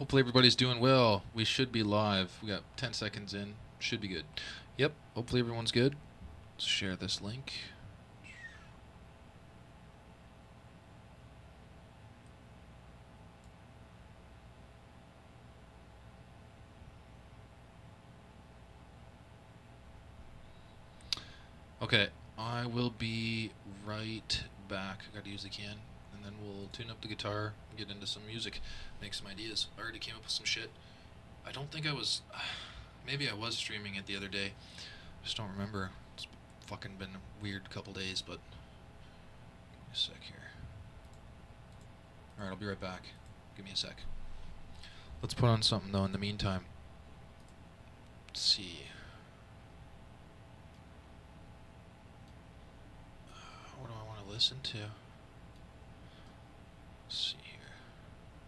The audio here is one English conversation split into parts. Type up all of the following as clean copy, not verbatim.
Hopefully everybody's doing well. We should be live. We got 10 seconds in. Should be good. Yep. Hopefully everyone's good. Let's share this link. Okay, I will be right back. I gotta use the can, and then we'll tune up the guitar, get into some music, make some ideas. I already came up with some shit. I don't think I was, maybe I was streaming it the other day. Just don't remember. It's fucking been a weird couple days, but give me a sec here. Alright, I'll be right back. Give me a sec. Let's put on something though in the meantime. Let's see. What do I want to listen to? Let's see here.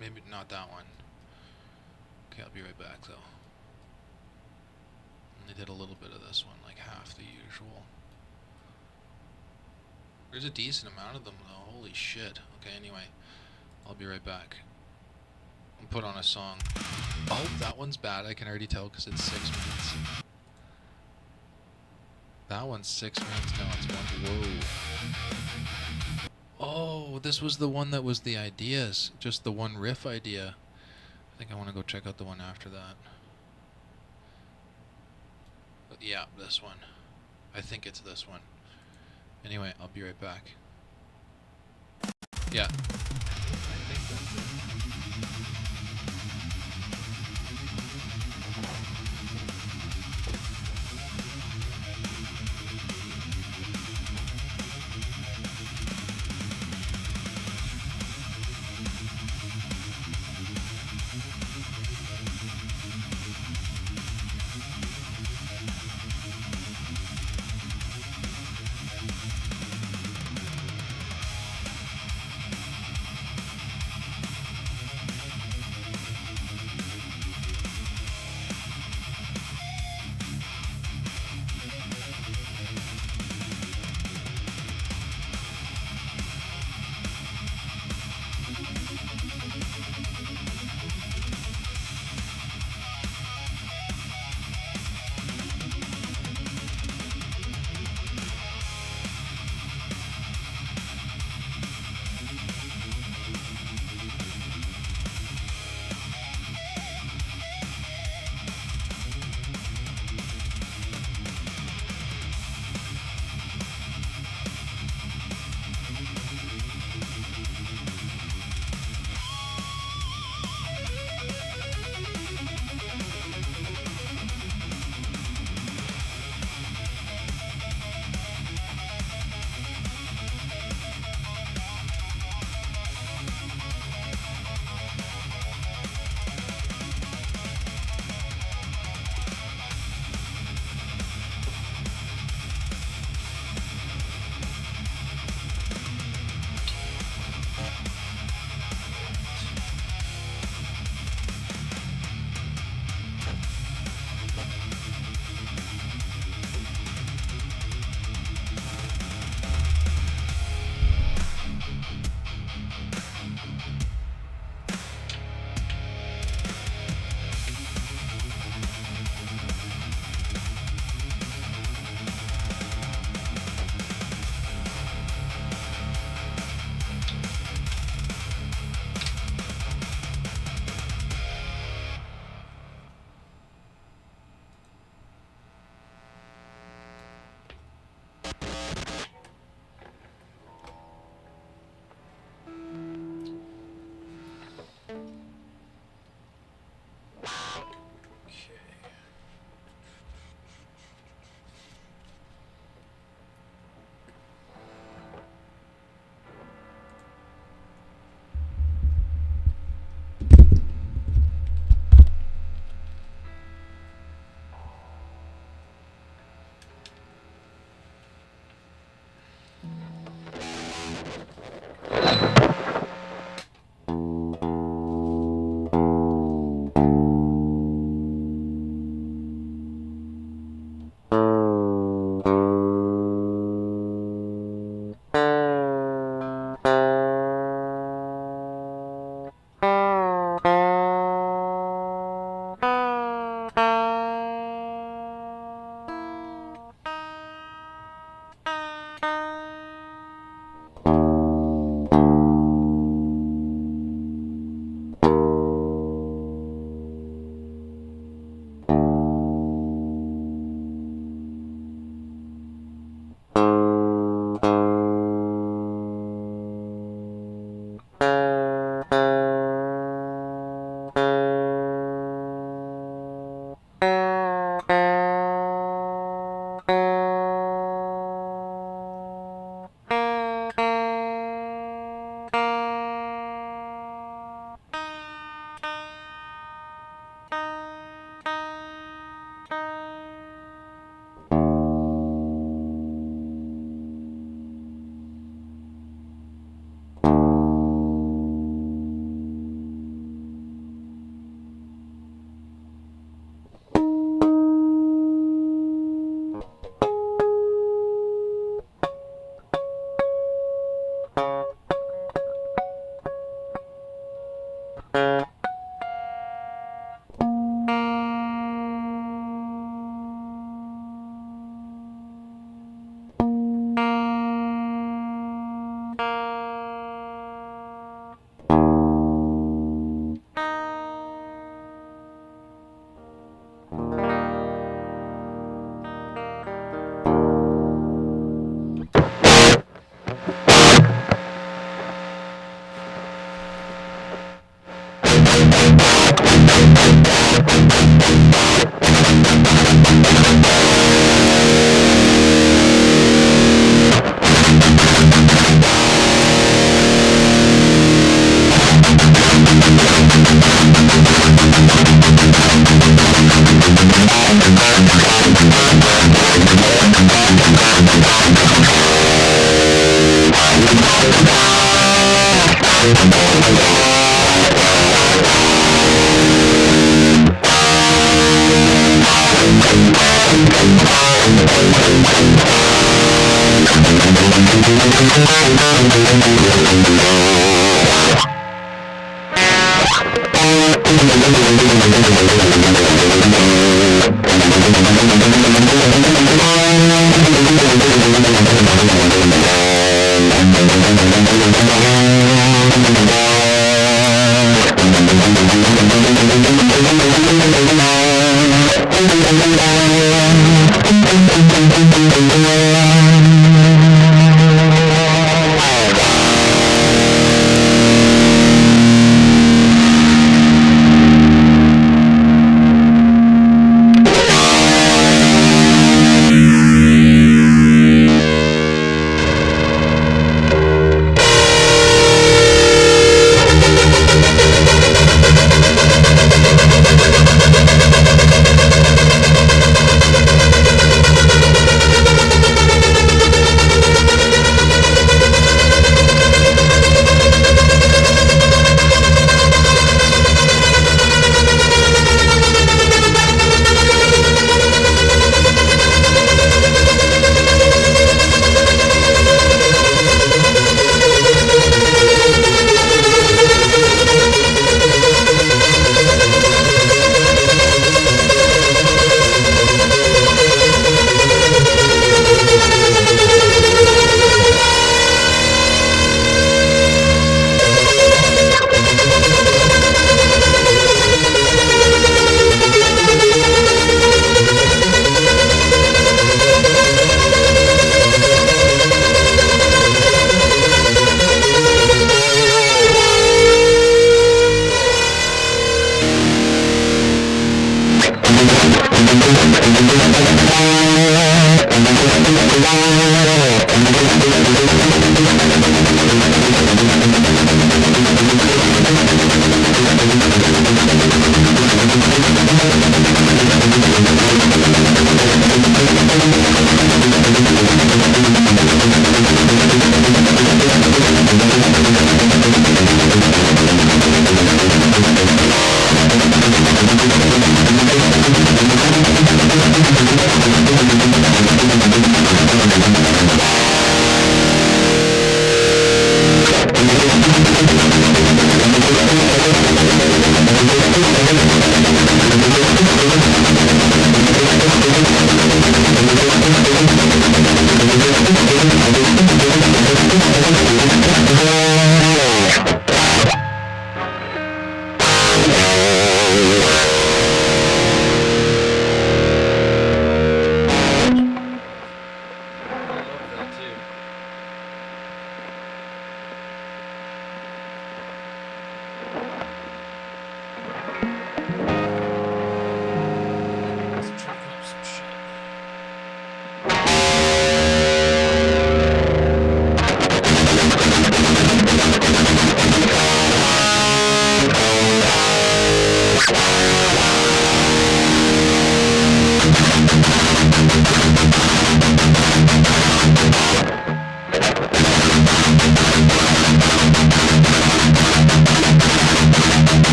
Maybe not that one. Okay, I'll be right back though. Only did a little bit of this one, like half the usual. There's a decent amount of them though, holy shit. Okay, anyway, I'll be right back. I'll put on a song. Oh, that one's bad, I can already tell because it's 6 minutes. That one's 6 minutes, no, it's one. Whoa. Oh, this was the one that was the ideas. Just the one riff idea. I think I want to go check out the one after that. But yeah, this one. I think it's this one. Anyway, I'll be right back. Yeah. I think that's it.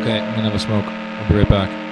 Okay, I'm gonna have a smoke. I'll be right back.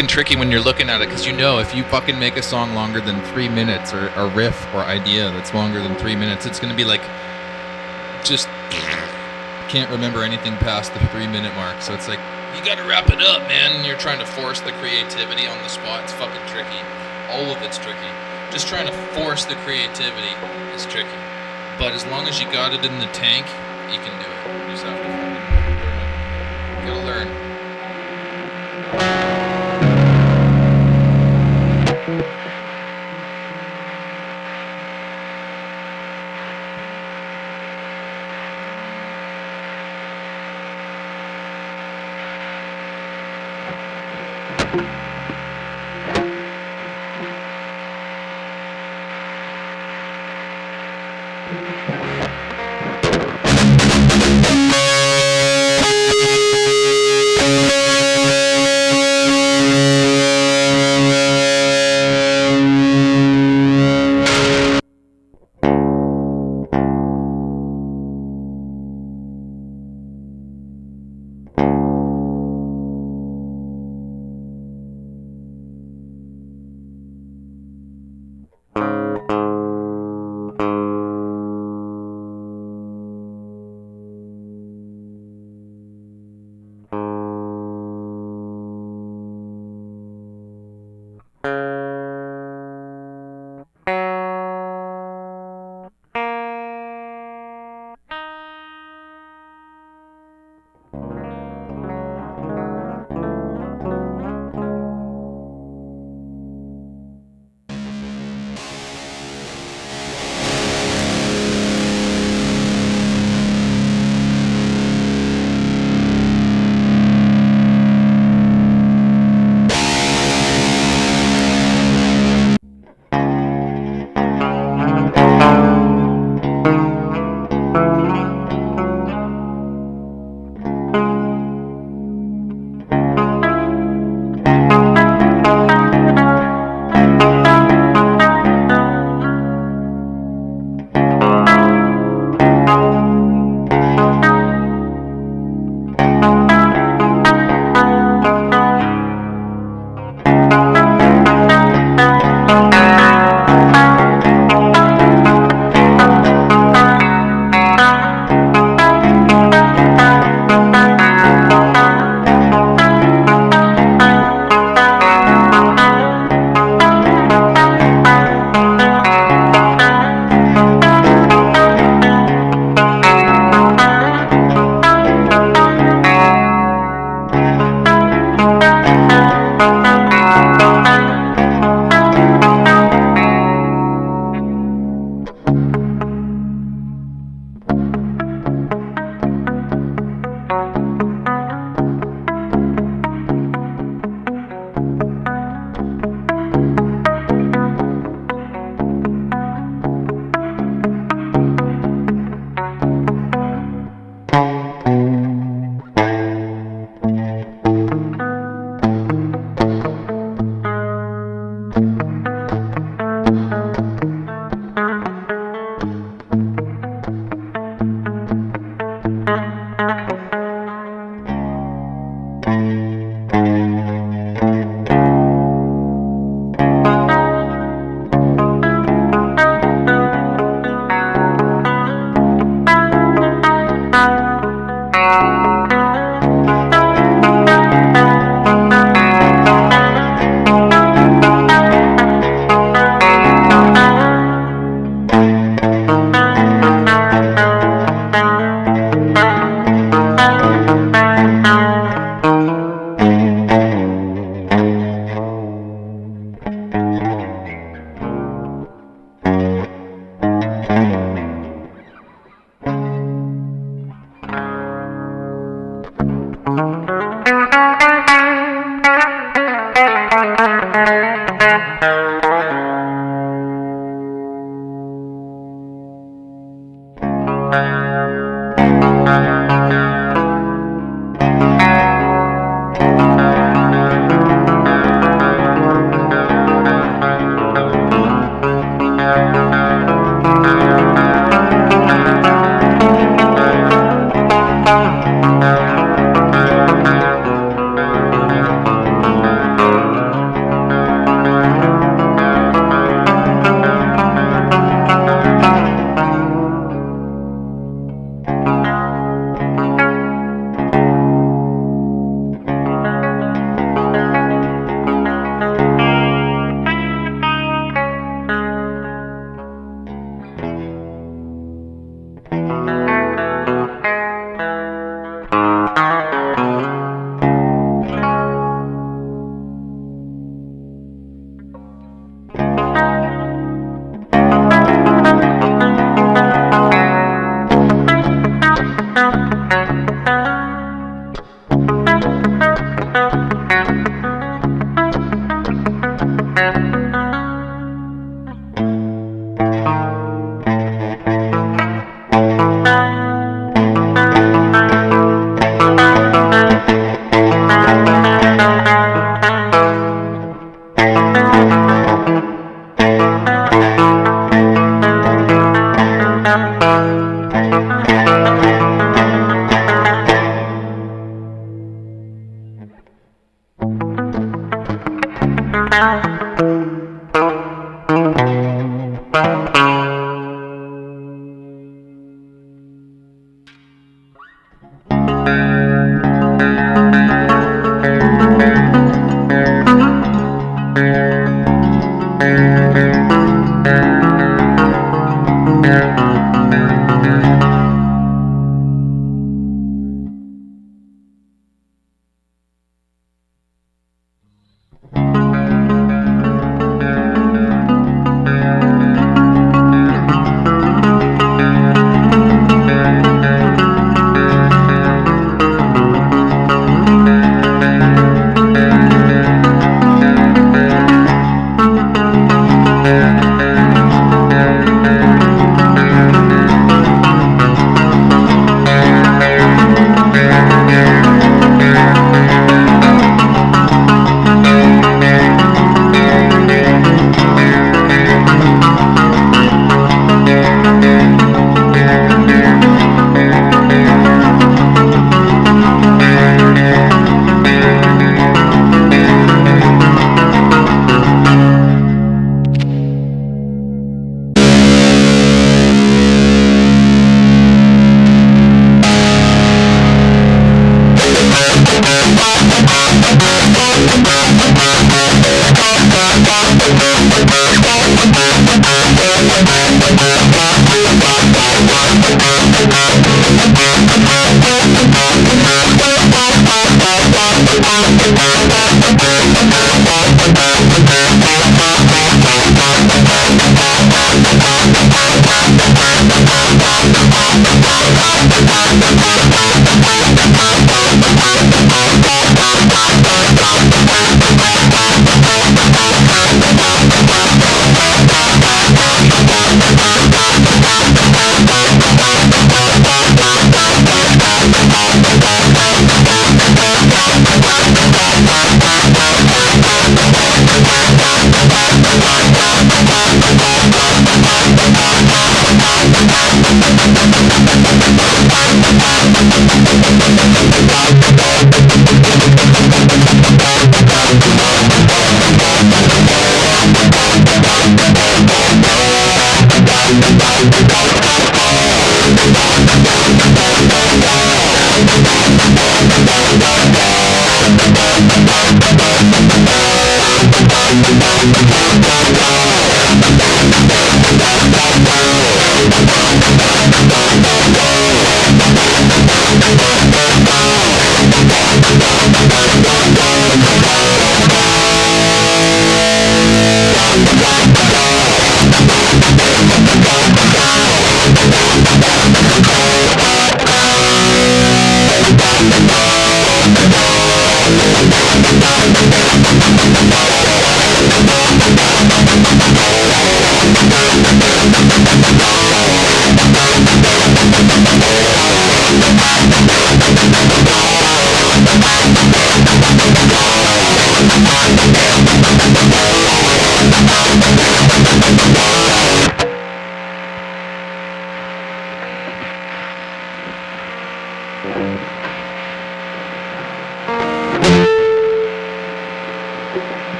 fucking tricky when you're looking at it, because you know if you fucking make a song longer than 3 minutes, or a riff or idea that's longer than 3 minutes, it's gonna be like just can't remember anything past the 3-minute mark. So it's like you gotta wrap it up, man. And you're trying to force the creativity on the spot. It's fucking tricky. All of it's tricky. Just trying to force the creativity is tricky. But as long as you got it in the tank, you can do it. You just have to fucking gotta learn.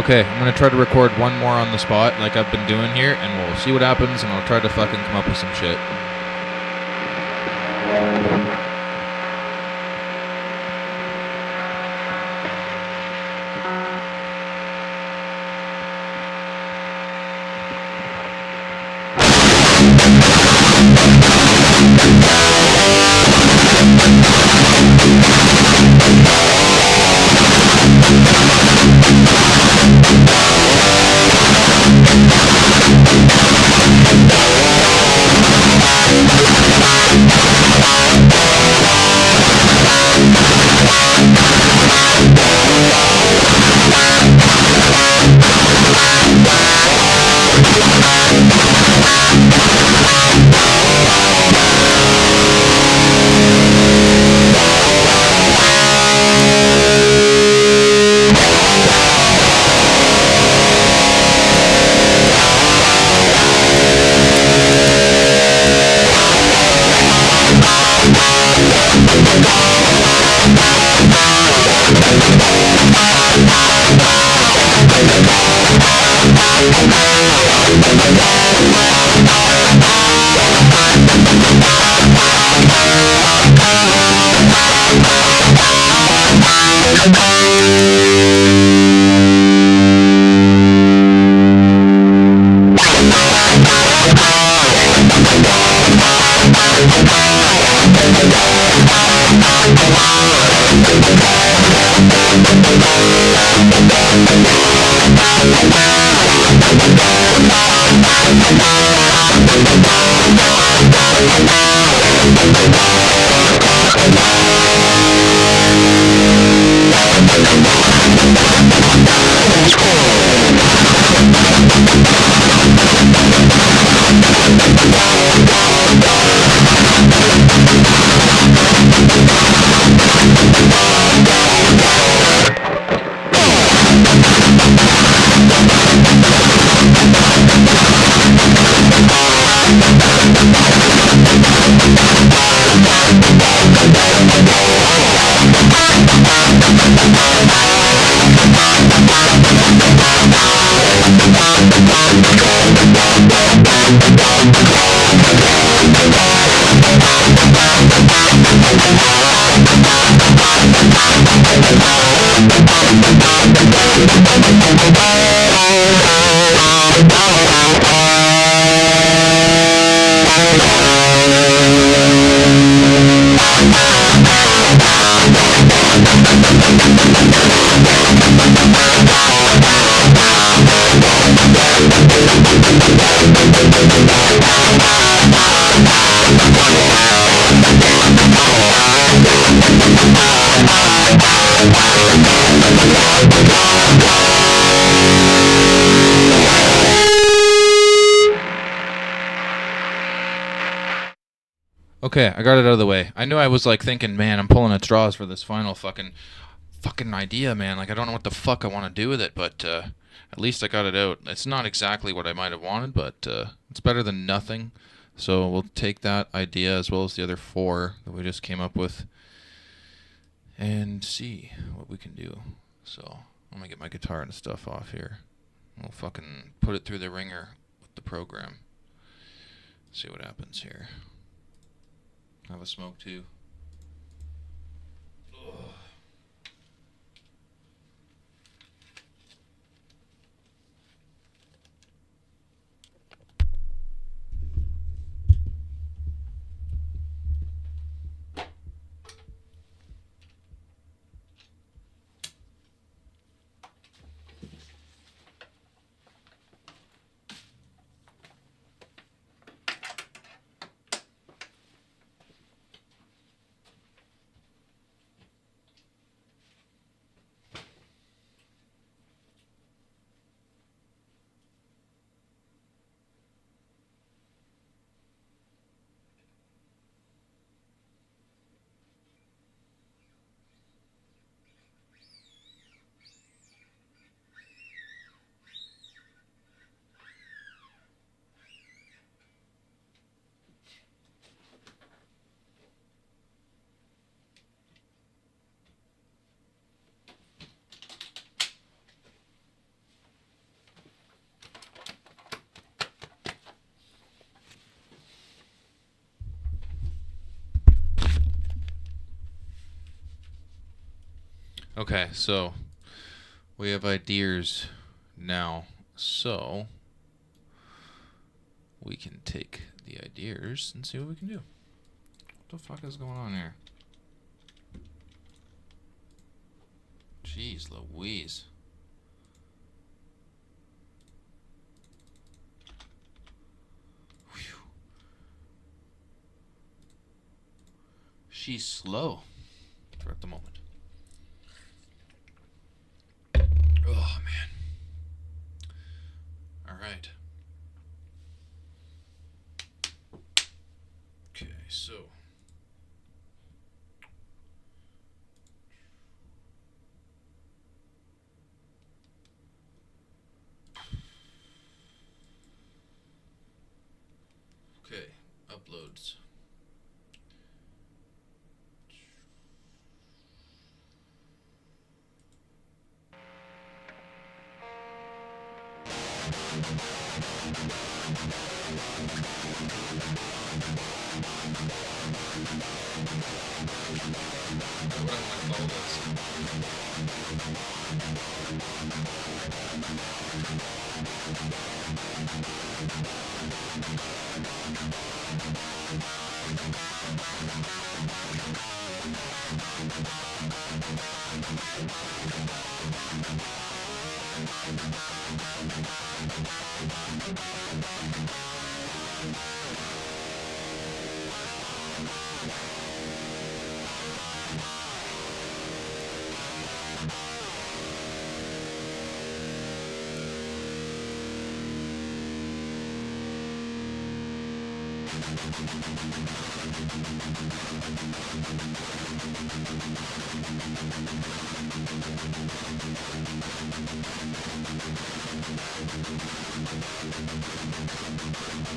Okay, I'm gonna try to record one more on the spot like I've been doing here, and we'll see what happens, and I'll try to fucking come up with some shit. Okay, I got it out of the way. I knew I was like thinking, man, I'm pulling at straws for this final fucking idea, man. Like I don't know what the fuck I want to do with it, but at least I got it out. It's not exactly what I might have wanted, but it's better than nothing. So we'll take that idea as well as the other 4 that we just came up with and see what we can do. So I'm gonna get my guitar and stuff off here. We'll fucking put it through the ringer with the program. See what happens here. Have a smoke too. Ugh. Okay, so we have ideas now. So we can take the ideas and see what we can do. What the fuck is going on here? Jeez Louise. Whew. She's slow for at the moment. Oh, man. All right. Okay, so. Okay, uploads. What I want to call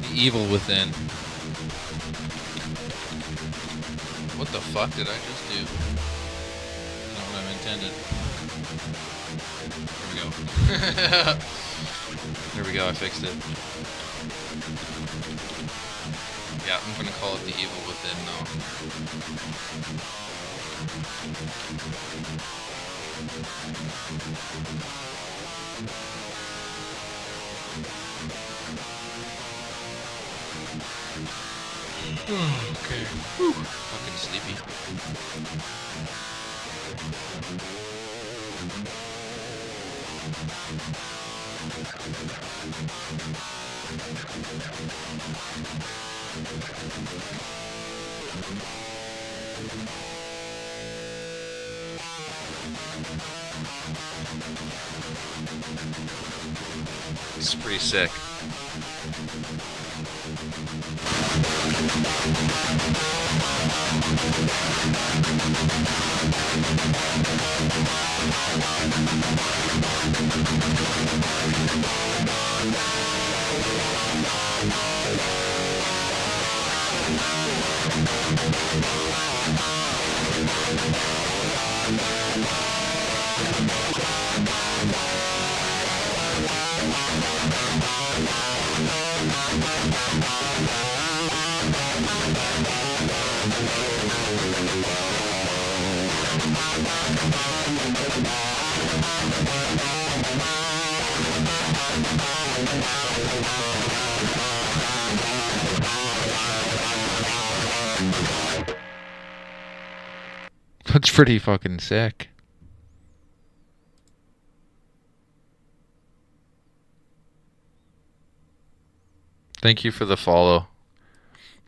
The evil within. What the fuck did I just do? Not what I intended. There we go. There we go, I fixed it. Yeah, I'm gonna call it the evil within now. Okay. Whew. Fucking sleepy. This is pretty sick. That's pretty fucking sick. Thank you for the follow.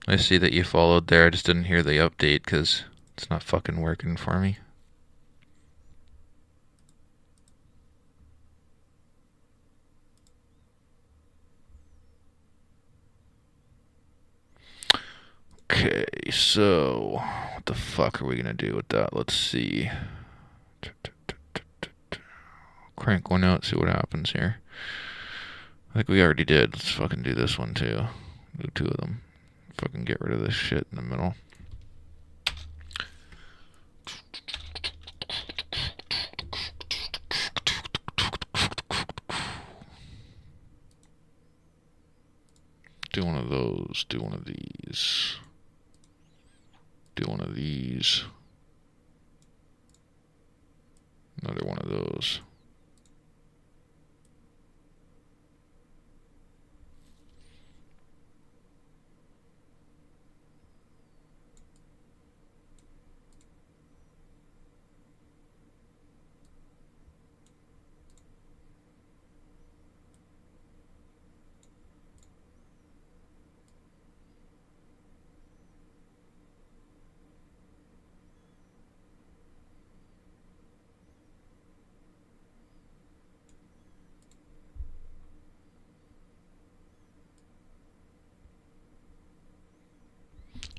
I see that you followed there. I just didn't hear the update because it's not fucking working for me. Okay, so what the fuck are we gonna do with that? Let's see. Crank one out, see what happens here. I think we already did. Let's fucking do this one too. Do two of them. Fucking get rid of this shit in the middle. Do one of those. Do one of these. Do one of these. Another one of those.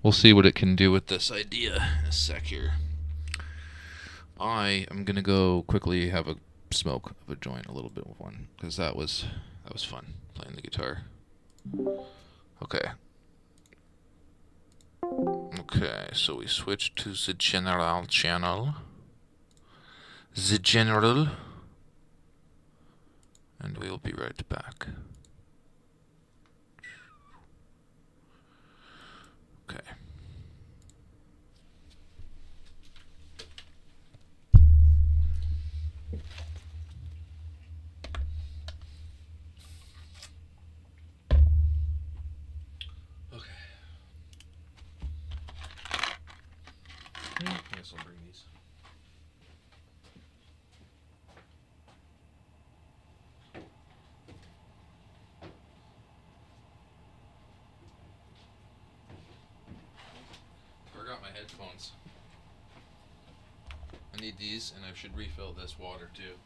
We'll see what it can do with this idea in a sec here. I am gonna go quickly have a smoke of a joint, a little bit of one, because that was fun playing the guitar. Okay. Okay, so we switch to the general channel. The general. And we'll be right back. Okay. I guess I'll bring these. Forgot my headphones. I need these, and I should refill this water too.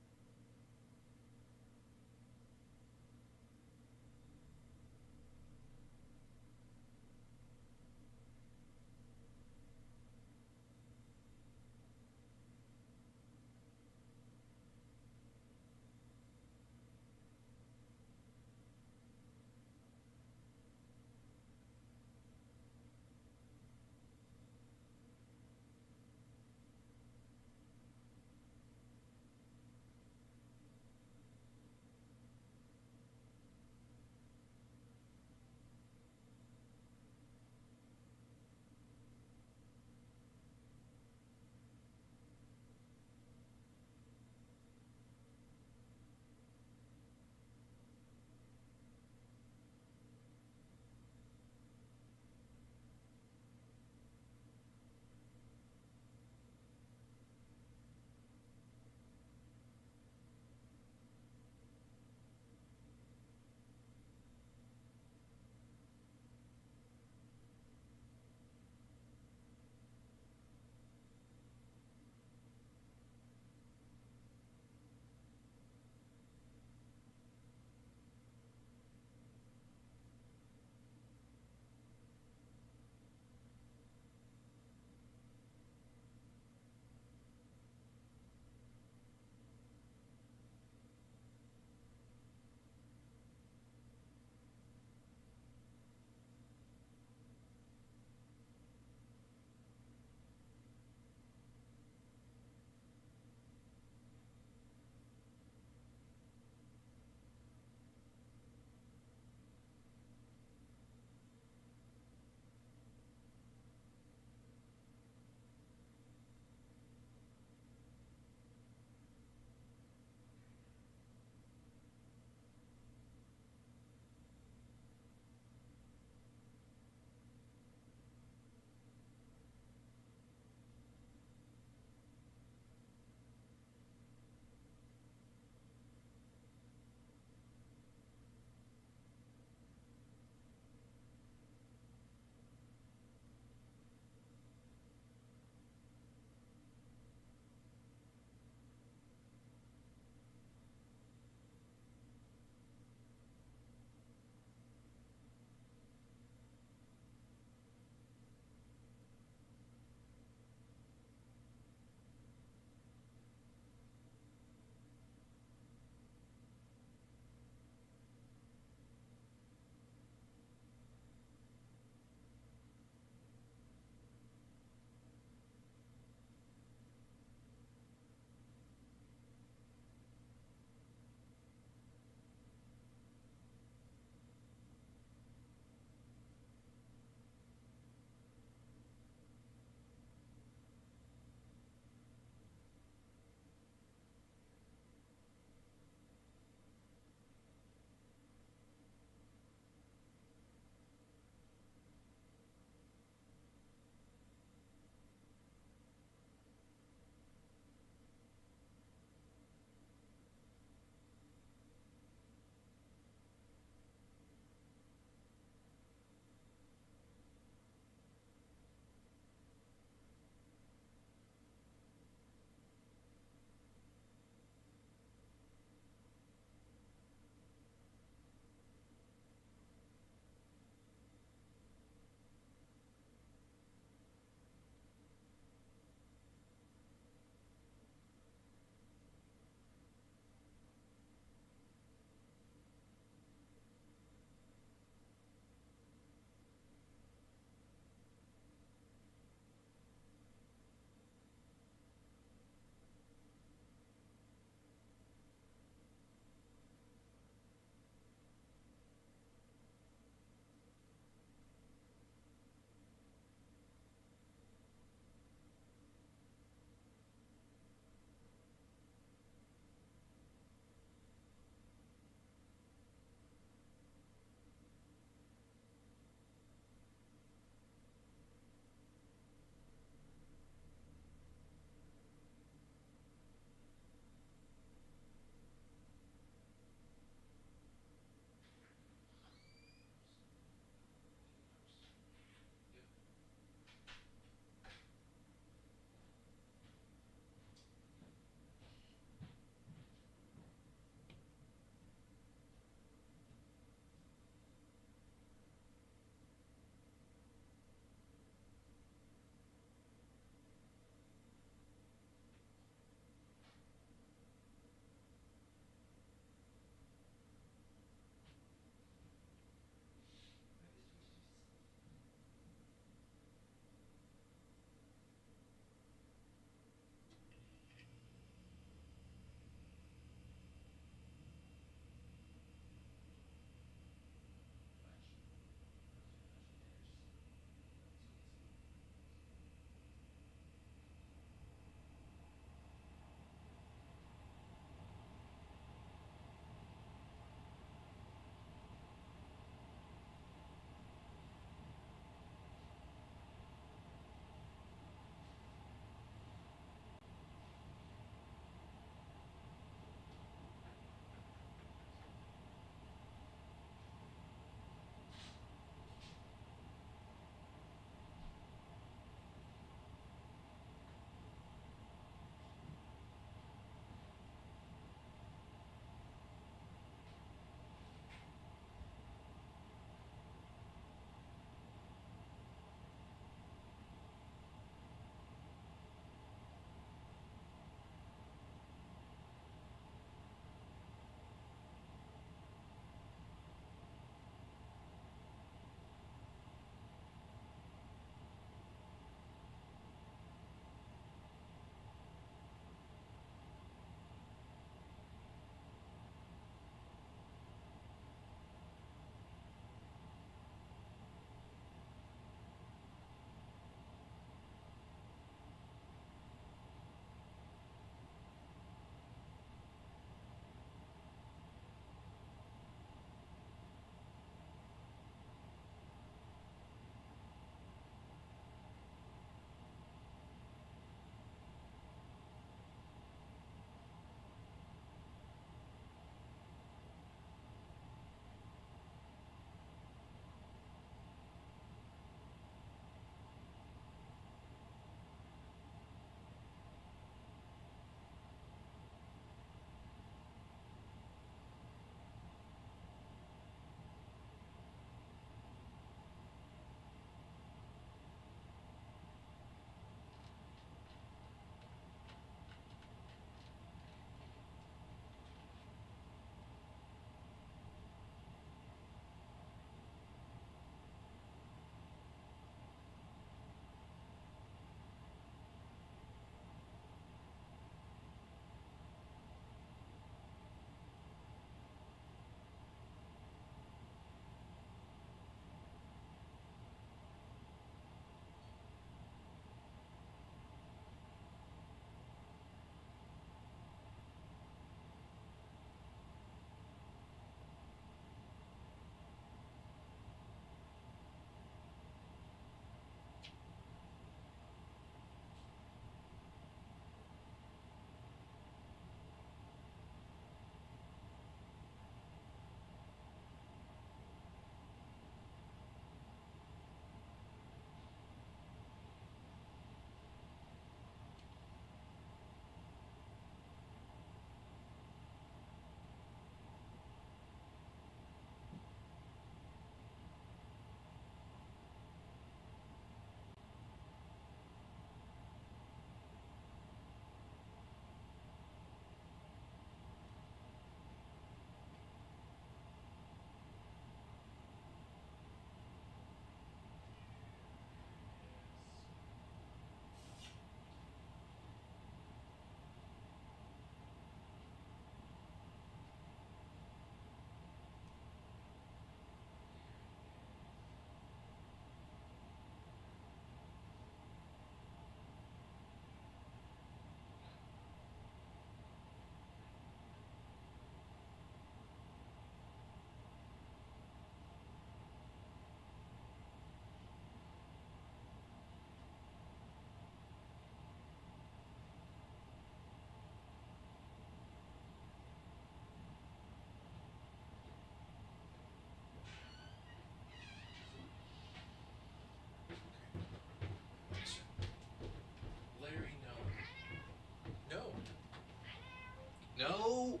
No!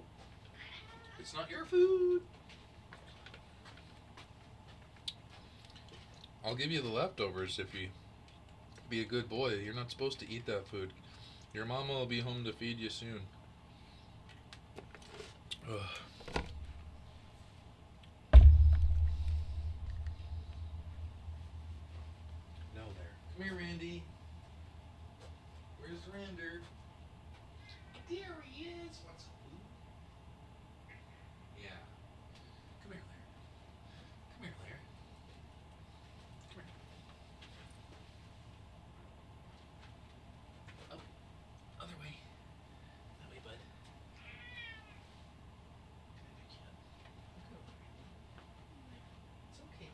It's not your food! I'll give you the leftovers if you be a good boy. You're not supposed to eat that food. Your mama will be home to feed you soon. Ugh. No there. Come here, Randy. Where's Rander? There he is. Want some food? Yeah. Come here, Larry. Come here, Larry. Come here. Up. Other way. That way, bud. Come here, big cat. Look over. It's okay.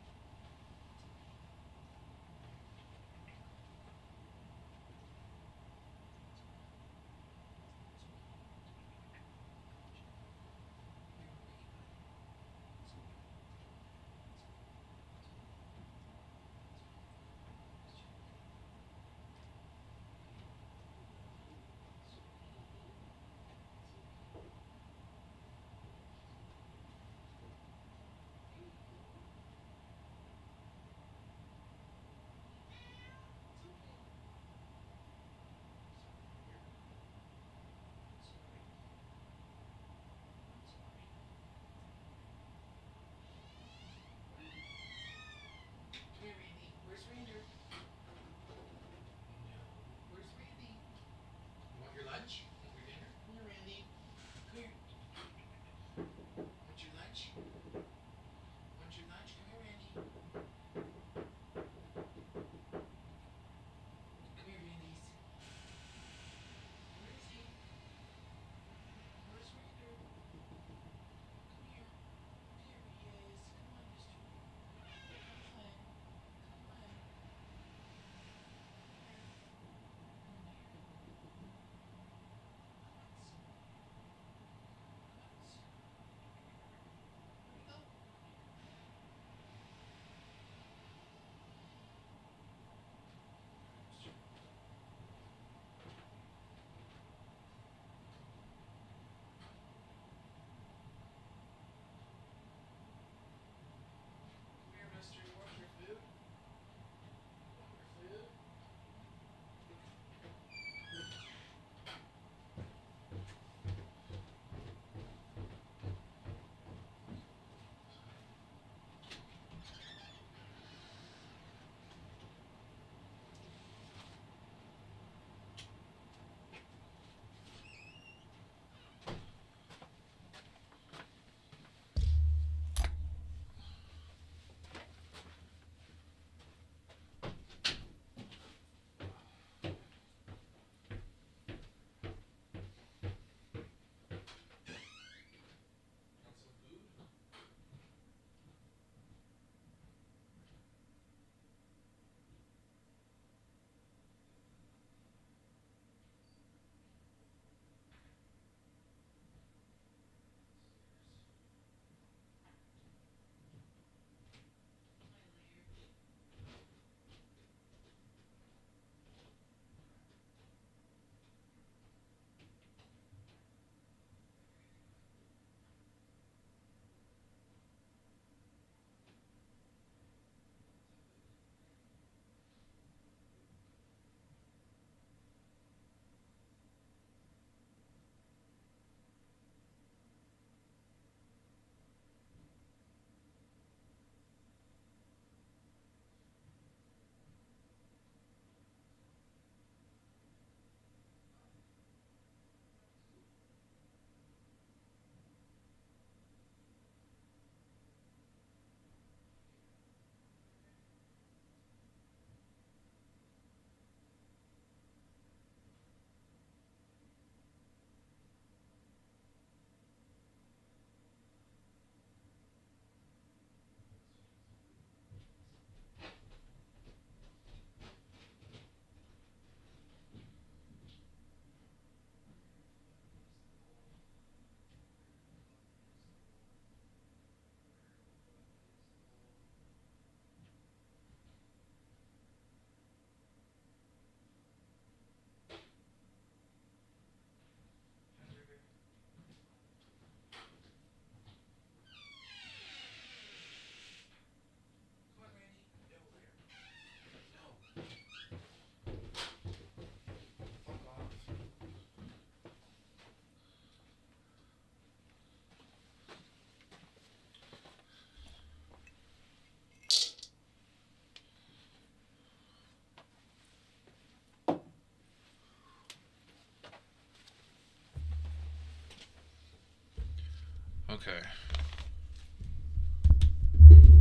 Okay.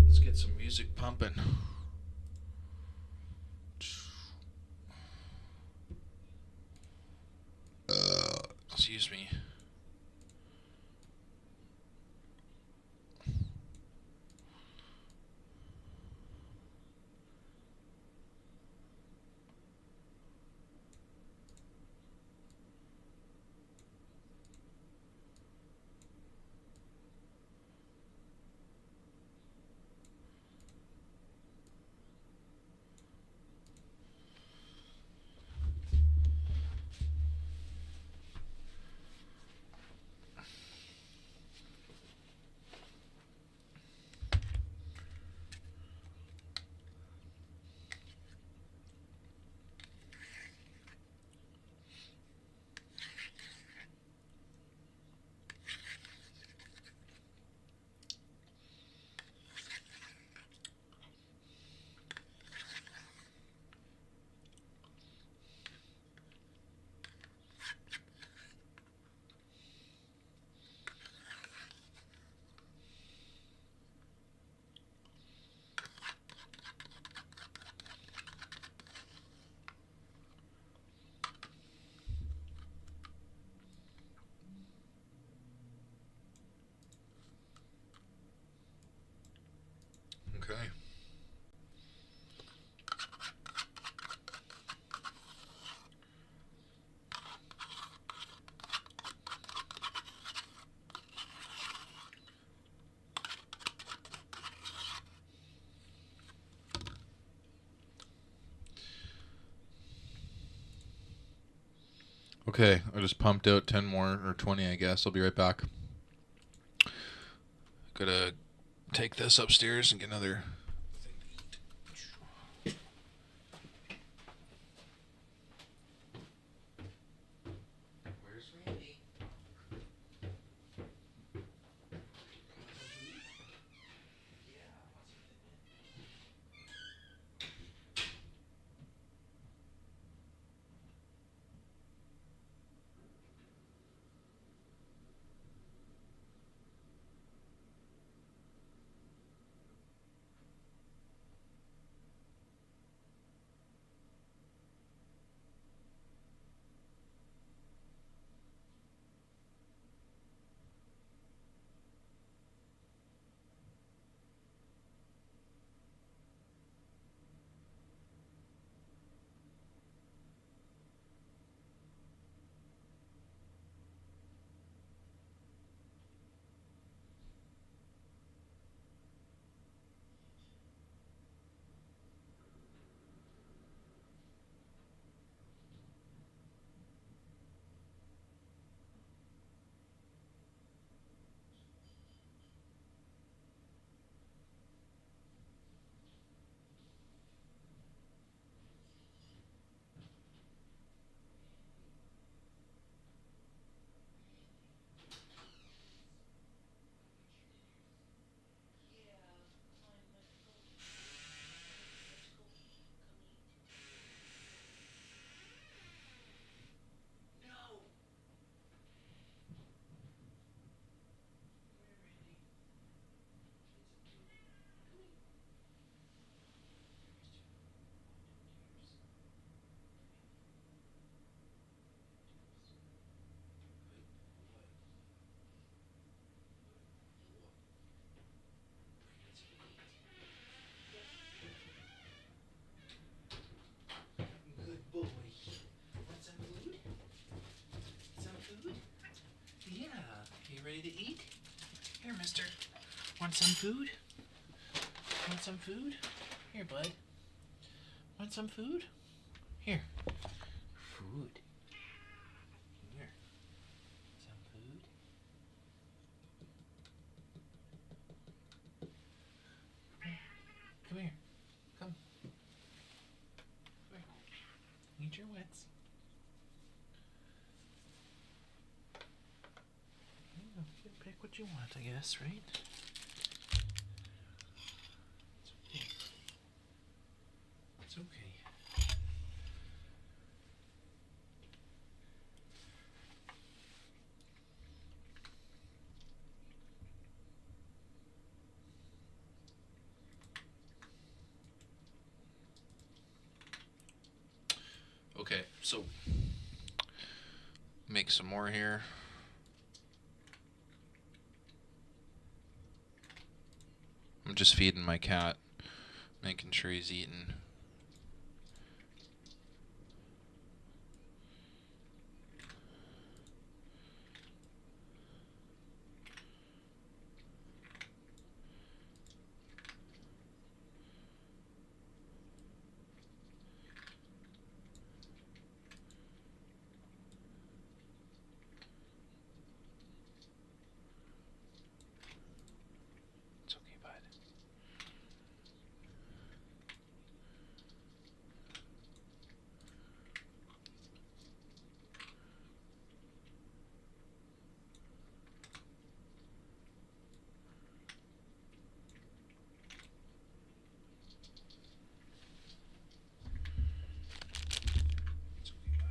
Let's get some music pumping. Excuse me. Okay. Okay, I just pumped out 10 more, or 20, I guess. I'll be right back. Gotta take this upstairs and get another thing to eat. Where's Randy? Good boy. Want some food? Some food? Yeah. You ready to eat? Here, mister. Want some food? Want some food? Here, bud. Want some food? Here. Food. Here. Some food? Come here. Come. Come here. Eat your wets. You can pick what you want, I guess, right? It's okay. It's okay. Okay, so make some more here. I'm just feeding my cat, making sure he's eating. It's okay, bud. It's okay, bud.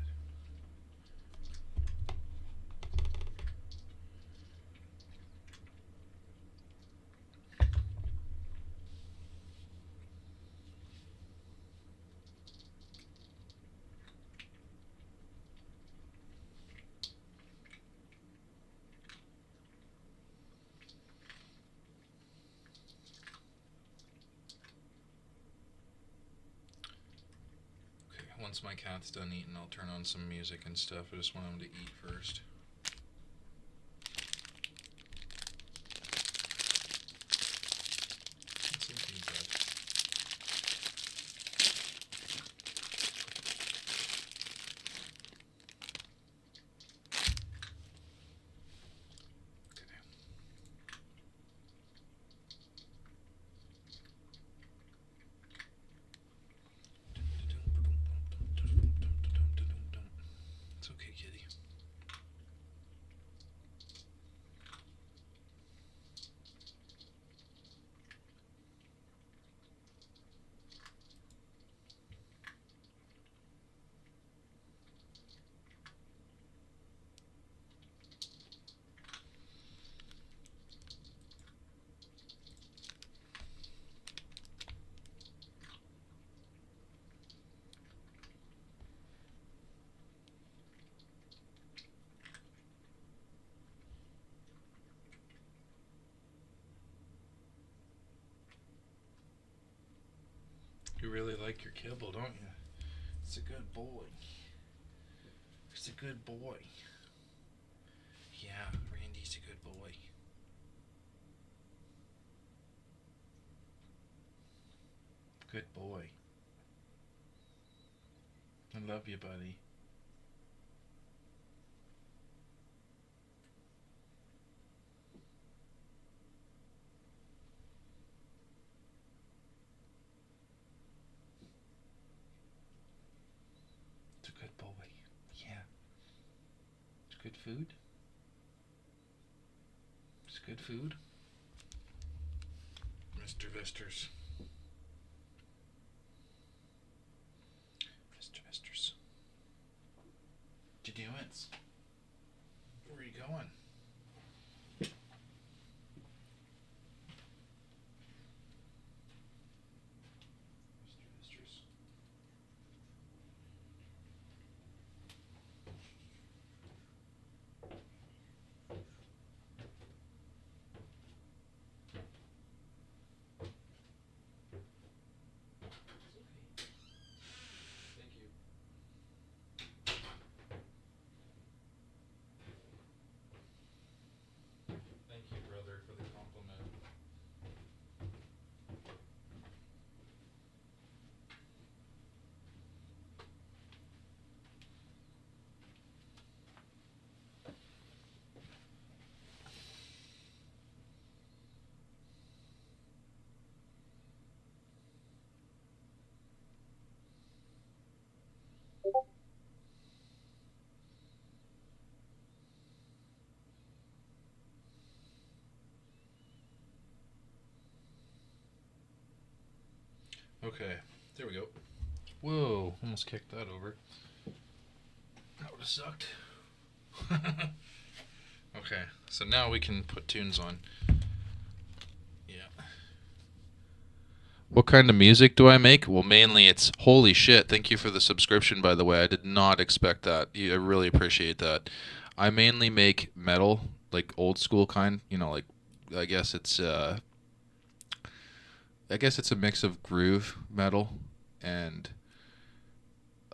Once my cat's done eating, I'll turn on some music and stuff. I just want him to eat first. It's okay, bud. It's okay, kitty. You really like your kibble, don't you? It's a good boy. It's a good boy. Yeah, Randy's a good boy. Good boy. I love you, buddy. It's a good boy. Yeah. It's good food. It's good food. Mr. Visters. Mr. Visters. What you doing? Where are you going? Mr. Visters. Thank you. Thank you, brother, for the compliment. Okay, there we go. Whoa, almost kicked that over. That would have sucked. Okay, so now we can put tunes on. Yeah. What kind of music do I make? Well, mainly it's holy shit. Thank you for the subscription, by the way. I did not expect that. I really appreciate that. I mainly make metal, like old school kind. You know, like I guess it's uh, I guess it's a mix of groove metal and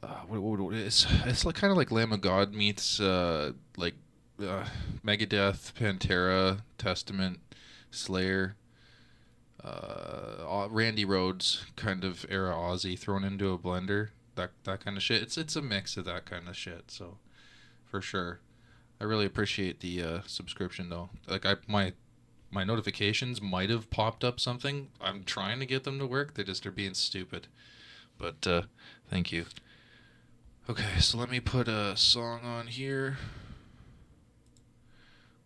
it's like kind of like Lamb of God meets like Megadeth, Pantera, Testament, Slayer, Randy Rhoads kind of era Aussie thrown into a blender. That kind of shit. It's a mix of that kind of shit. So for sure, I really appreciate the subscription though. Like my notifications might have popped up something. I'm trying to get them to work. They just are being stupid. But thank you. Okay, so let me put a song on here.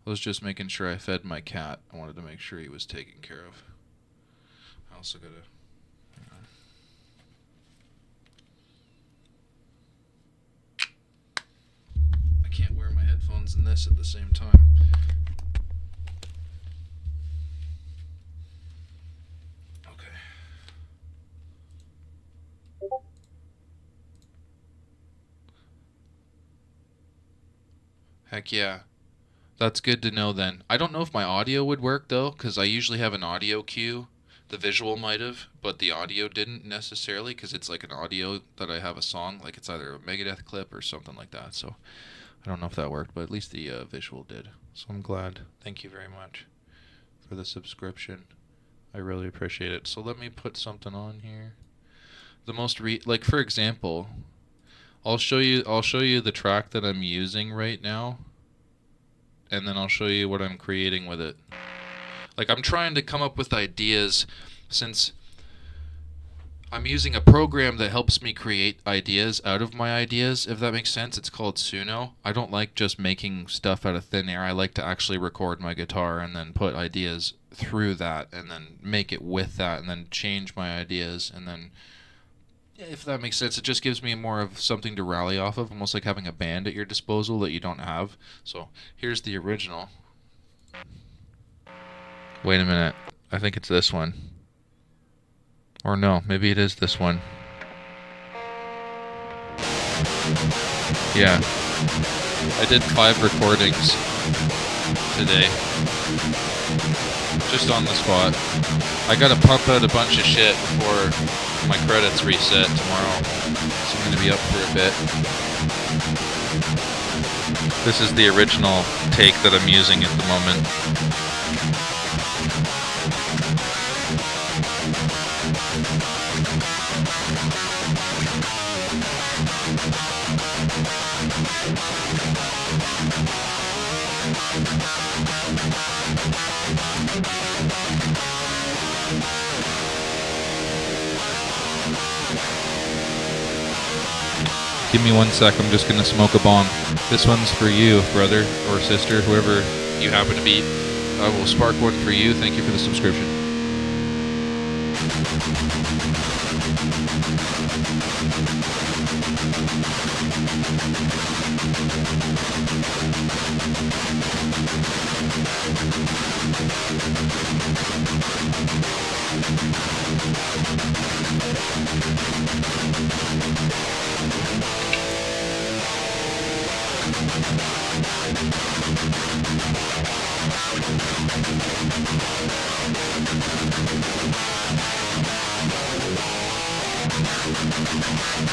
I was just making sure I fed my cat. I wanted to make sure he was taken care of. I also gotta. I can't wear my headphones and this at the same time. Okay. Heck yeah. That's good to know then. I don't know if my audio would work though, because I usually have an audio cue. The visual might have, but the audio didn't necessarily, because it's like an audio that I have a song, like it's either a Megadeth clip or something like that. So I don't know if that worked, but at least the visual did. So I'm glad. Thank you very much for the subscription. I really appreciate it. So let me put something on here. The most like for example, I'll show you the track that I'm using right now, and then I'll show you what I'm creating with it. Like I'm trying to come up with ideas since I'm using a program that helps me create ideas out of my ideas, if that makes sense. It's called Suno. I don't like just making stuff out of thin air. I like to actually record my guitar and then put ideas through that and then make it with that and then change my ideas and then, if that makes sense, it just gives me more of something to rally off of, almost like having a band at your disposal that you don't have. So here's the original. Wait a minute. I think it's this one. Or no, maybe it is this one. Yeah. I did 5 recordings today. Just on the spot. I gotta pump out a bunch of shit before my credits reset tomorrow. So I'm gonna be up for a bit. This is the original take that I'm using at the moment. Give me 1 sec, I'm just gonna smoke a bong. This one's for you, brother or sister, whoever you happen to be. I will spark one for you. Thank you for the subscription.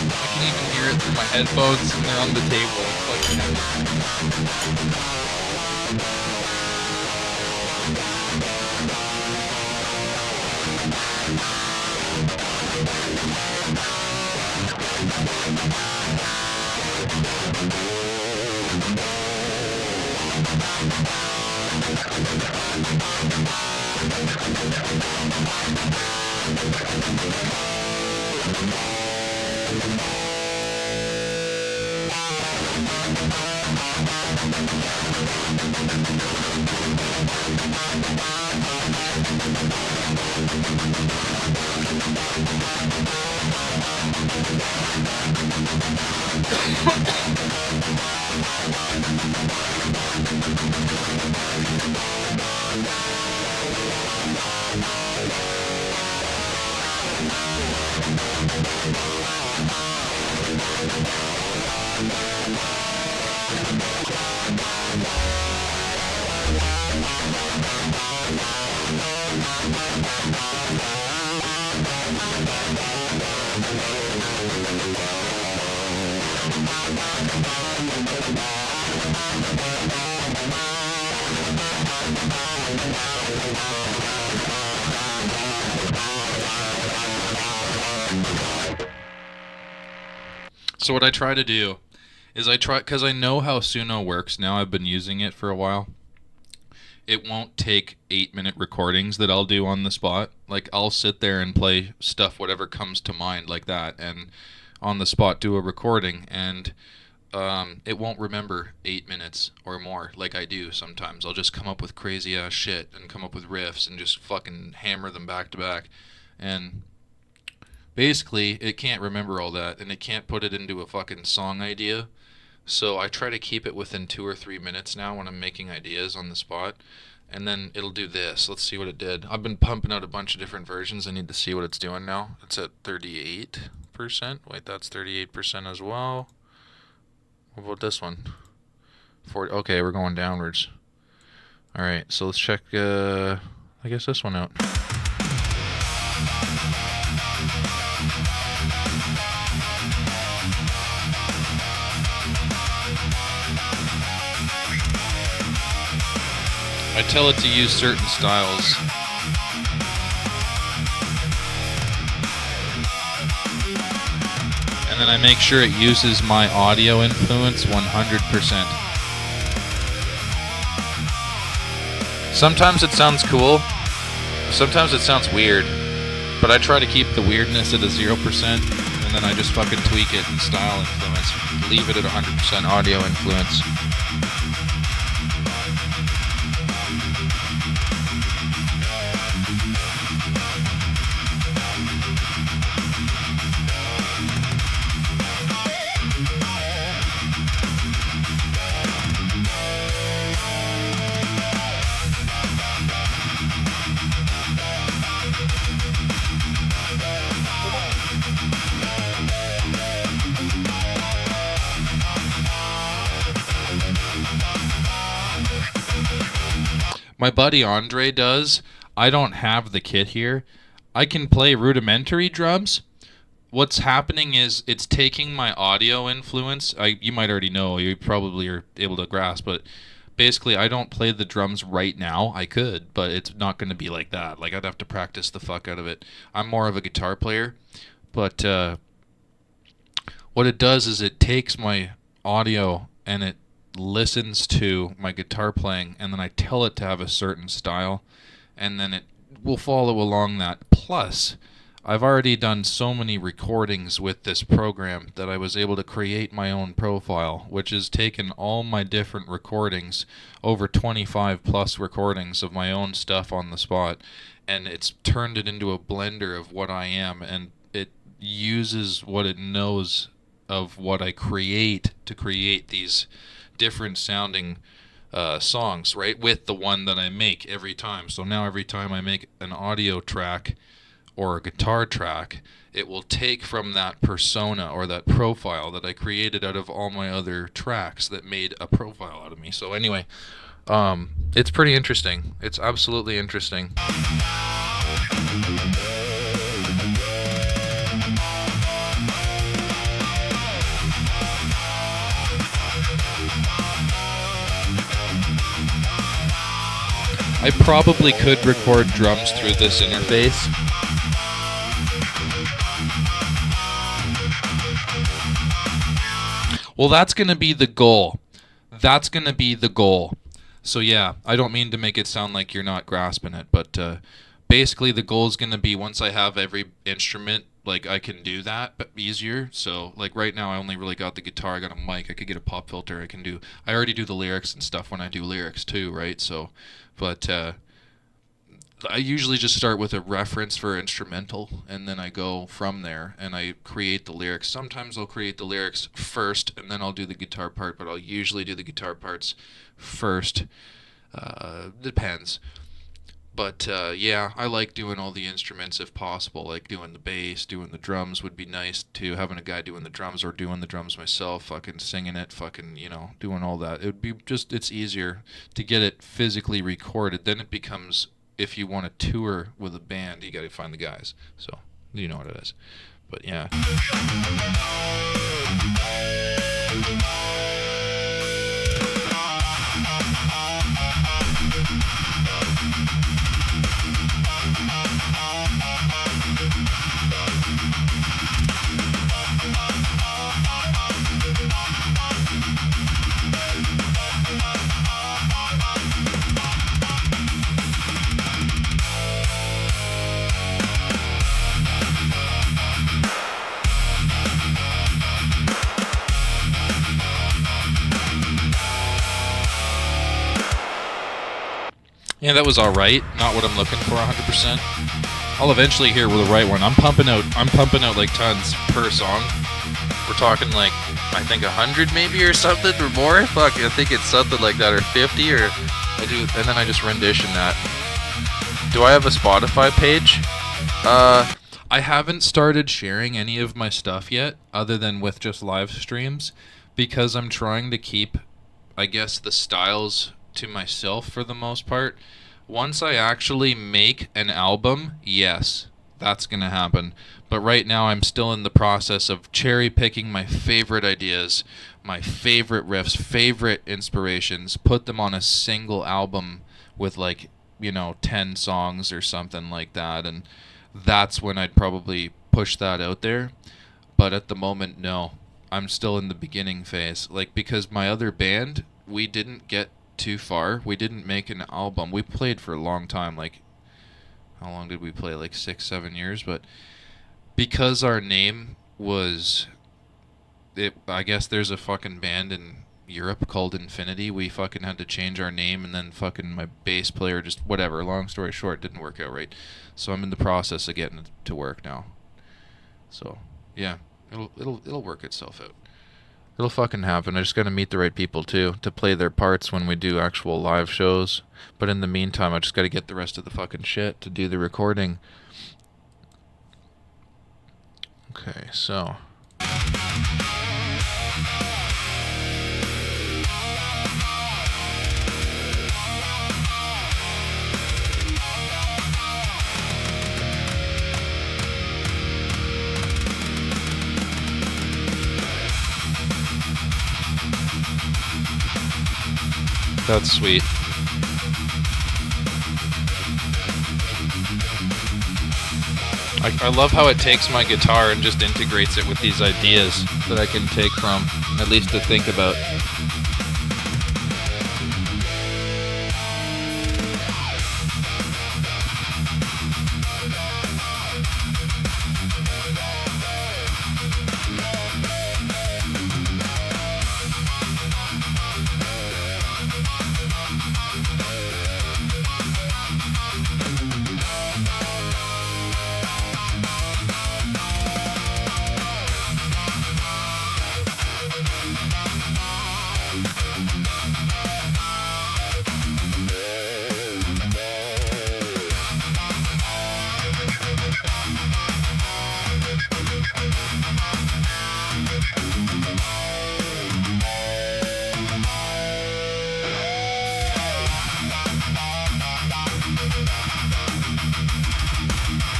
I can even hear it through my headphones and they're on the table. So what I try to do is because I know how Suno works now, I've been using it for a while. It won't take 8-minute recordings that I'll do on the spot. Like, I'll sit there and play stuff, whatever comes to mind like that, and on the spot do a recording, and it won't remember 8 minutes or more like I do sometimes. I'll just come up with crazy ass shit and come up with riffs and just fucking hammer them back to back. And basically, it can't remember all that, and it can't put it into a fucking song idea. So I try to keep it within 2 or 3 minutes now when I'm making ideas on the spot. And then it'll do this. Let's see what it did. I've been pumping out a bunch of different versions. I need to see what it's doing now. It's at 38%. Wait, that's 38% as well. What about this one? 40. Okay, we're going downwards. Alright, so let's check, I guess this one out. I tell it to use certain styles. And then I make sure it uses my audio influence 100%. Sometimes it sounds cool, sometimes it sounds weird, but I try to keep the weirdness at a 0%, and then I just fucking tweak it in style influence, leave it at 100% audio influence. My buddy Andre does. I don't have the kit here. I can play rudimentary drums. What's happening is it's taking my audio influence. You might already know. You probably are able to grasp, but basically I don't play the drums right now. I could, but it's not going to be like that. Like, I'd have to practice the fuck out of it. I'm more of a guitar player, but what it does is it takes my audio and it listens to my guitar playing, and then I tell it to have a certain style, and then it will follow along that. Plus, I've already done so many recordings with this program that I was able to create my own profile, which has taken all my different recordings, over 25 plus recordings of my own stuff on the spot, and it's turned it into a blender of what I am, and it uses what it knows of what I create to create these different sounding songs, right, with the one that I make every time. So now every time I make an audio track or a guitar track, it will take from that persona or that profile that I created out of all my other tracks that made a profile out of me. So anyway, it's pretty interesting. It's absolutely interesting. I probably could record drums through this interface. Well, that's going to be the goal. That's going to be the goal. So yeah, I don't mean to make it sound like you're not grasping it, but basically the goal is going to be, once I have every instrument, like, I can do that, but easier. So like right now I only really got the guitar, I got a mic, I could get a pop filter, I already do the lyrics and stuff when I do lyrics too, right? So, but I usually just start with a reference for instrumental, and then I go from there, and I create the lyrics. Sometimes I'll create the lyrics first, and then I'll do the guitar part, but I'll usually do the guitar parts first. Depends. But yeah, I like doing all the instruments if possible. Like doing the bass, doing the drums would be nice too. Having a guy doing the drums or doing the drums myself, fucking singing it, fucking, doing all that. It would be just, it's easier to get it physically recorded. Then it becomes, if you want to tour with a band, you got to find the guys. So, you know what it is. But yeah. Yeah, that was all right. Not what I'm looking for 100%. I'll eventually hear the right one. I'm pumping out like tons per song. We're talking like, I think 100 maybe or something or more. Fuck, I think it's something like that, or 50, or I do, and then I just rendition that. Do I have a Spotify page? I haven't started sharing any of my stuff yet, other than with just live streams, because I'm trying to keep, I guess, the styles to myself for the most part. Once I actually make an album, yes, that's gonna happen. But right now I'm still in the process of cherry picking my favorite ideas, my favorite riffs, favorite inspirations, put them on a single album with 10 songs or something like that, and that's when I'd probably push that out there. But at the moment, no. I'm still in the beginning phase. Because my other band, we didn't get too far. We didn't make an album. We played for a long time. How long did we play? 6-7 years. But because our name was, I guess there's a fucking band in Europe called Infinity. We fucking had to change our name, and then fucking my bass player just whatever. Long story short, didn't work out right. So I'm in the process of getting it to work now. So yeah, it'll work itself out. It'll fucking happen. I just gotta meet the right people too to play their parts when we do actual live shows. But in the meantime, I just gotta get the rest of the fucking shit to do the recording. Okay, so. That's sweet. I love how it takes my guitar and just integrates it with these ideas that I can take from, at least to think about.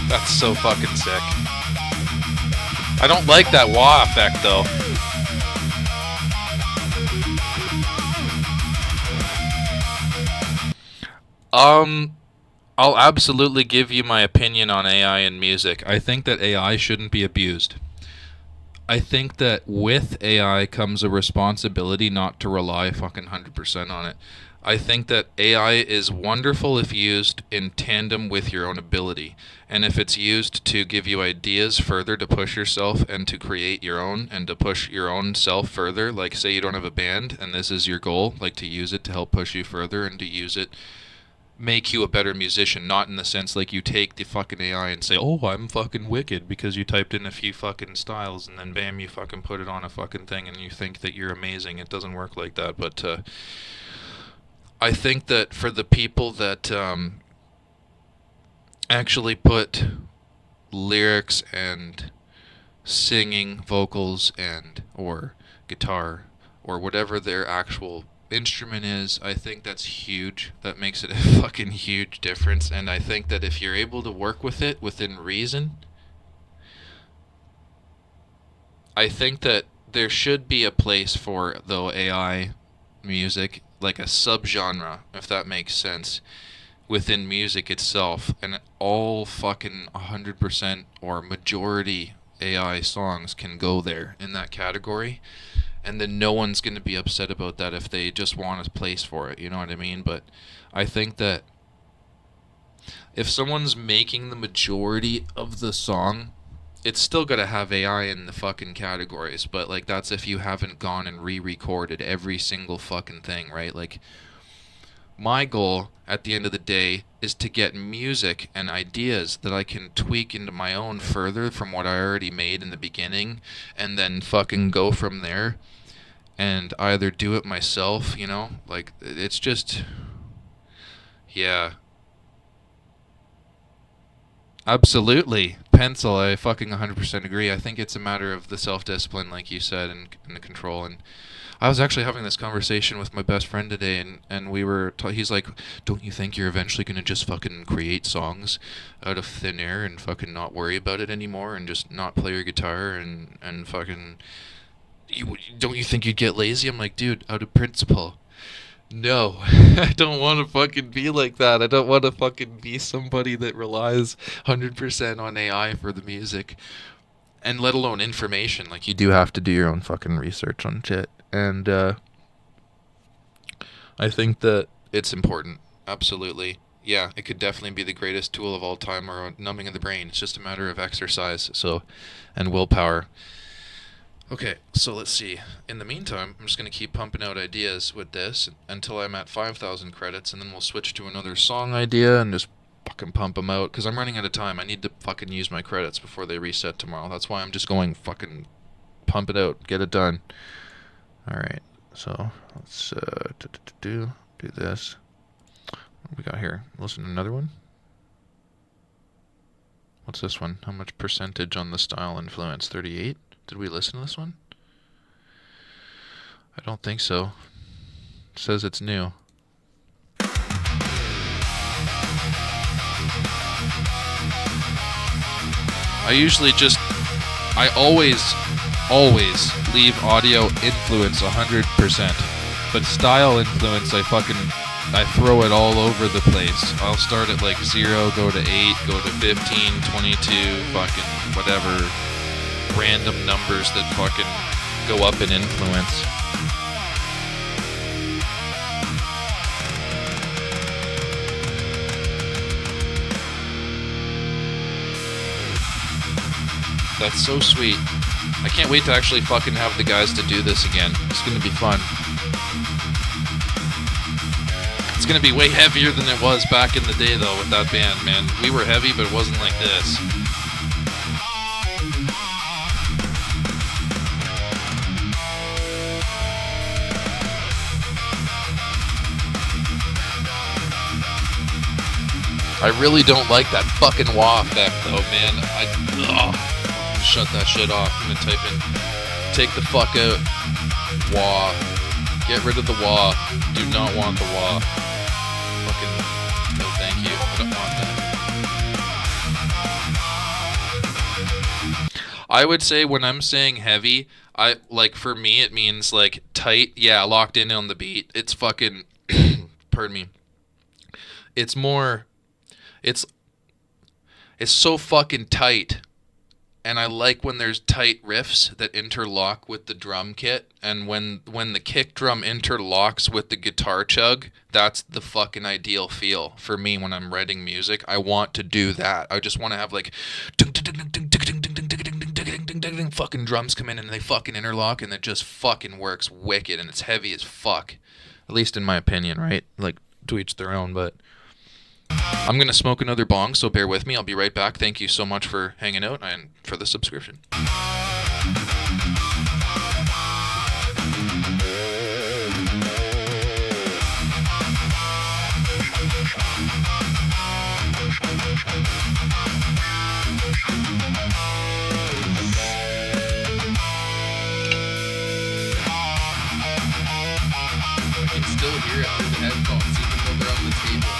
That's so fucking sick. I don't like that wah effect though. I'll absolutely give you my opinion on AI and music. I think that AI shouldn't be abused. I think that with AI comes a responsibility not to rely fucking 100% on it. I think that AI is wonderful if used in tandem with your own ability. And if it's used to give you ideas further to push yourself and to create your own and to push your own self further, like say you don't have a band and this is your goal, like to use it to help push you further and to use it make you a better musician, not in the sense like you take the fucking AI and say, oh, I'm fucking wicked because you typed in a few fucking styles and then bam, you fucking put it on a fucking thing and you think that you're amazing. It doesn't work like that. But I think that for the people that actually put lyrics and singing, vocals, and or guitar or whatever their actual instrument is, I think that's huge. That makes it a fucking huge difference. And I think that if you're able to work with it within reason, I think that there should be a place for, though, AI music, like a subgenre, if that makes sense, within music itself, and all fucking 100% or majority AI songs can go there in that category, and then no one's going to be upset about that if they just want a place for it, you know what I mean? But I think that if someone's making the majority of the song, it's still got to have AI in the fucking categories, but like that's if you haven't gone and re-recorded every single fucking thing, right? Like my goal at the end of the day is to get music and ideas that I can tweak into my own further from what I already made in the beginning, and then fucking go from there and either do it myself, you know? Like it's just, yeah. Absolutely. Pencil, I fucking 100% agree. I think it's a matter of the self-discipline, like you said, and the control. And I was actually having this conversation with my best friend today, and we were he's like, don't you think you're eventually going to just fucking create songs out of thin air and fucking not worry about it anymore and just not play your guitar and fucking... don't you think you'd get lazy? I'm like, dude, out of principle. No, I don't want to fucking be like that. I don't want to fucking be somebody that relies 100% on AI for the music. And let alone information. Like, you do have to do your own fucking research on shit. And I think that it's important. Absolutely. Yeah, it could definitely be the greatest tool of all time, or numbing of the brain. It's just a matter of exercise, and willpower. Okay, so let's see. In the meantime, I'm just going to keep pumping out ideas with this until I'm at 5,000 credits, and then we'll switch to another song idea and just fucking pump them out, because I'm running out of time. I need to fucking use my credits before they reset tomorrow. That's why I'm just going fucking pump it out, get it done. Alright, so let's do this. What we got here? Listen to another one. What's this one? How much percentage on the style influence? 38? Did we listen to this one? I don't think so. It says it's new. I always leave audio influence 100%. But style influence, I throw it all over the place. I'll start at like 0, go to 8, go to 15, 22, fucking whatever. Random numbers that fucking go up in influence. That's so sweet. I can't wait to actually fucking have the guys to do this again. It's gonna be fun. It's gonna be way heavier than it was back in the day though with that band, man. We were heavy, but it wasn't like this. I really don't like that fucking wah effect though, man. Shut that shit off. I'm gonna type in, take the fuck out, wah. Get rid of the wah. Do not want the wah. Fucking, no thank you. I don't want that. I would say when I'm saying heavy, for me it means like tight, yeah, locked in on the beat. It's fucking, pardon me. It's more, it's so fucking tight. And I like when there's tight riffs that interlock with the drum kit, and when the kick drum interlocks with the guitar chug, that's the fucking ideal feel for me when I'm writing music. I want to do that. I just want to have like fucking drums come in and they fucking interlock, and it just fucking works wicked, and it's heavy as fuck. At least in my opinion, right? Like, to each their own, but I'm going to smoke another bong, so bear with me. I'll be right back. Thank you so much for hanging out and for the subscription. hear it through the headphones, even though they're on the table.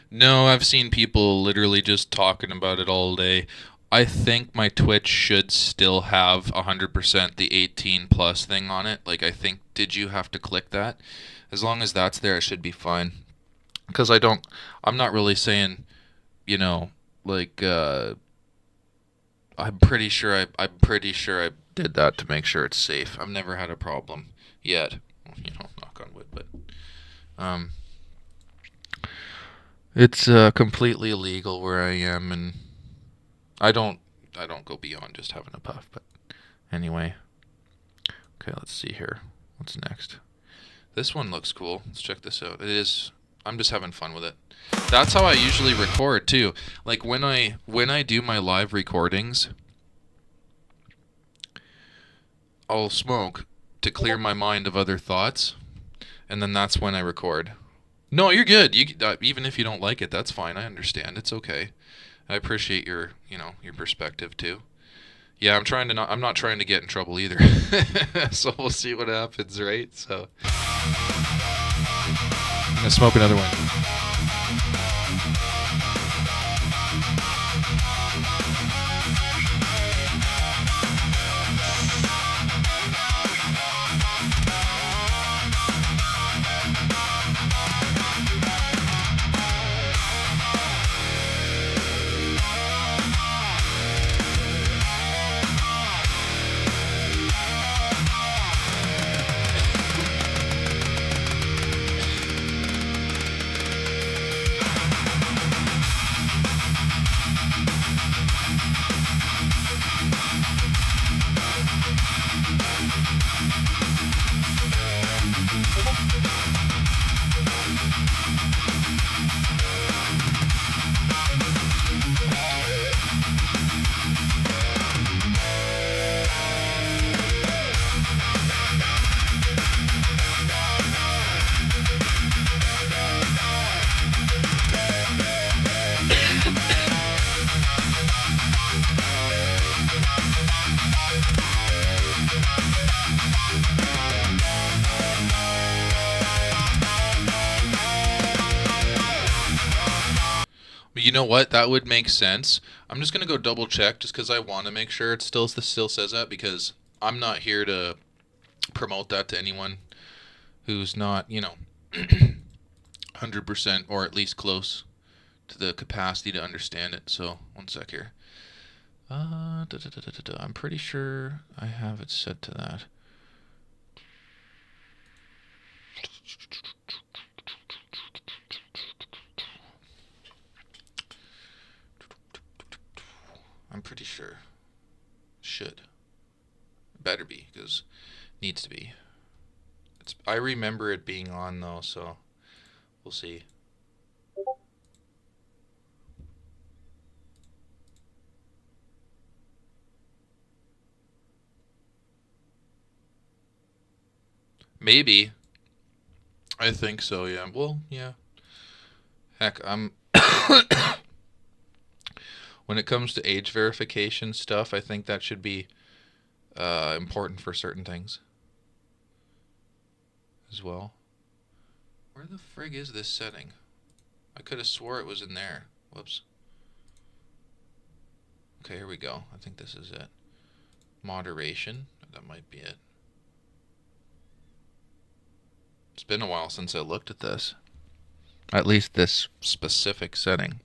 No, I've seen people literally just talking about it all day. I think my Twitch should still have 100% the 18 plus thing on it. Like, I think, did you have to click that? As long as that's there, it should be fine. Because I'm not really saying, you know, like, I'm pretty sure I did that to make sure it's safe. I've never had a problem yet. You know, knock on wood, but, it's completely illegal where I am, and I don't go beyond just having a puff. But anyway, okay, let's see here. What's next? This one looks cool. Let's check this out. It is. I'm just having fun with it. That's how I usually record too. Like when I do my live recordings, I'll smoke to clear my mind of other thoughts, and then that's when I record. No, you're good. You even if you don't like it, that's fine. I understand. It's okay. I appreciate your perspective too. Yeah, I'm not trying to get in trouble either. So we'll see what happens, right? So I'm gonna smoke another one. You know what? That would make sense. I'm just gonna go double check just because I want to make sure it still says that, because I'm not here to promote that to anyone who's not 100% or at least close to the capacity to understand it. So one sec here. I'm pretty sure I have it set to that. I'm pretty sure. Should. Better be, because needs to be. I remember it being on though, so we'll see. Maybe. I think so, yeah. Well, yeah. Heck, I'm when it comes to age verification stuff, I think that should be important for certain things as well. Where the frig is this setting? I could have swore it was in there. Whoops. Okay, here we go. I think this is it. Moderation. That might be it. It's been a while since I looked at this. At least this specific setting.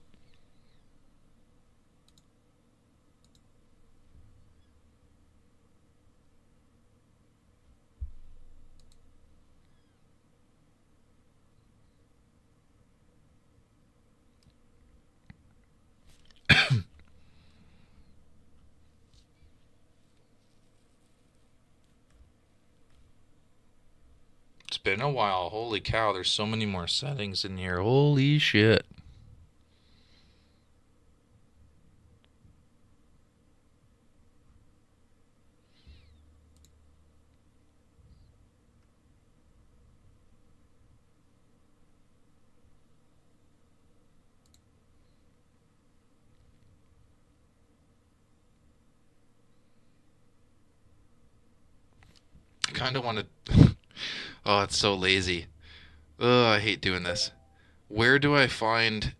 been a while. Holy cow, there's so many more settings in here. Holy shit. I kind of want to... Oh, it's so lazy. Ugh, I hate doing this. Where do I find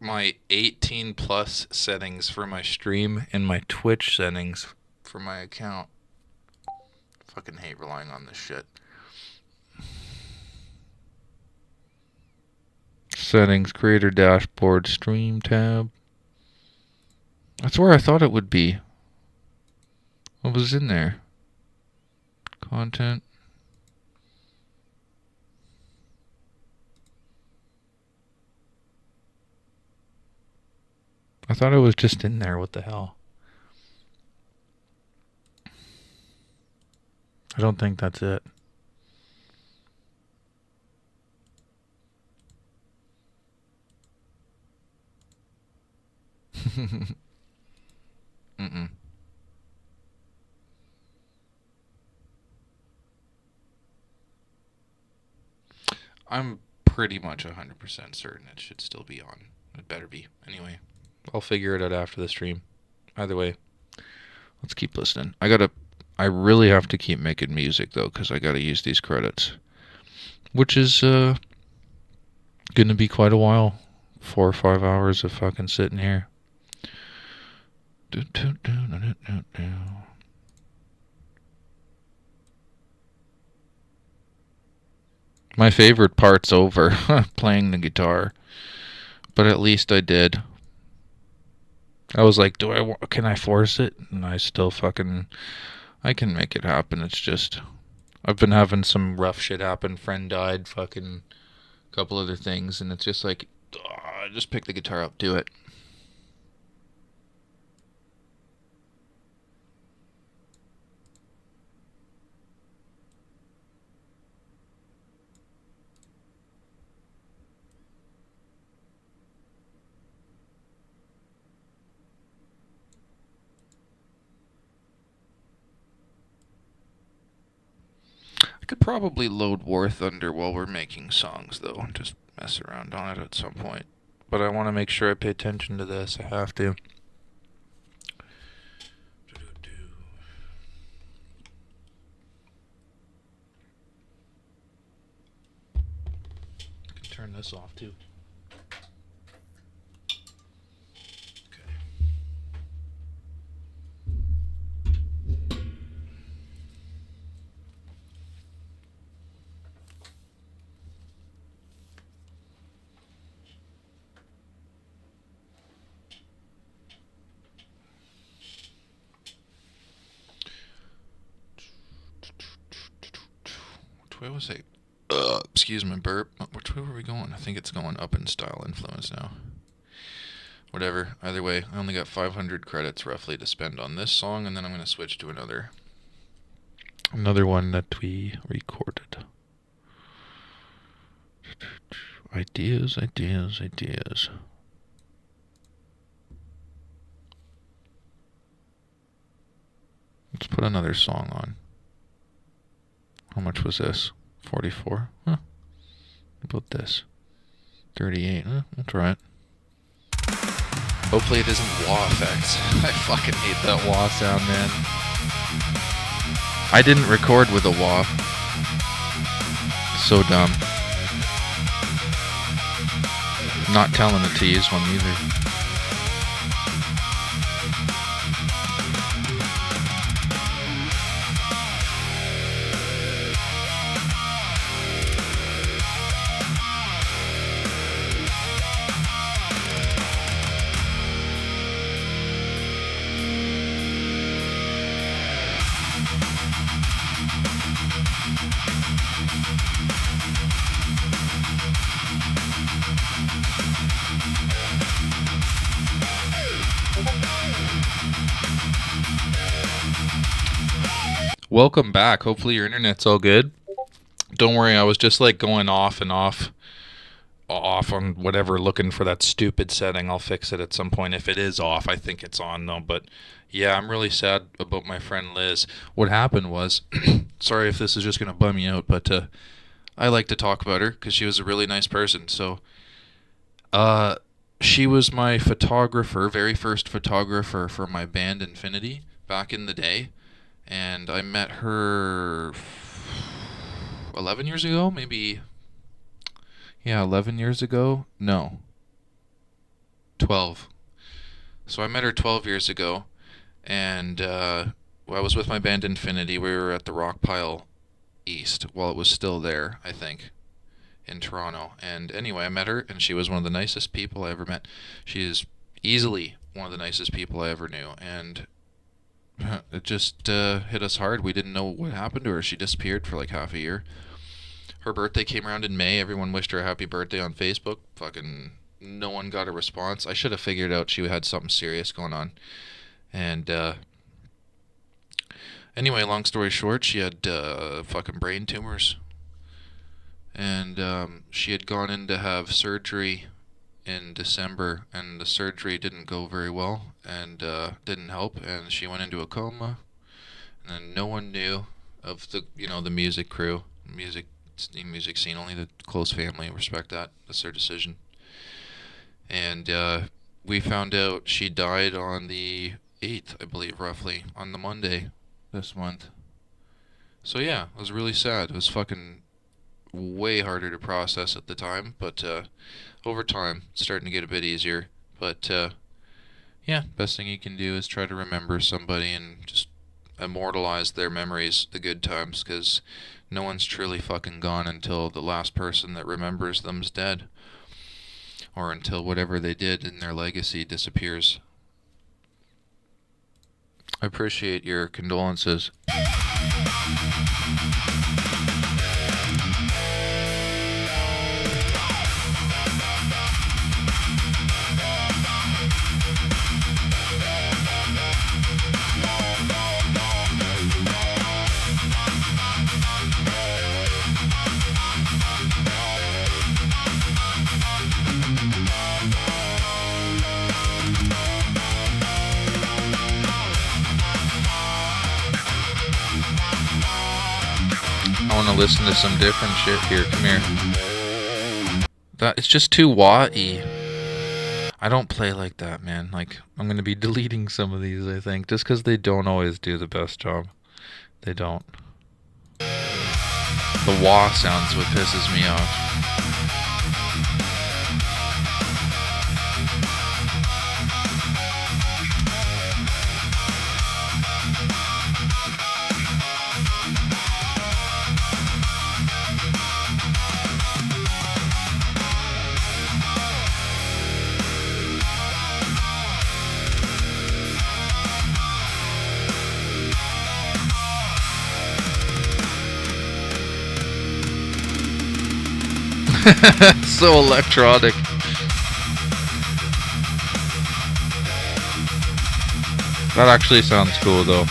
my 18 plus settings for my stream and my Twitch settings for my account? Fucking hate relying on this shit. Settings, creator dashboard, stream tab. That's where I thought it would be. What was in there? Content. I thought it was just in there. What the hell? I don't think that's it. Mm-mm. I'm pretty much 100% certain it should still be on. It better be. Anyway, I'll figure it out after the stream. Either way, let's keep listening. I really have to keep making music though, because I gotta use these credits. Which is gonna be quite a while. 4 or 5 hours of fucking sitting here. My favorite part's over, playing the guitar. But at least I did. I was like, can I force it? And I still I can make it happen. It's just, I've been having some rough shit happen. Friend died, fucking couple other things. And it's just like, just pick the guitar up, do it. I could probably load War Thunder while we're making songs, though. Just mess around on it at some point. But I want to make sure I pay attention to this. I have to. I can turn this off, too. Where was I? Excuse my burp. Which way were we going? I think it's going up in style influence now. Whatever. Either way, I only got 500 credits roughly to spend on this song, and then I'm going to switch to another one that we recorded. Ideas. Let's put another song on. How much was this? 44? Huh. How about this? 38. I'll try it. Hopefully it isn't wah effects. I fucking hate that wah sound, man. I didn't record with a wah. So dumb. Not telling it to use one either. Welcome back. Hopefully your internet's all good. Don't worry, I was just like going off and off on whatever, looking for that stupid setting. I'll fix it at some point. If it is off, I think it's on though. But yeah, I'm really sad about my friend Liz. What happened was, sorry if this is just gonna bum you out, but I like to talk about her because she was a really nice person. So, she was my photographer, very first photographer for my band Infinity back in the day, and I met her 11 years ago, maybe. Yeah, 11 years ago? No. 12. So I met her 12 years ago, and I was with my band Infinity. We were at the Rockpile East while it was still there, I think, in Toronto. And anyway, I met her, and she was one of the nicest people I ever met. She is easily one of the nicest people I ever knew, and it just hit us hard. We didn't know what happened to her. She disappeared for like half a year. Her birthday came around in May. Everyone wished her a happy birthday on Facebook. Fucking no one got a response. I should have figured out she had something serious going on. And anyway, long story short, she had fucking brain tumors. And she had gone in to have surgery in December, and the surgery didn't go very well and didn't help, and she went into a coma. And then no one knew of the music crew, music scene. Only the close family respect that. That's their decision. And we found out she died on the 8th, I believe, roughly, on the Monday this month. So yeah, it was really sad. It was fucking way harder to process at the time, but over time, it's starting to get a bit easier. But yeah, best thing you can do is try to remember somebody and just immortalize their memories, the good times, because no one's truly fucking gone until the last person that remembers them's dead, or until whatever they did in their legacy disappears. I appreciate your condolences. I want to listen to some different shit here. Come here. It's just too wah-y. I don't play like that, man. Like, I'm going to be deleting some of these, I think, just because they don't always do the best job. They don't. The wah sounds what pisses me off. So electronic. That actually sounds cool though.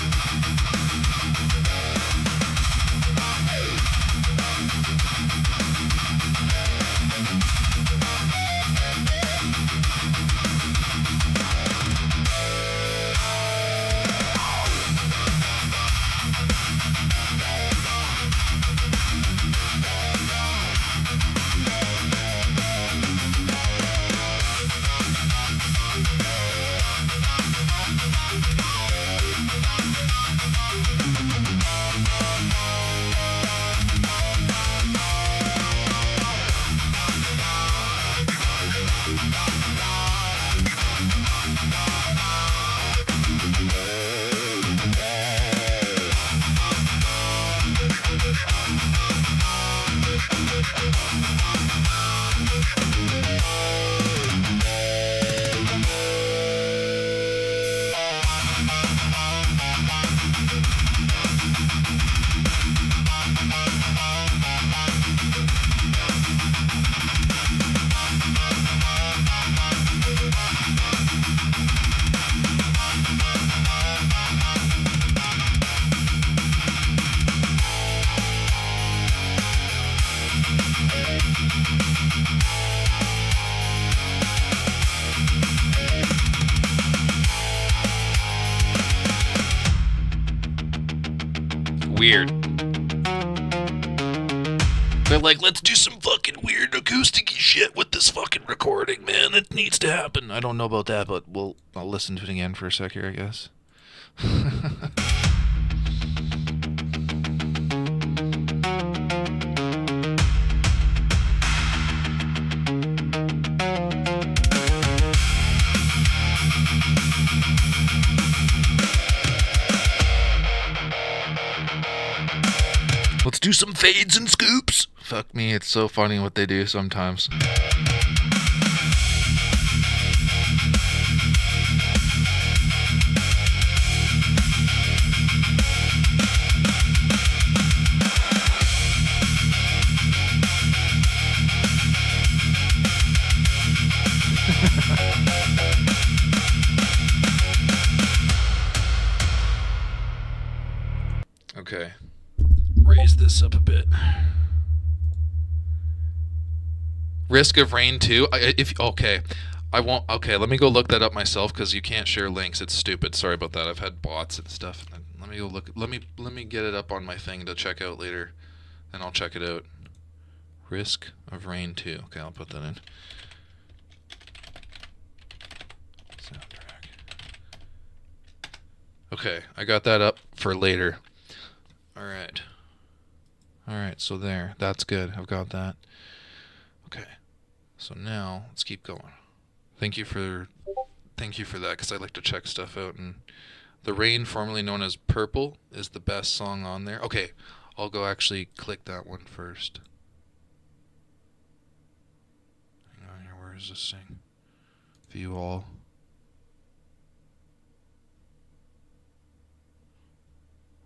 Weird. They're like, let's do some fucking weird acoustic shit with this fucking recording, man. It needs to happen. I don't know about that, but I'll listen to it again for a sec here, I guess. Let's do some fades and scoops. Fuck me, it's so funny what they do sometimes. Okay. Raise this up a bit. Risk of Rain 2. I won't. Okay, let me go look that up myself because you can't share links. It's stupid. Sorry about that. I've had bots and stuff. Let me go look. Let me get it up on my thing to check out later, and I'll check it out. Risk of Rain 2. Okay, I'll put that in. Soundtrack. Okay, I got that up for later. All right. All right, so there. That's good. I've got that. Okay. So now let's keep going. Thank you for that, because I like to check stuff out. And The Rain, formerly known as Purple, is the best song on there. Okay, I'll go actually click that one first. Hang on here. Where is this thing? View all.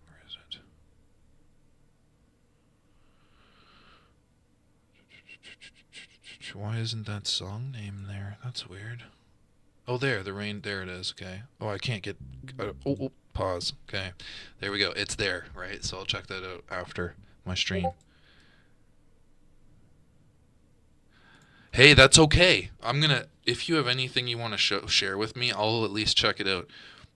Where is it? Why isn't that song name there? That's weird. Oh, there, The Rain, there it is, okay. Oh, I can't get, pause, okay. There we go, it's there, right? So I'll check that out after my stream. Hey, that's okay. If you have anything you want to share with me, I'll at least check it out.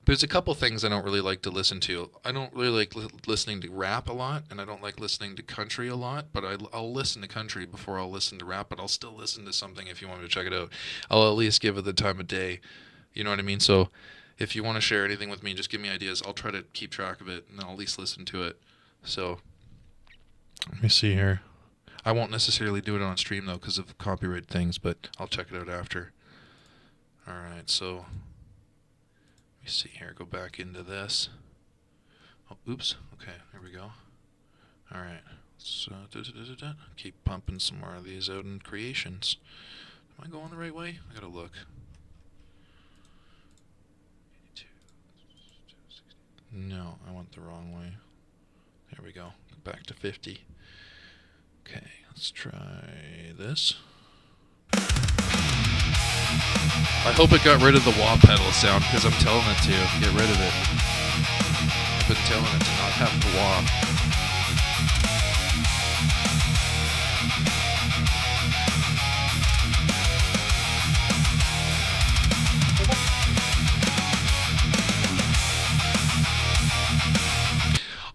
There's a couple things I don't really like to listen to. I don't really like listening to rap a lot, and I don't like listening to country a lot, but I'll listen to country before I'll listen to rap, but I'll still listen to something if you want me to check it out. I'll at least give it the time of day. You know what I mean? So if you want to share anything with me, just give me ideas. I'll try to keep track of it, and I'll at least listen to it. So let me see here. I won't necessarily do it on stream, though, because of copyright things, but I'll check it out after. All right, so... let me see here, go back into this. Oh, oops. Okay, here we go. Alright, so keep pumping some more of these out in creations. Am I going the right way? I gotta look. 82. No, I went the wrong way. There we go. Back to 50. Okay, let's try this. I hope it got rid of the wah pedal sound, because I'm telling it to get rid of it. I've been telling it to not have the wah.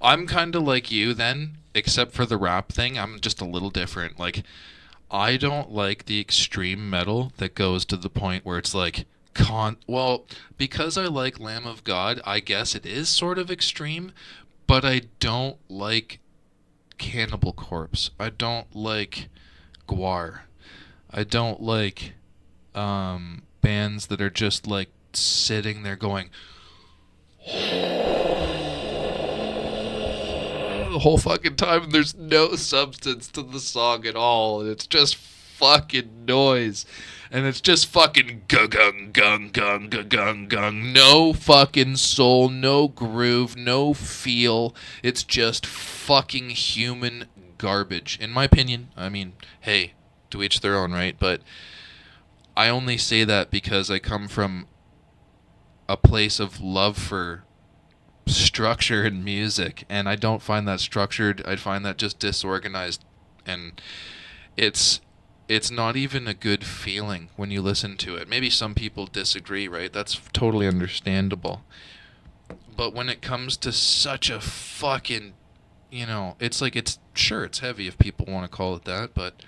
I'm kind of like you then, except for the rap thing. I'm just a little different. Like, I don't like the extreme metal that goes to the point where it's like well, because I like Lamb of God, I guess it is sort of extreme, but I don't like Cannibal Corpse. I don't like Gwar. I don't like bands that are just like sitting there going the whole fucking time, and there's no substance to the song at all, and it's just fucking noise, and it's just fucking gung gung gung gung gung gung. No fucking soul, no groove, no feel. It's just fucking human garbage, in my opinion. I mean, hey, to each their own, right? But I only say that because I come from a place of love for structure in music, and I don't find that structured. I find that just disorganized, and it's it's not even a good feeling when you listen to it. Maybe some people disagree, right? That's totally understandable. But when it comes to such a fucking, it's like, it's heavy if people want to call it that, but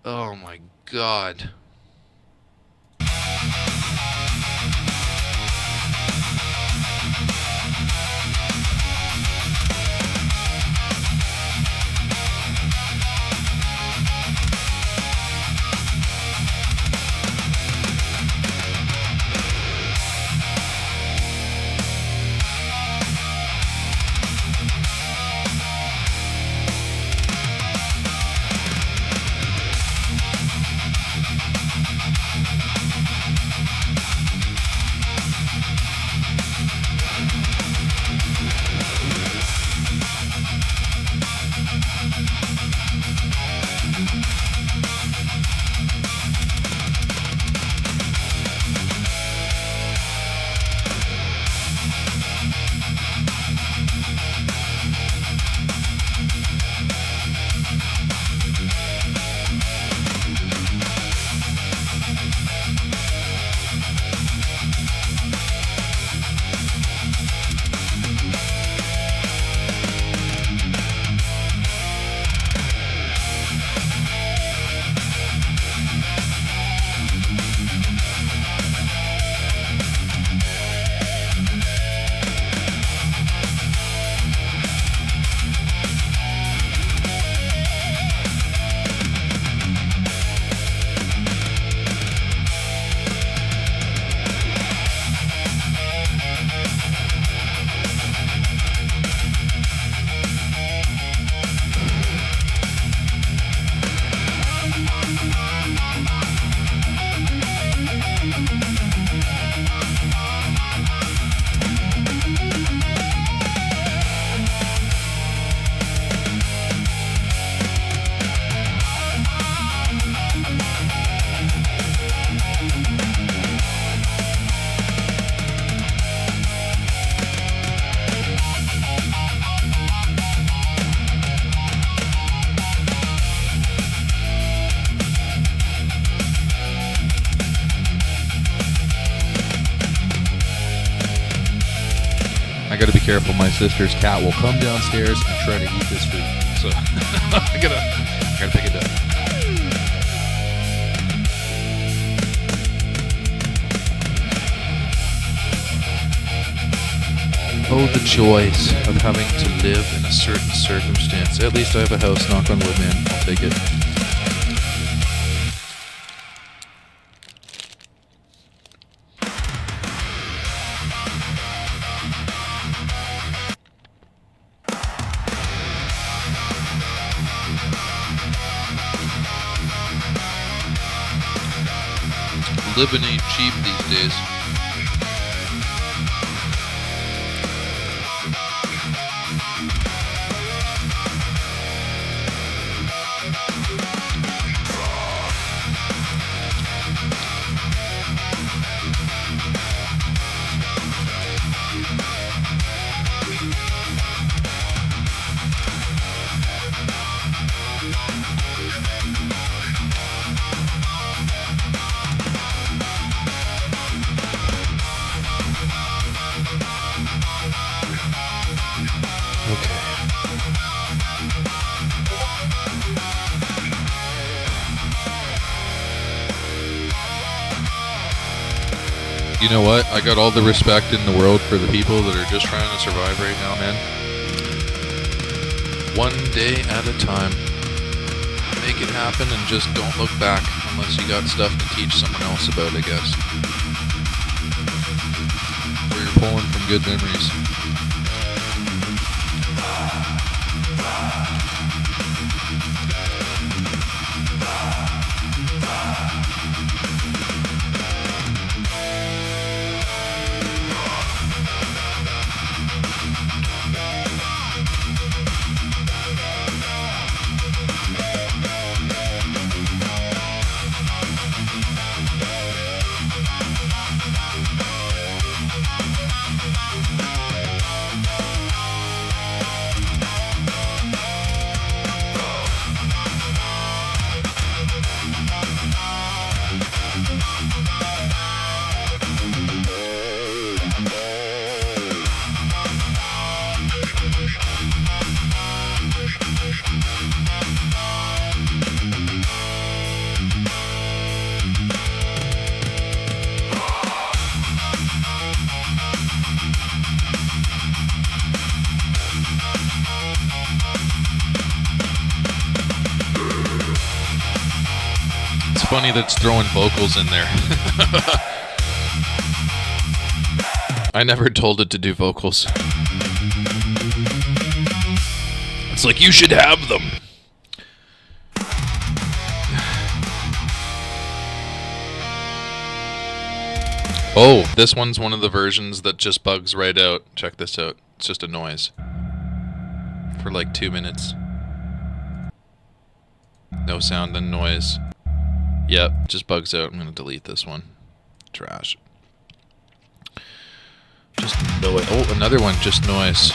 oh my god. I gotta be careful. My sister's cat will come downstairs and try to eat this food. So I gotta pick it up. Oh, the joys of having to live in a certain circumstance. At least I have a house, knock on wood, man. I'll take it. Living ain't cheap these days. You know what? I got all the respect in the world for the people that are just trying to survive right now, man. One day at a time. Make it happen and just don't look back unless you got stuff to teach someone else about, I guess. Or you're pulling from good memories. It's funny that it's throwing vocals in there. I never told it to do vocals. It's like, you should have them. Oh, this one's one of the versions that just bugs right out. Check this out. It's just a noise. For like 2 minutes. No sound and noise. Yep, just bugs out. I'm gonna delete this one. Trash. Just noise. Oh, another one, just noise.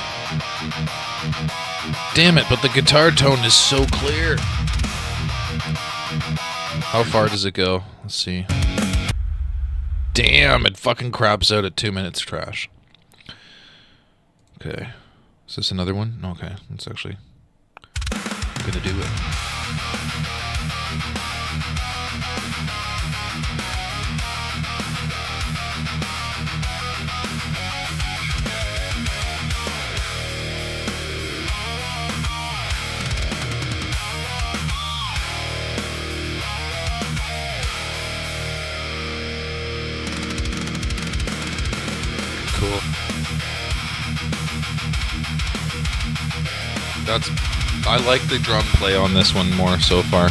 Damn it, but the guitar tone is so clear. How far does it go? Let's see. Damn, it fucking craps out at 2 minutes. Trash. Okay. Is this another one? Okay, that's actually gonna do it. Cool. I like the drum play on this one more so far.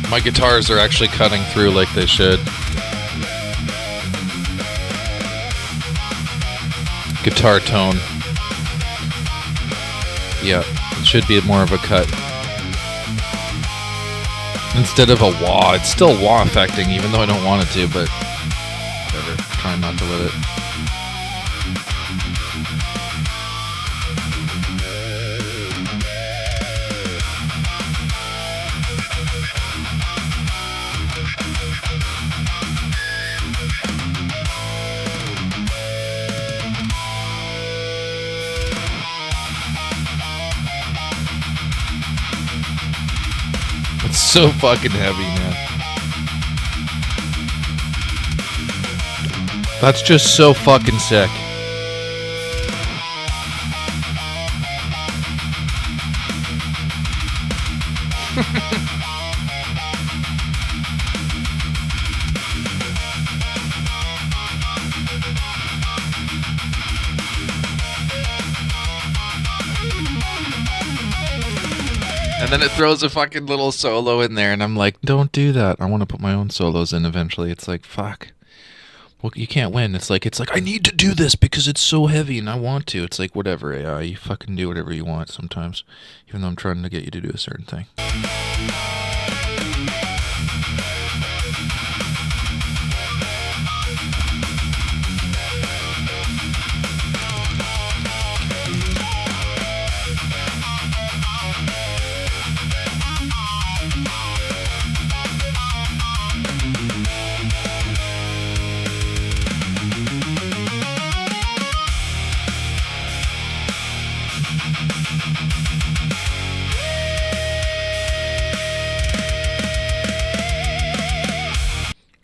My guitars are actually cutting through like they should. Guitar tone. Yeah, it should be more of a cut. Instead of a wah, it's still wah affecting, even though I don't want it to, but whatever. Try not to let it. It's so fucking heavy, man. That's just so fucking sick. And then it throws a fucking little solo in there, and I'm like, don't do that. I want to put my own solos in eventually. It's like, fuck. Well, you can't win. It's like, I need to do this because it's so heavy and I want to. It's like, whatever, AI. You fucking do whatever you want sometimes, even though I'm trying to get you to do a certain thing.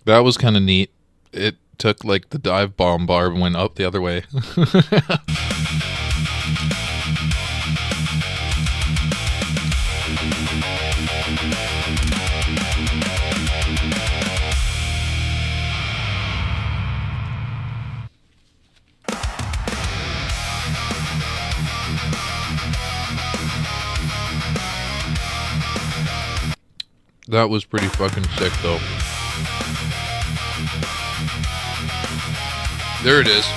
That was kind of neat. It took like the dive bomb bar and went up the other way. That was pretty fucking sick though. There it is.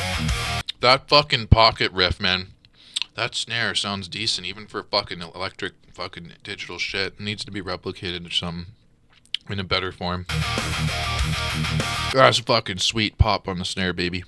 That fucking pocket riff, man. That snare sounds decent, even for fucking electric fucking digital shit. It needs to be replicated or something in a better form. That's fucking sweet pop on the snare, baby.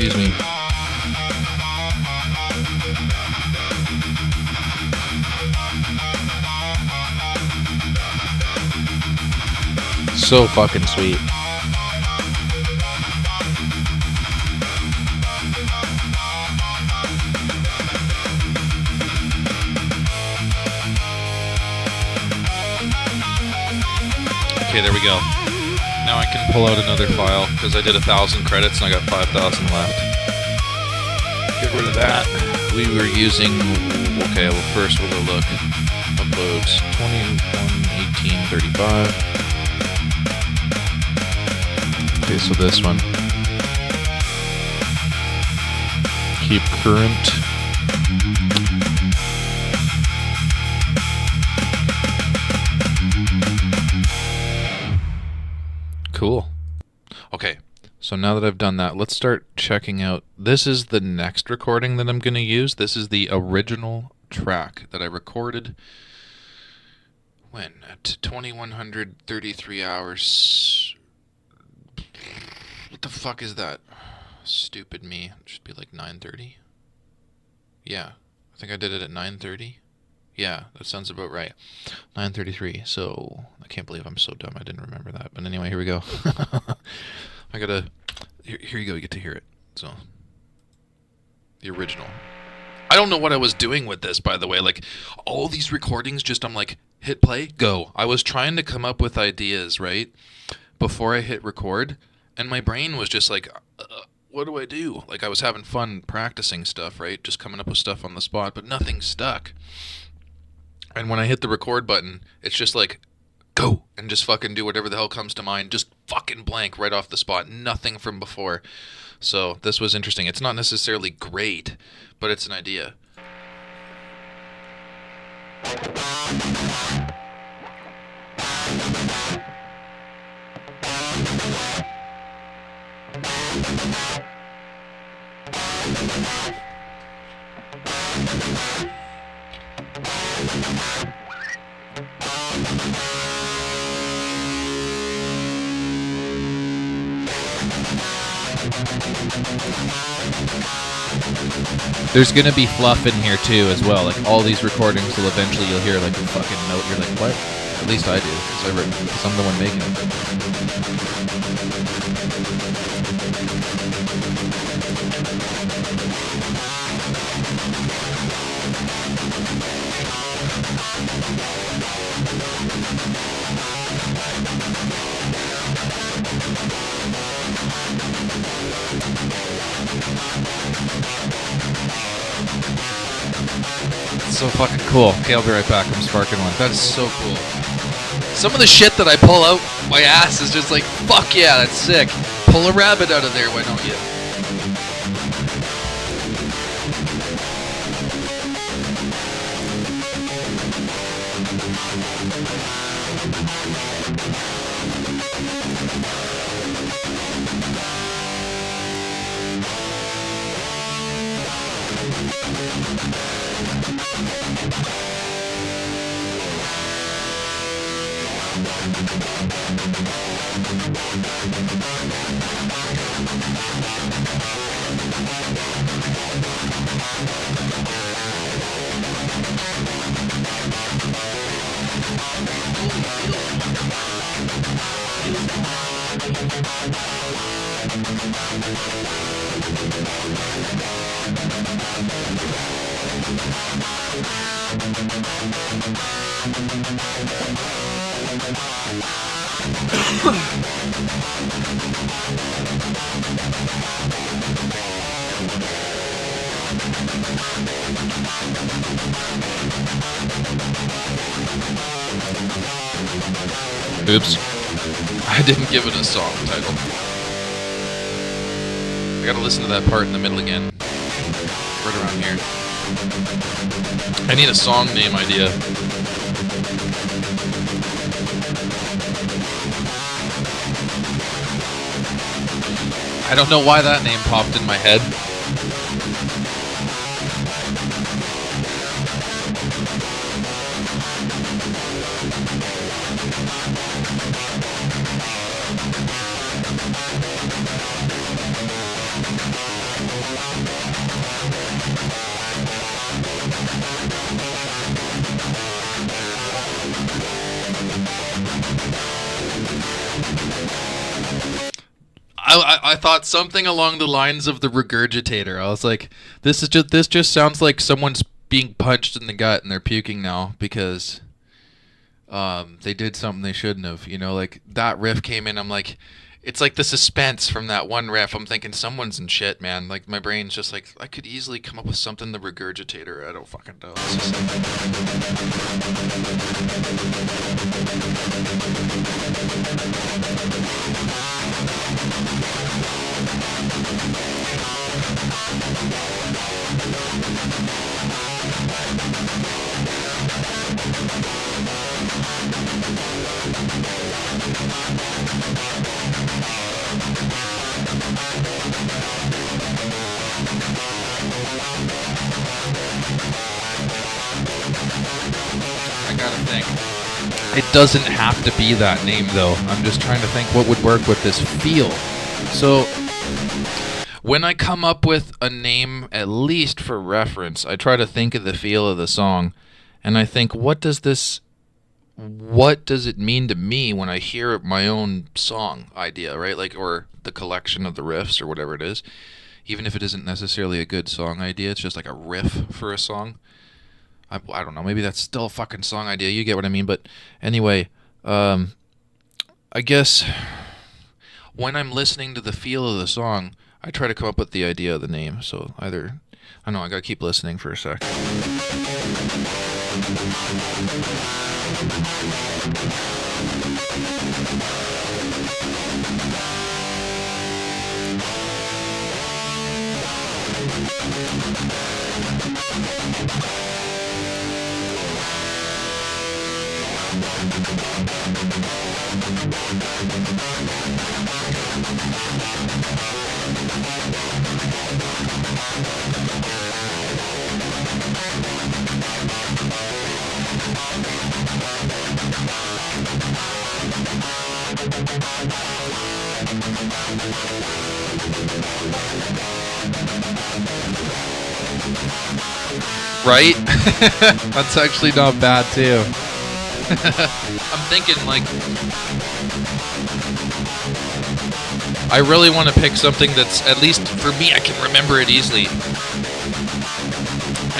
Excuse me. So fucking sweet. Okay, there we go. Now I can pull out another file because I did 1,000 credits and I got 5,000 left. Get rid of that. We were using. Okay, well first we'll go look. Uploads 21/18/35. Okay, so this one. Keep current. Cool. Okay, so now that I've done that, let's start checking out. This is the next recording that I'm going to use. This is the original track that I recorded when? At 2133 hours. What the fuck is that? Stupid me. It should be like 9:30. Yeah, I think I did it at 9:30. Yeah, that sounds about right. 9:33. So I can't believe I'm so dumb. I didn't remember that. But anyway, here we go. I gotta. Here you go. You get to hear it. So the original. I don't know what I was doing with this, by the way. Like all these recordings, just I'm like, hit play, go. I was trying to come up with ideas, right, before I hit record, and my brain was just like, what do I do? Like I was having fun practicing stuff, right, just coming up with stuff on the spot, but nothing stuck. And when I hit the record button, it's just like, go, and just fucking do whatever the hell comes to mind. Just fucking blank right off the spot. Nothing from before. So this was interesting. It's not necessarily great, but it's an idea. There's gonna be fluff in here too as well. Like all these recordings will eventually you'll hear like a fucking note. You're like, what? At least I do, because I'm the one making It's so fucking cool. Okay, I'll be right back. I'm sparking one. That is so cool. Some of the shit that I pull out my ass is just like, fuck yeah, that's sick. Pull a rabbit out of there, why don't you? Oops. I didn't give it a song title. I gotta listen to that part in the middle again. Right around here. I need a song name idea. I don't know why that name popped in my head. I thought something along the lines of the regurgitator. I was like, this just sounds like someone's being punched in the gut and they're puking now because they did something they shouldn't have. You know, like that riff came in. I'm like, it's like the suspense from that one riff. I'm thinking someone's in shit, man. Like my brain's just like, I could easily come up with something the regurgitator. I don't fucking know. It's I gotta think. It doesn't have to be that name, though. I'm just trying to think what would work with this feel. So, when I come up with a name, at least for reference, I try to think of the feel of the song, and I think, what does it mean to me when I hear my own song idea, right? Like, or the collection of the riffs or whatever it is. Even if it isn't necessarily a good song idea, it's just like a riff for a song. I don't know, maybe that's still a fucking song idea, you get what I mean, but anyway, I guess when I'm listening to the feel of the song, I try to come up with the idea of the name, so either, I don't know, I gotta keep listening for a sec. Right? That's actually not bad, too. I'm thinking, like, I really want to pick something that's, at least for me, I can remember it easily.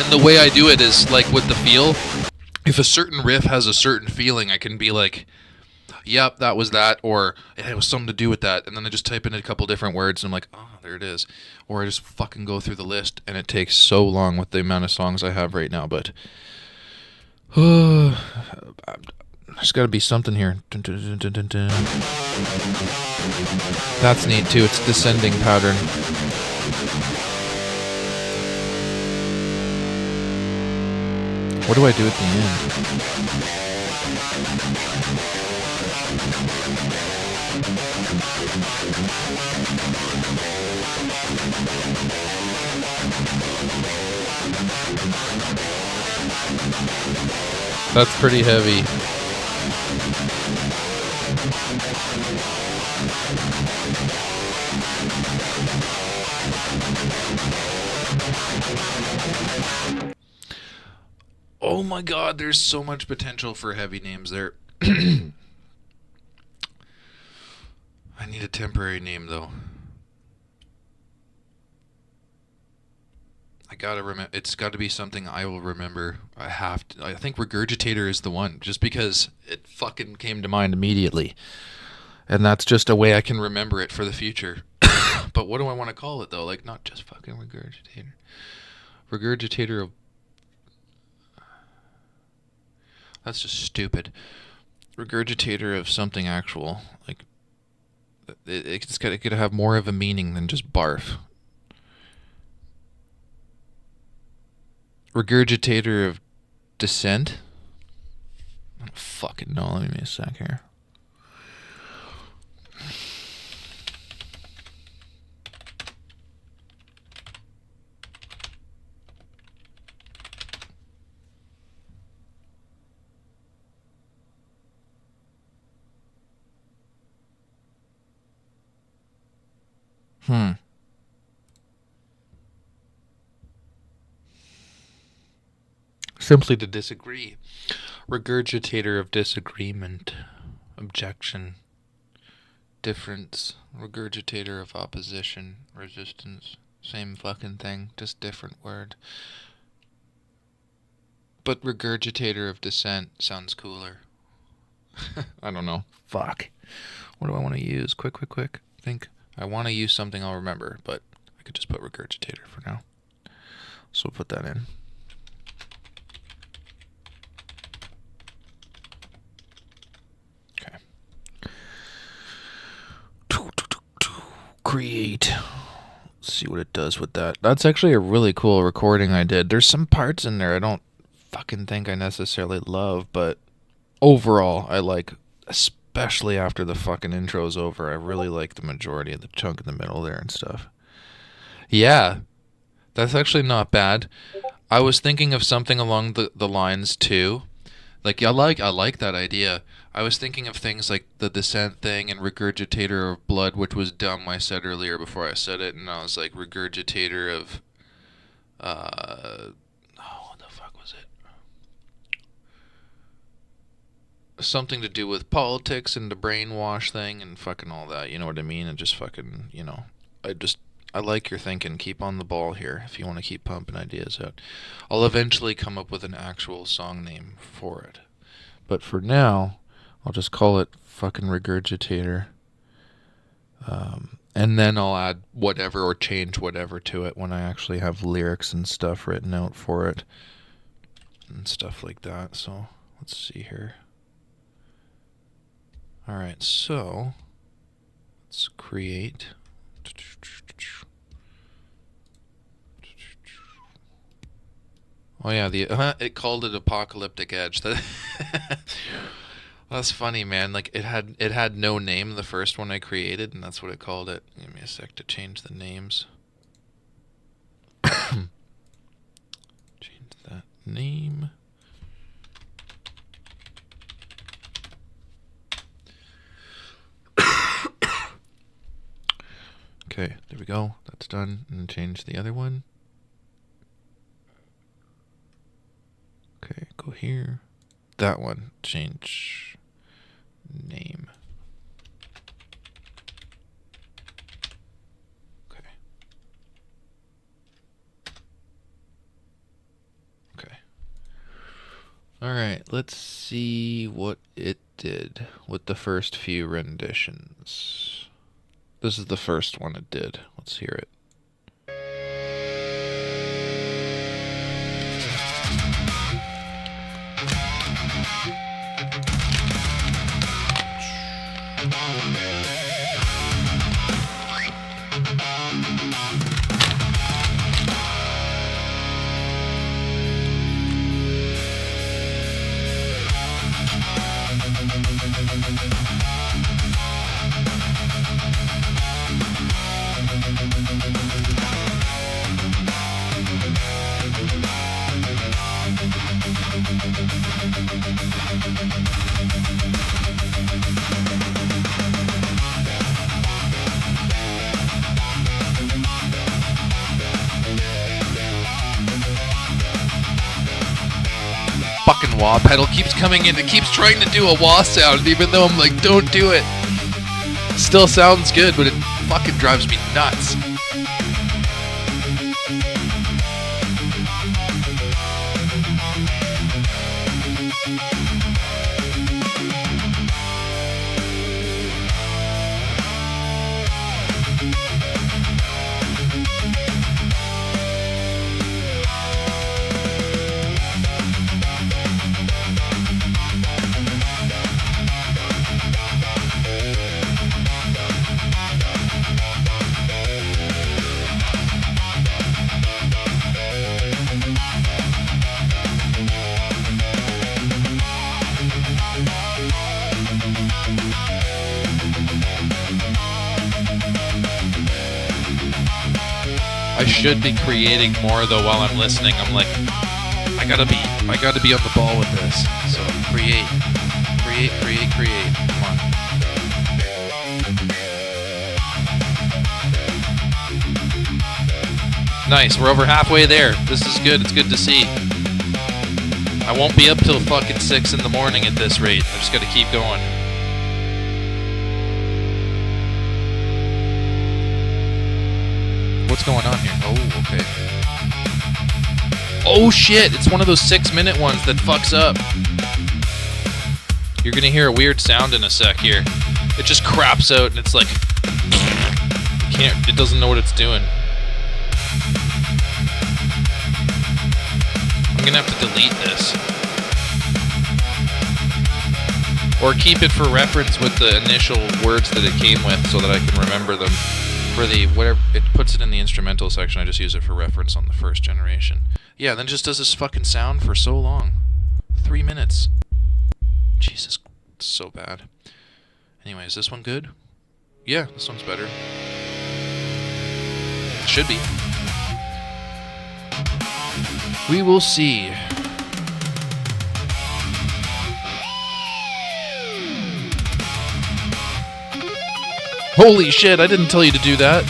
And the way I do it is, like, with the feel. If a certain riff has a certain feeling, I can be like, yep, that was that, or it was something to do with that, and then I just type in a couple different words, and I'm like, oh, there it is. Or I just fucking go through the list, and it takes so long with the amount of songs I have right now, but there's got to be something here. That's neat, too. It's descending pattern. What do I do at the end? That's pretty heavy. Oh my god, there's so much potential for heavy names there. I need a temporary name, though. I gotta remember. It's got to be something I will remember. I have to. I think regurgitator is the one, just because it fucking came to mind immediately, and that's just a way I can remember it for the future. But what do I want to call it, though? Like, not just fucking regurgitator. Regurgitator of. That's just stupid. Regurgitator of something actual. Like, it's got to have more of a meaning than just barf. Regurgitator of dissent? I don't fucking know. Let me a sec here. Simply to disagree. Regurgitator of disagreement. Objection. difference. Regurgitator of opposition, resistance. Same fucking thing, just different word. But regurgitator of dissent sounds cooler. I don't know. Fuck. What do I want to use? Quick. Think. I want to use something I'll remember, but I could just put regurgitator for now. So we'll put that in. Okay. Create. Let's see what it does with that. That's actually a really cool recording I did. There's some parts in there I don't fucking think I necessarily love, but overall I like, especially after the fucking intro's over, I really like the majority of the chunk in the middle there and stuff. Yeah, that's actually not bad. I was thinking of something along the lines too. Like I like that idea. I was thinking of things like the descent thing and regurgitator of blood, which was dumb I said earlier before I said it, and I was like regurgitator of what the fuck was it? Something to do with politics and the brainwash thing and fucking all that, you know what I mean? And just fucking, you know, I like your thinking. Keep on the ball here if you want to keep pumping ideas out. I'll eventually come up with an actual song name for it. But for now, I'll just call it fucking regurgitator. And then I'll add whatever or change whatever to it when I actually have lyrics and stuff written out for it. And stuff like that. So, let's see here. Alright, so let's create. Oh yeah, it called it Apocalyptic Edge. That's funny, man. Like it had no name, the first one I created, and that's what it called it. Give me a sec to change the names. Change that name. Okay, there we go. That's done. And change the other one. Okay, go here. That one. Change name. Okay. Okay. Alright, let's see what it did with the first few renditions. This is the first one it did. Let's hear it. Fucking wah pedal keeps coming in. It keeps trying to do a wah sound, even though I'm like, don't do it. Still sounds good, but it fucking drives me nuts. I should be creating more though while I'm listening. I'm like, I gotta be on the ball with this. So create. Come on. Nice, we're over halfway there. This is good, it's good to see. I won't be up till fucking 6 in the morning at this rate. I just gotta keep going. What's going on here? Oh, okay. Oh shit! It's one of those 6-minute ones that fucks up. You're gonna hear a weird sound in a sec here. It just craps out and it's like... It doesn't know what it's doing. I'm gonna have to delete this. Or keep it for reference with the initial words that it came with so that I can remember them. For the whatever, it puts it in the instrumental section, I just use it for reference on the first generation. Yeah, then it just does this fucking sound for so long. 3 minutes. Jesus, it's so bad. Anyway, is this one good? Yeah, this one's better. It should be. We will see. Holy shit, I didn't tell you to do that.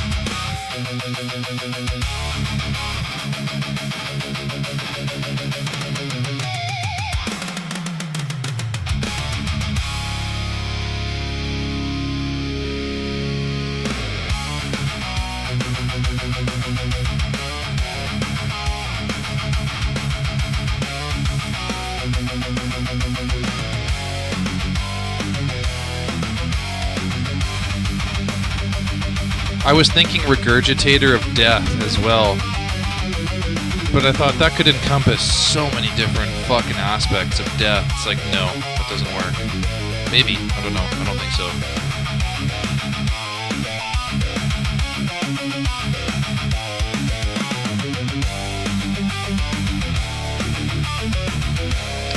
I was thinking Regurgitator of Death as well. But I thought that could encompass so many different fucking aspects of death. It's like, no, that doesn't work. Maybe. I don't know. I don't think so.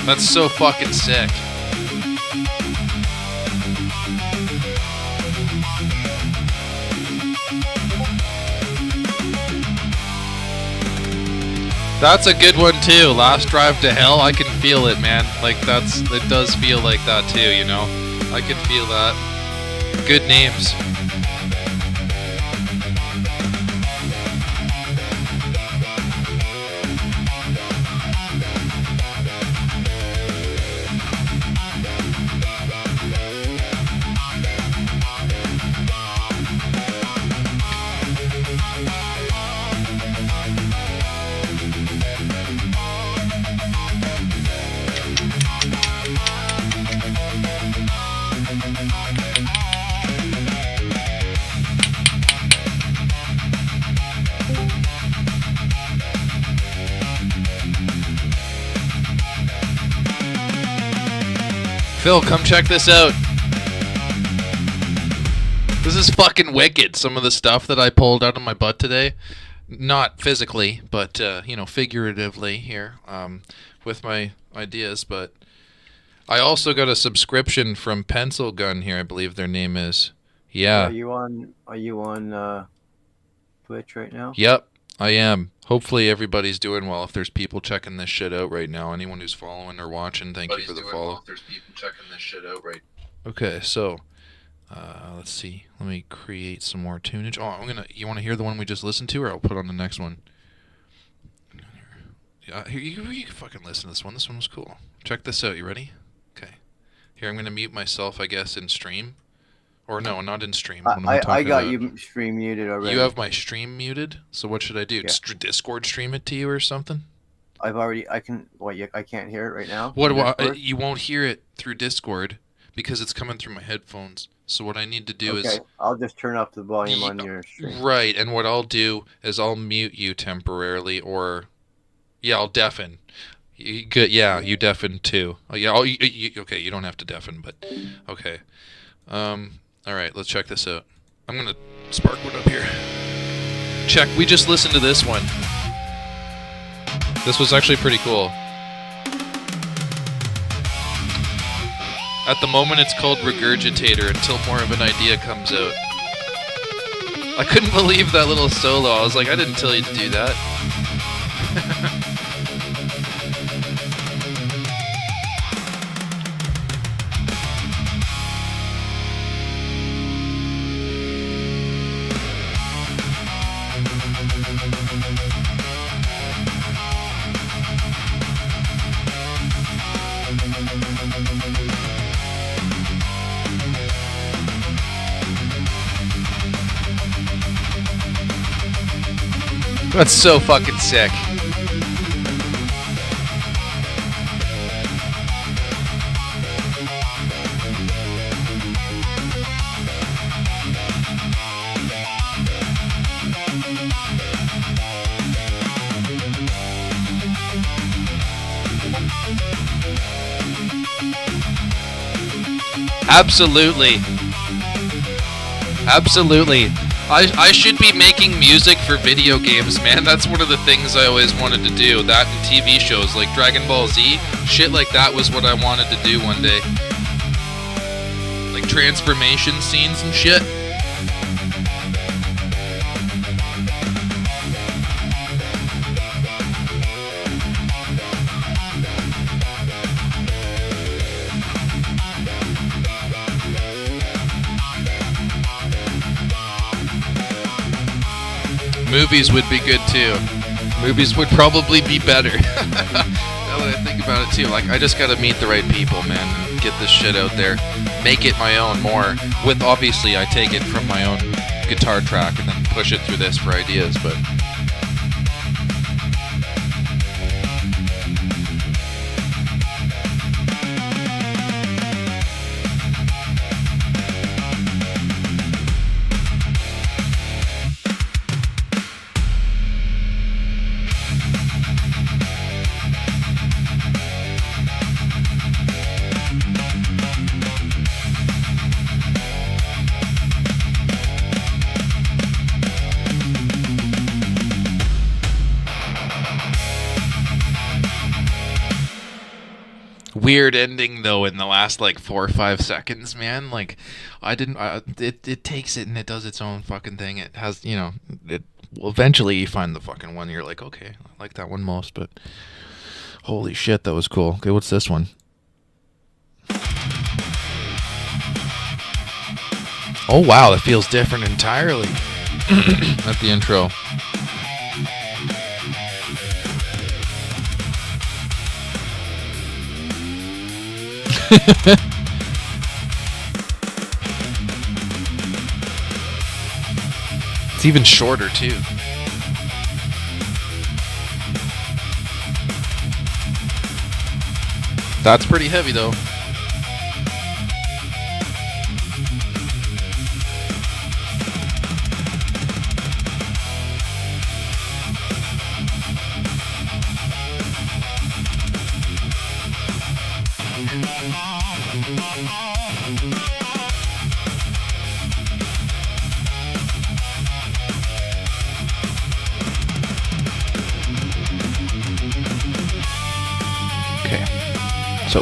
That's so fucking sick. That's a good one too. Last Drive to Hell, I can feel it, man. Like it does feel like that too, you know? I can feel that. Good names. Phil, come check this out. This is fucking wicked, some of the stuff that I pulled out of my butt today. Not physically, but, you know, figuratively here, with my ideas. But I also got a subscription from Pencil Gun here, I believe their name is. Yeah. Are you on Twitch right now? Yep, I am. Hopefully everybody's doing well. If there's people checking this shit out right now, anyone who's following or watching, thank you for the follow. Well, if there's people checking this shit out right. Okay, so let's see. Let me create some more tunage. Oh, you want to hear the one we just listened to, or I'll put on the next one? Yeah, here you can fucking listen to this one. This one was cool. Check this out. You ready? Okay. Here, I'm gonna mute myself, I guess, in stream. Or no, not in stream. I got you stream muted already. You have my stream muted? So what should I do? Yeah. Discord stream it to you or something? I can't hear it right now. You won't hear it through Discord because it's coming through my headphones. So what I need to do is... I'll just turn up the volume on your stream. Right, and what I'll do is I'll mute you temporarily, or... Yeah, I'll deafen. Yeah, you deafen too. Oh, yeah, okay, you don't have to deafen, but... Okay. Alright, let's check this out. I'm gonna spark one up here. Check, we just listened to this one. This was actually pretty cool. At the moment it's called Regurgitator until more of an idea comes out. I couldn't believe that little solo. I was like, I didn't tell you to do that. That's so fucking sick. Absolutely. Absolutely. I should be making music for video games, man. That's one of the things I always wanted to do. That and TV shows like Dragon Ball Z. Shit like that was what I wanted to do one day. Like transformation scenes and shit. Movies would be good too. Movies would probably be better. Now that I think about it too, like I just gotta meet the right people, man, and get this shit out there. Make it my own more. With obviously I take it from my own guitar track and then push it through this for ideas, but weird ending though in the last like 4 or 5 seconds, man. Like it takes it and it does its own fucking thing. It has, you know, it well, eventually you find the fucking one you're like, okay, I like that one most, but holy shit, that was cool. Okay, what's this one? Oh wow, that feels different entirely. At the intro. It's even shorter too. That's pretty heavy though. Okay, so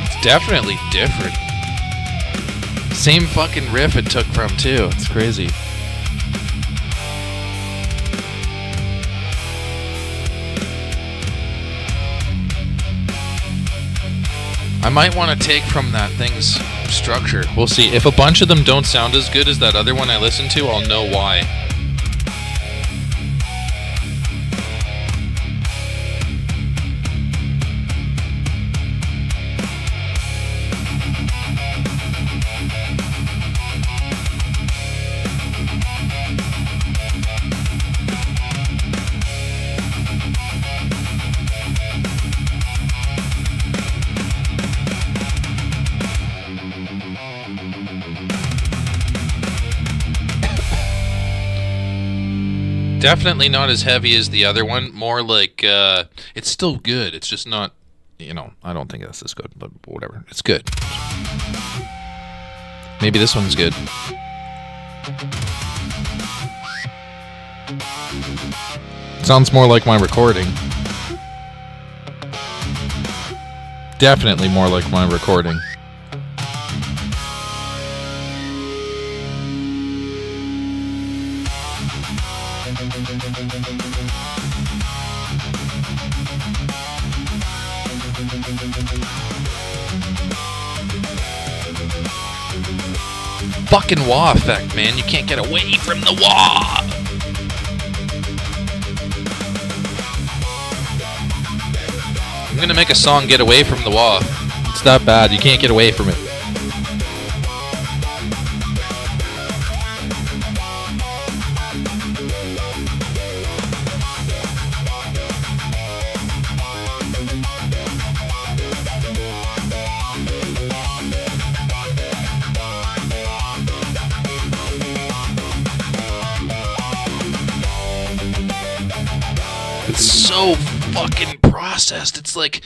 it's definitely different. Same fucking riff it took from too. It's crazy. I might want to take from that thing's structure. We'll see. If a bunch of them don't sound as good as that other one I listened to, I'll know why. Definitely not as heavy as the other one. More like, it's still good. It's just not, you know, I don't think that's as good, but whatever. It's good. Maybe this one's good. Sounds more like my recording. Definitely more like my recording. Fucking wah effect, man. You can't get away from the wah. I'm gonna make a song get away from the wah. It's that bad. You can't get away from it. It's so fucking processed. It's like...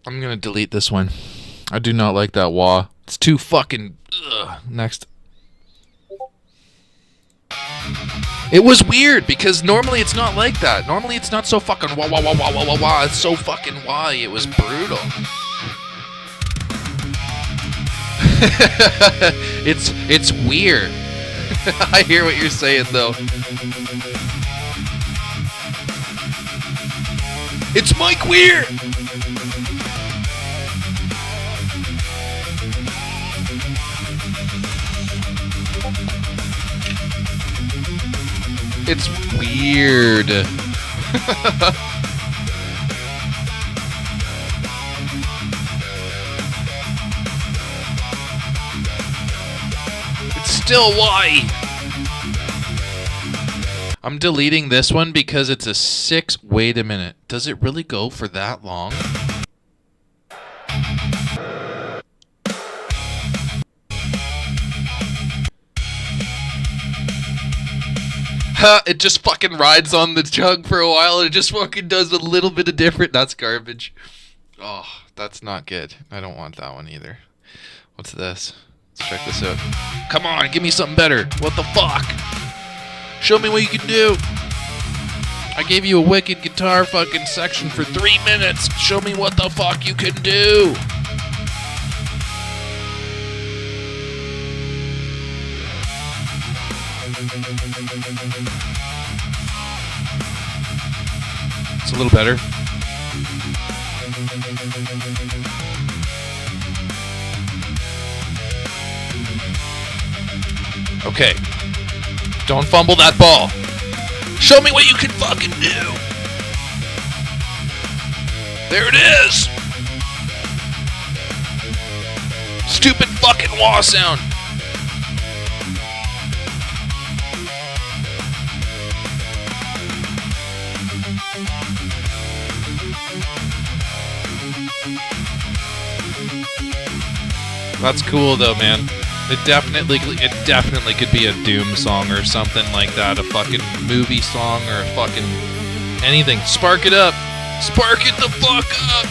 I'm gonna delete this one. I do not like that wah. It's too fucking... Next. It was weird because normally it's not like that. Normally it's not so fucking wah wah wah wah wah wah wah. It's so fucking wah. It was brutal. It's weird. I hear what you're saying though. It's Mike Weir. It's weird. It's still why. I'm deleting this one because it's a 6. Wait a minute. Does it really go for that long? It just fucking rides on the jug for a while and it just fucking does a little bit of different. That's garbage. Oh, that's not good. I don't want that one either. What's this? Let's check this out. Come on, give me something better. What the fuck? Show me what you can do. I gave you a wicked guitar fucking section for 3 minutes. Show me what the fuck you can do. It's a little better. Okay. Don't fumble that ball. Show me what you can fucking do. There it is. Stupid fucking wah sound. That's cool though, man. It definitely could be a Doom song or something like that. A fucking movie song or a fucking anything. Spark it up. Spark it the fuck up.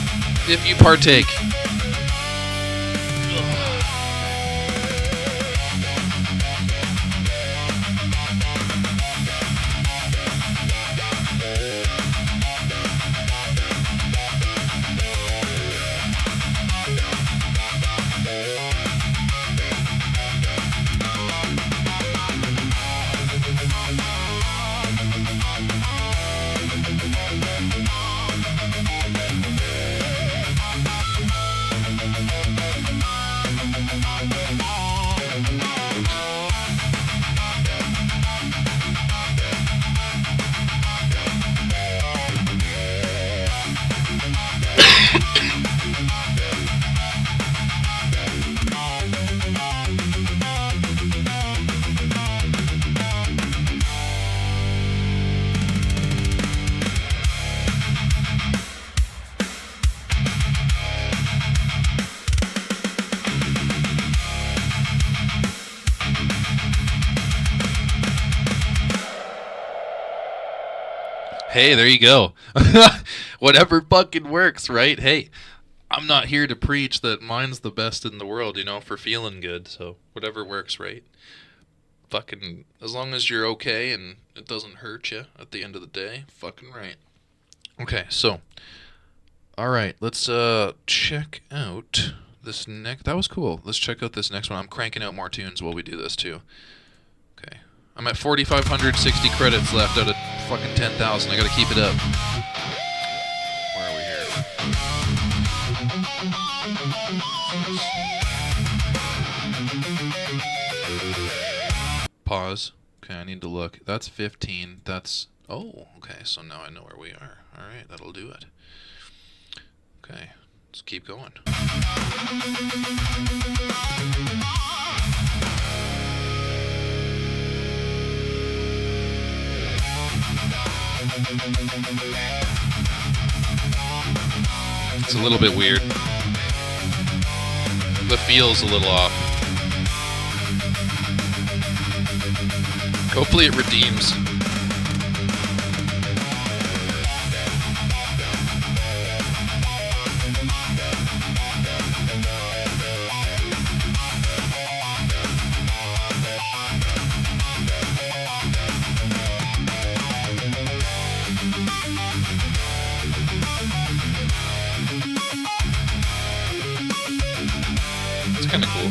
If you partake. Hey, there you go. Whatever fucking works, right? Hey, I'm not here to preach that mine's the best in the world, you know, for feeling good. So whatever works, right? Fucking, as long as you're okay and it doesn't hurt you at the end of the day, fucking right. Okay, so, all right, let's check out this next. That was cool. Let's check out this next one. I'm cranking out more tunes while we do this too. Okay, I'm at 4,560 credits left out of fucking 10,000. I gotta keep it up. Where are we here? Pause. Okay, I need to look. That's 15. That's... Oh, okay, so now I know where we are. Alright, that'll do it. Okay. Let's keep going. It's a little bit weird. The feel's a little off. Hopefully it redeems. It's kind of cool.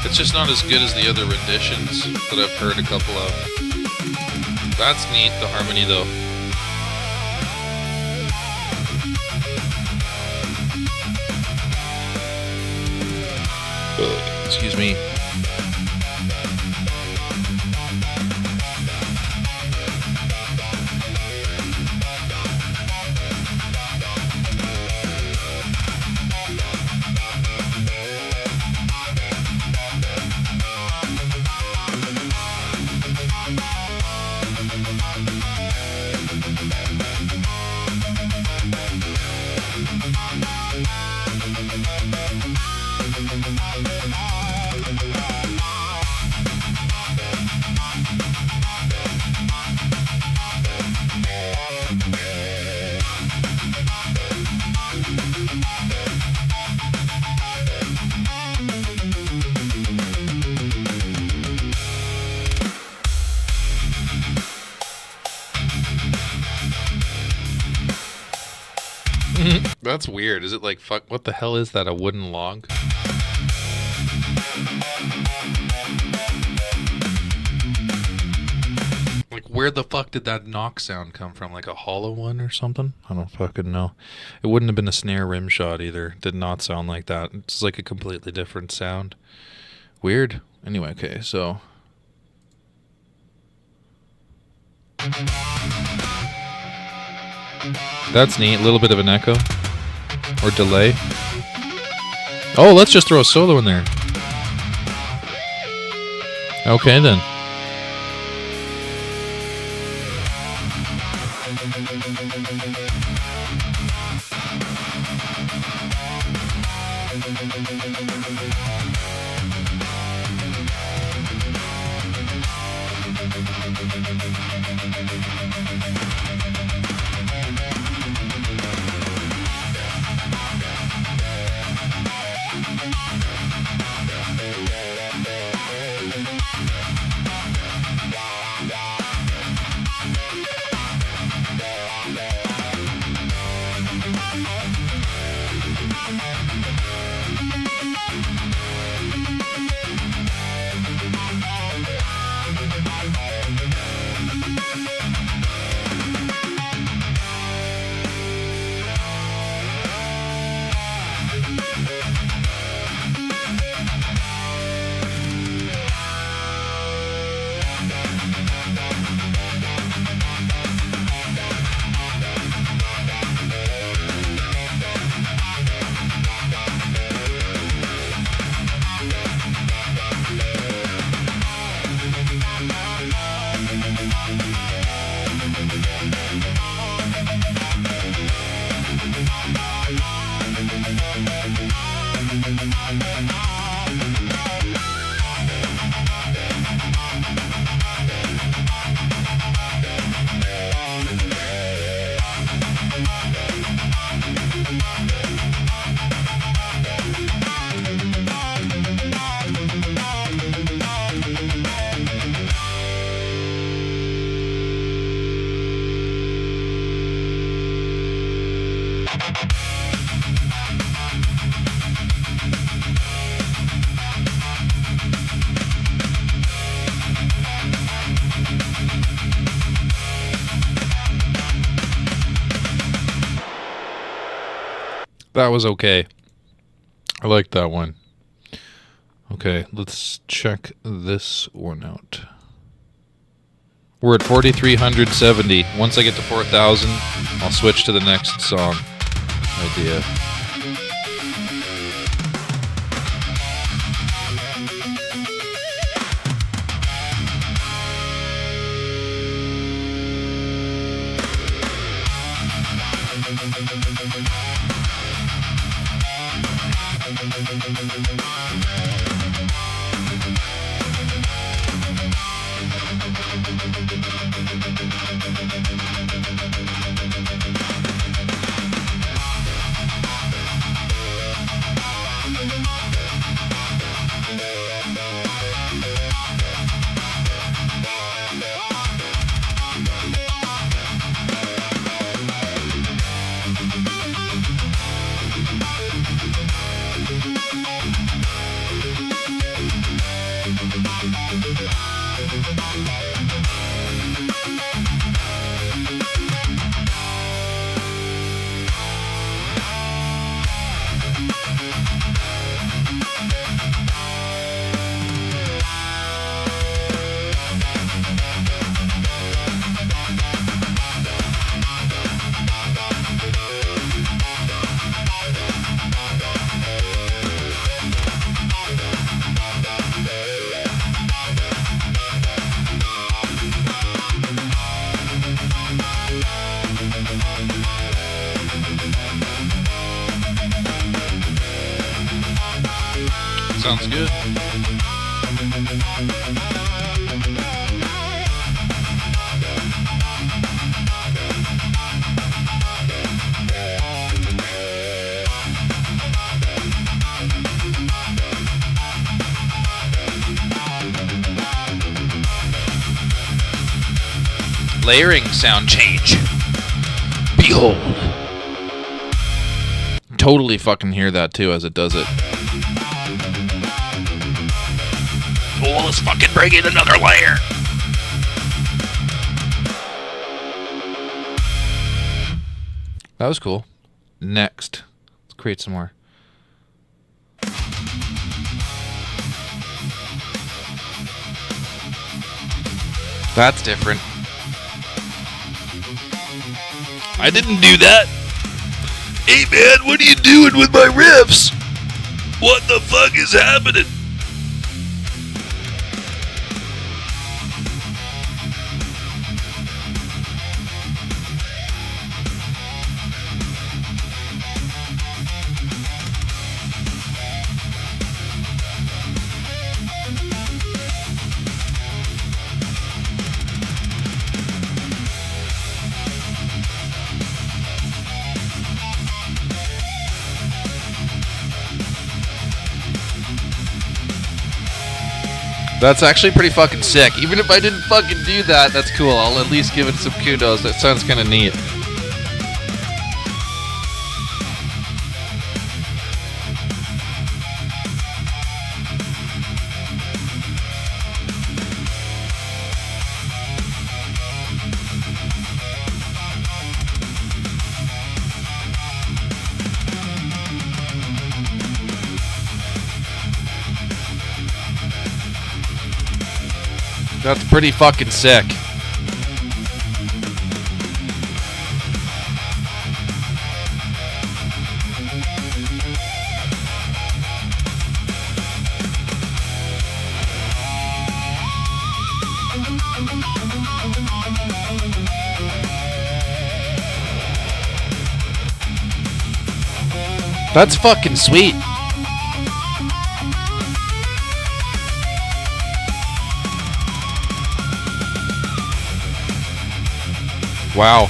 It's just not as good as the other renditions that I've heard a couple of. That's neat, the harmony though. Excuse me. That's weird. Is it like, fuck, what the hell is that, a wooden log? Like, where the fuck did that knock sound come from? Like a hollow one or something? I don't fucking know. It wouldn't have been a snare rim shot either. Did not sound like that. It's like a completely different sound. Weird. Anyway, okay, so... That's neat. A little bit of an echo. Or delay. Oh, let's just throw a solo in there. Okay, then. That was okay. I like that one. Okay, let's check this one out. We're at 4,370. Once I get to 4,000, I'll switch to the next song idea. Sounds good. Layering sound change. Behold. Totally fucking hear that too as it does it. Oh, let's fucking bring in another layer. That was cool. Next, let's create some more. That's different. I didn't do that. Hey man, what are you doing with my riffs? What the fuck is happening? That's actually pretty fucking sick. Even if I didn't fucking do that, that's cool. I'll at least give it some kudos. That sounds kind of neat. That's pretty fucking sick. That's fucking sweet. Wow.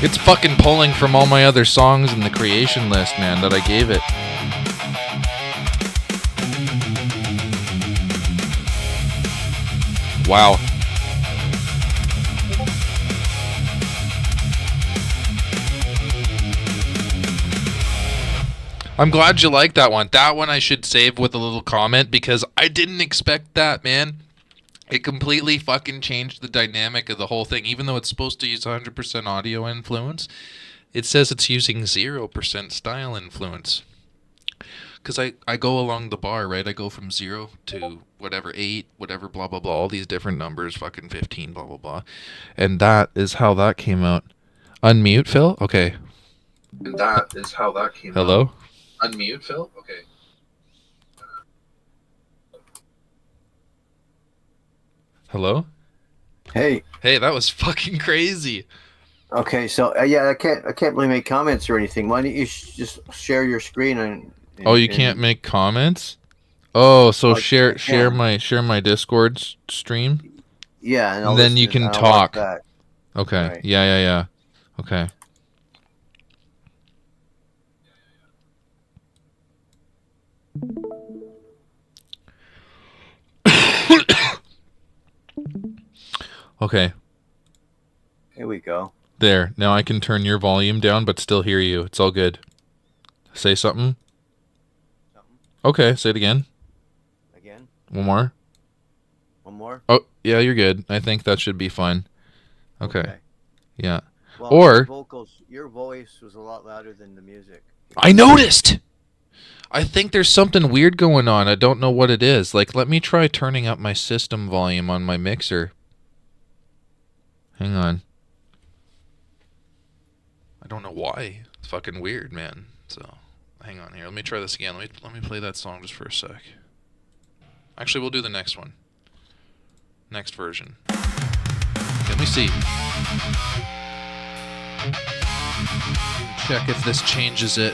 It's fucking pulling from all my other songs in the creation list, man, that I gave it. Wow. I'm glad you like that one. That one I should save with a little comment because I didn't expect that, man. It completely fucking changed the dynamic of the whole thing. Even though it's supposed to use 100% audio influence, it says it's using 0% style influence. Because I go along the bar, right? I go from 0 to whatever, 8, whatever, blah, blah, blah. All these different numbers, fucking 15, blah, blah, blah. And that is how that came out. Unmute, Phil? Okay. And that is how that came Hello? out. Unmute, Phil? Okay. Hello? Hey. Hey, that was fucking crazy. Okay, so yeah, I can't really make comments or anything. Why don't you just share your screen and Oh, and, you can't and make comments? Oh, so well, I share can. my Discord stream, Yeah, and I'll and then listen you to and can I'll watch talk. that. Okay. Right. Yeah. Okay. Okay. Here we go. There. Now I can turn your volume down but still hear you. It's all good. Say something. Something Okay, say it again. again. One more. One more. Oh, yeah, you're good. I think that should be fine. Okay. Okay. Yeah. Well, Or your voice was a lot louder than the music. I noticed. I think there's something weird going on. I don't know what it is. Like, let me try turning up my system volume on my mixer. Hang on. I don't know why. It's fucking weird, man. So, hang on here. Let me try this again. Let me play that song just for a sec. Actually, we'll do the next one. Next version. Let me see. Check if this changes it.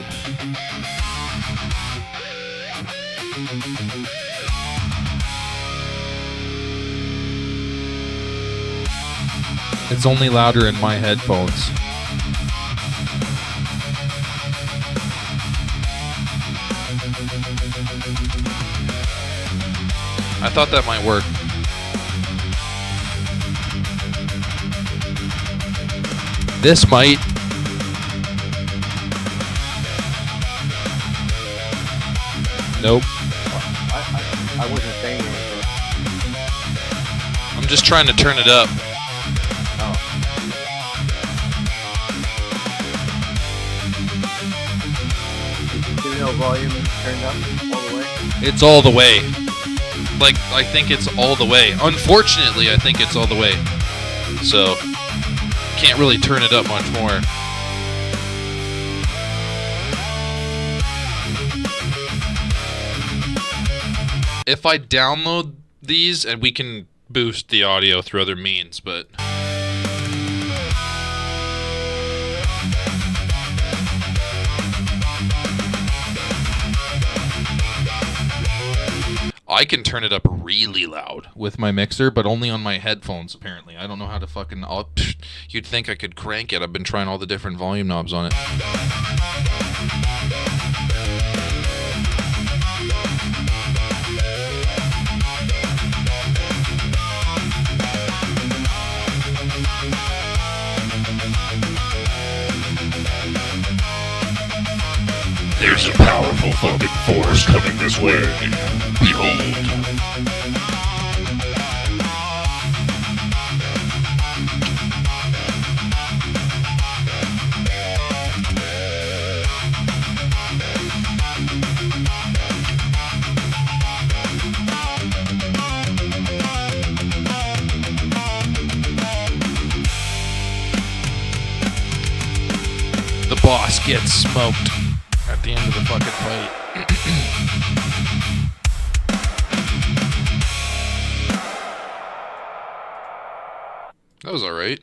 It's only louder in my headphones. I thought that might work. This might. Nope. I wasn't saying anything. I'm just trying to turn it up. Oh. Pinel volume turned up all the way. It's all the way. Like, I think it's all the way. Unfortunately, I think it's all the way. So, can't really turn it up much more. If I download these, and we can boost the audio through other means, but... I can turn it up really loud with my mixer, but only on my headphones, apparently. I don't know how to fucking... You'd think I could crank it. I've been trying all the different volume knobs on it. There's a powerful fucking force coming this way. Behold. The boss gets smoked at the end of the fucking fight. That was alright.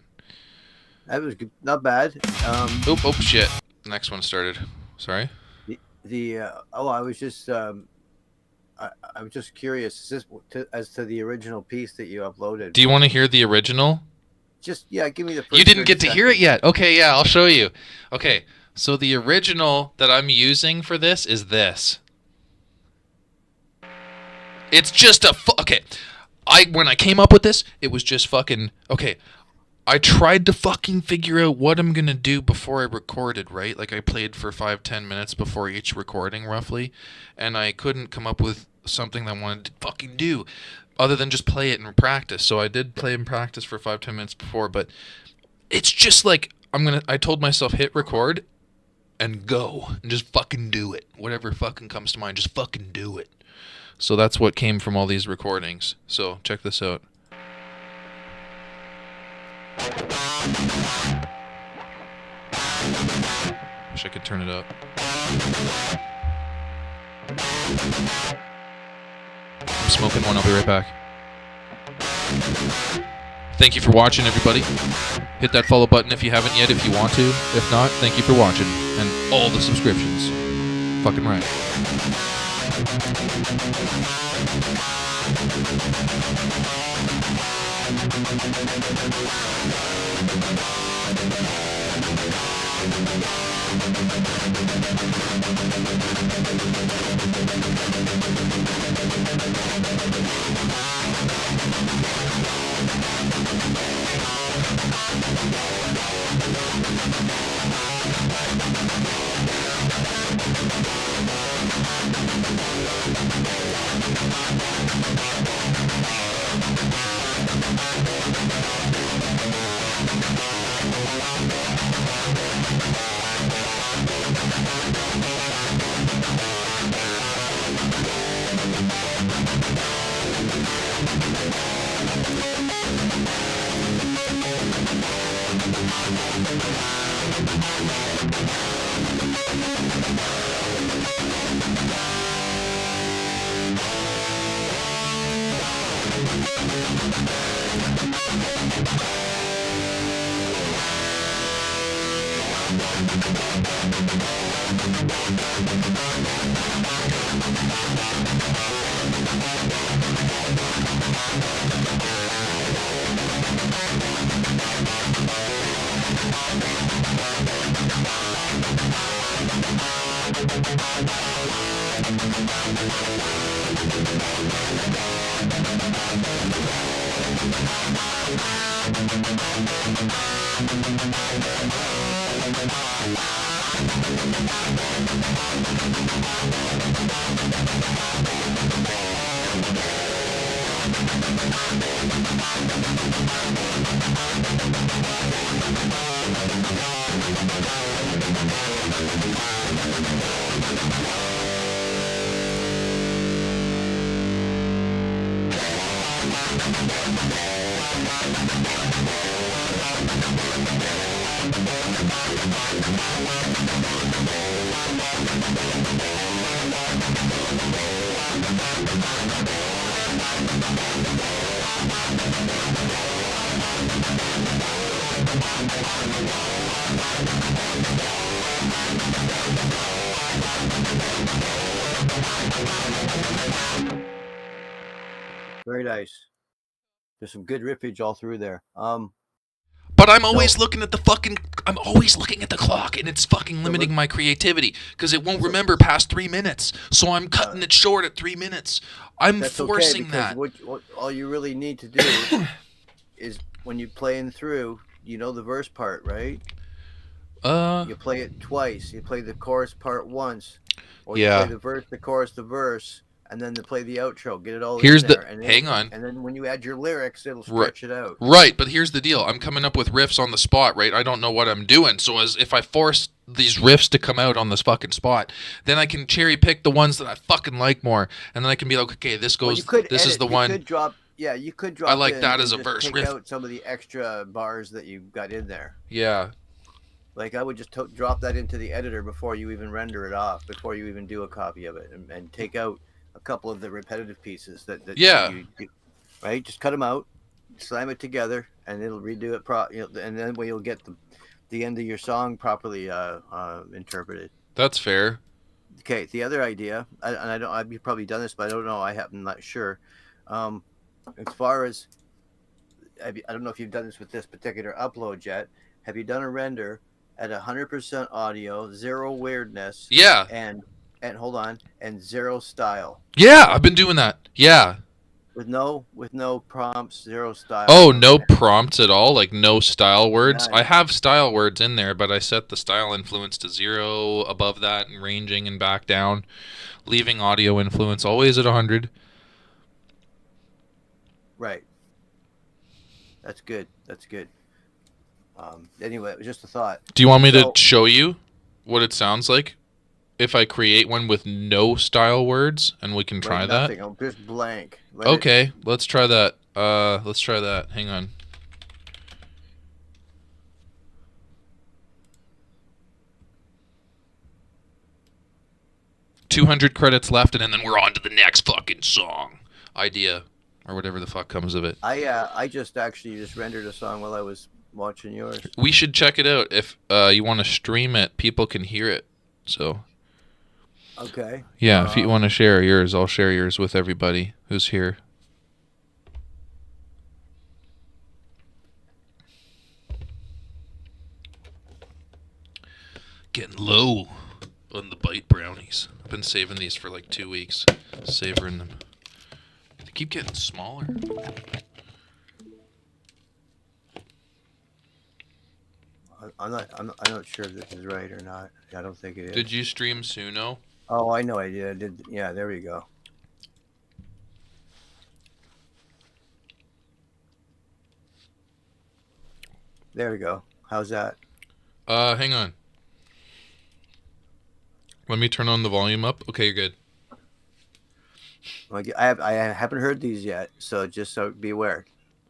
That was good. Not bad. Oh shit. Next one started. Sorry. I was just I was just curious. Is this as to the original piece that you uploaded? Do you want to hear the original? Just give me the first. You didn't 30 get to hear it yet. Okay, yeah, I'll show you. Okay, so the original that I'm using for this is this. It's just a okay. When I came up with this, it was just fucking okay. I tried to fucking figure out what I'm gonna do before I recorded, right? Like I played for 5-10 minutes before each recording, roughly, and I couldn't come up with something that I wanted to fucking do, other than just play it and practice. So I did play and practice for 5-10 minutes before, but it's just like I told myself hit record and go and just fucking do it. Whatever fucking comes to mind, just fucking do it. So that's what came from all these recordings. So check this out. Wish I could turn it up. I'm smoking one, I'll be right back. Thank you for watching, everybody. Hit that follow button if you haven't yet, if you want to. If not, thank you for watching. And all the subscriptions. Fucking right. Very nice. There's some good riffage all through there. But I'm always looking at the fucking. I'm always looking at the clock, and it's fucking limiting my creativity because it won't remember past 3 minutes. So I'm cutting it short at 3 minutes. I'm forcing that. What all you really need to do is when you're playing through, you know the verse part, right? You play it twice. You play the chorus part once, or you play the verse, the chorus, the verse, and then to play the outro. Get it all Here's in there. hang on. And then when you add your lyrics, it'll stretch it out. Right, but here's the deal. I'm coming up with riffs on the spot, right? I don't know what I'm doing. So if I force these riffs to come out on this fucking spot, then I can cherry pick the ones that I fucking like more. And then I can be like, okay, this goes, this is the one. You could drop I like that as a verse take riff. out some of the extra bars that you got in there. Yeah. Like I would just drop that into the editor before you even render it off, before you even do a copy of it, and take out a couple of the repetitive pieces that you right, just cut them out, slam it together, and it'll redo it and then you'll get the end of your song properly interpreted. That's fair. Okay, the other idea, I've probably done this, but I don't know, I'm not sure. As far as I don't know if you've done this with this particular upload yet. Have you done a render at 100% audio, 0 weirdness? Yeah. And hold on, and 0 style. Yeah, I've been doing that. Yeah. With no prompts, 0 style. Oh, no prompts at all? Like no style words? None. I have style words in there, but I set the style influence to 0 above that and ranging and back down, leaving audio influence always at 100. Right. That's good. Anyway, it was just a thought. Do you want me to show you what it sounds like if I create one with no style words, and we can try that? I'm just blank. Let's try that. Hang on. $200 credits left, and then we're on to the next fucking song idea. or whatever the fuck comes of it. I just rendered a song while I was watching yours. We should check it out. If you want to stream it, people can hear it. So. Okay. Yeah, if you want to share yours, I'll share yours with everybody who's here. Getting low on the bite brownies. I've been saving these for like 2 weeks, savoring them. They keep getting smaller. I'm not sure if this is right or not. I don't think it is. Did you stream Suno? Oh, I know I did. I did. Yeah, there we go. There we go. How's that? Hang on. Let me turn on the volume up. Okay, you're good. I haven't heard these yet, so just so be aware.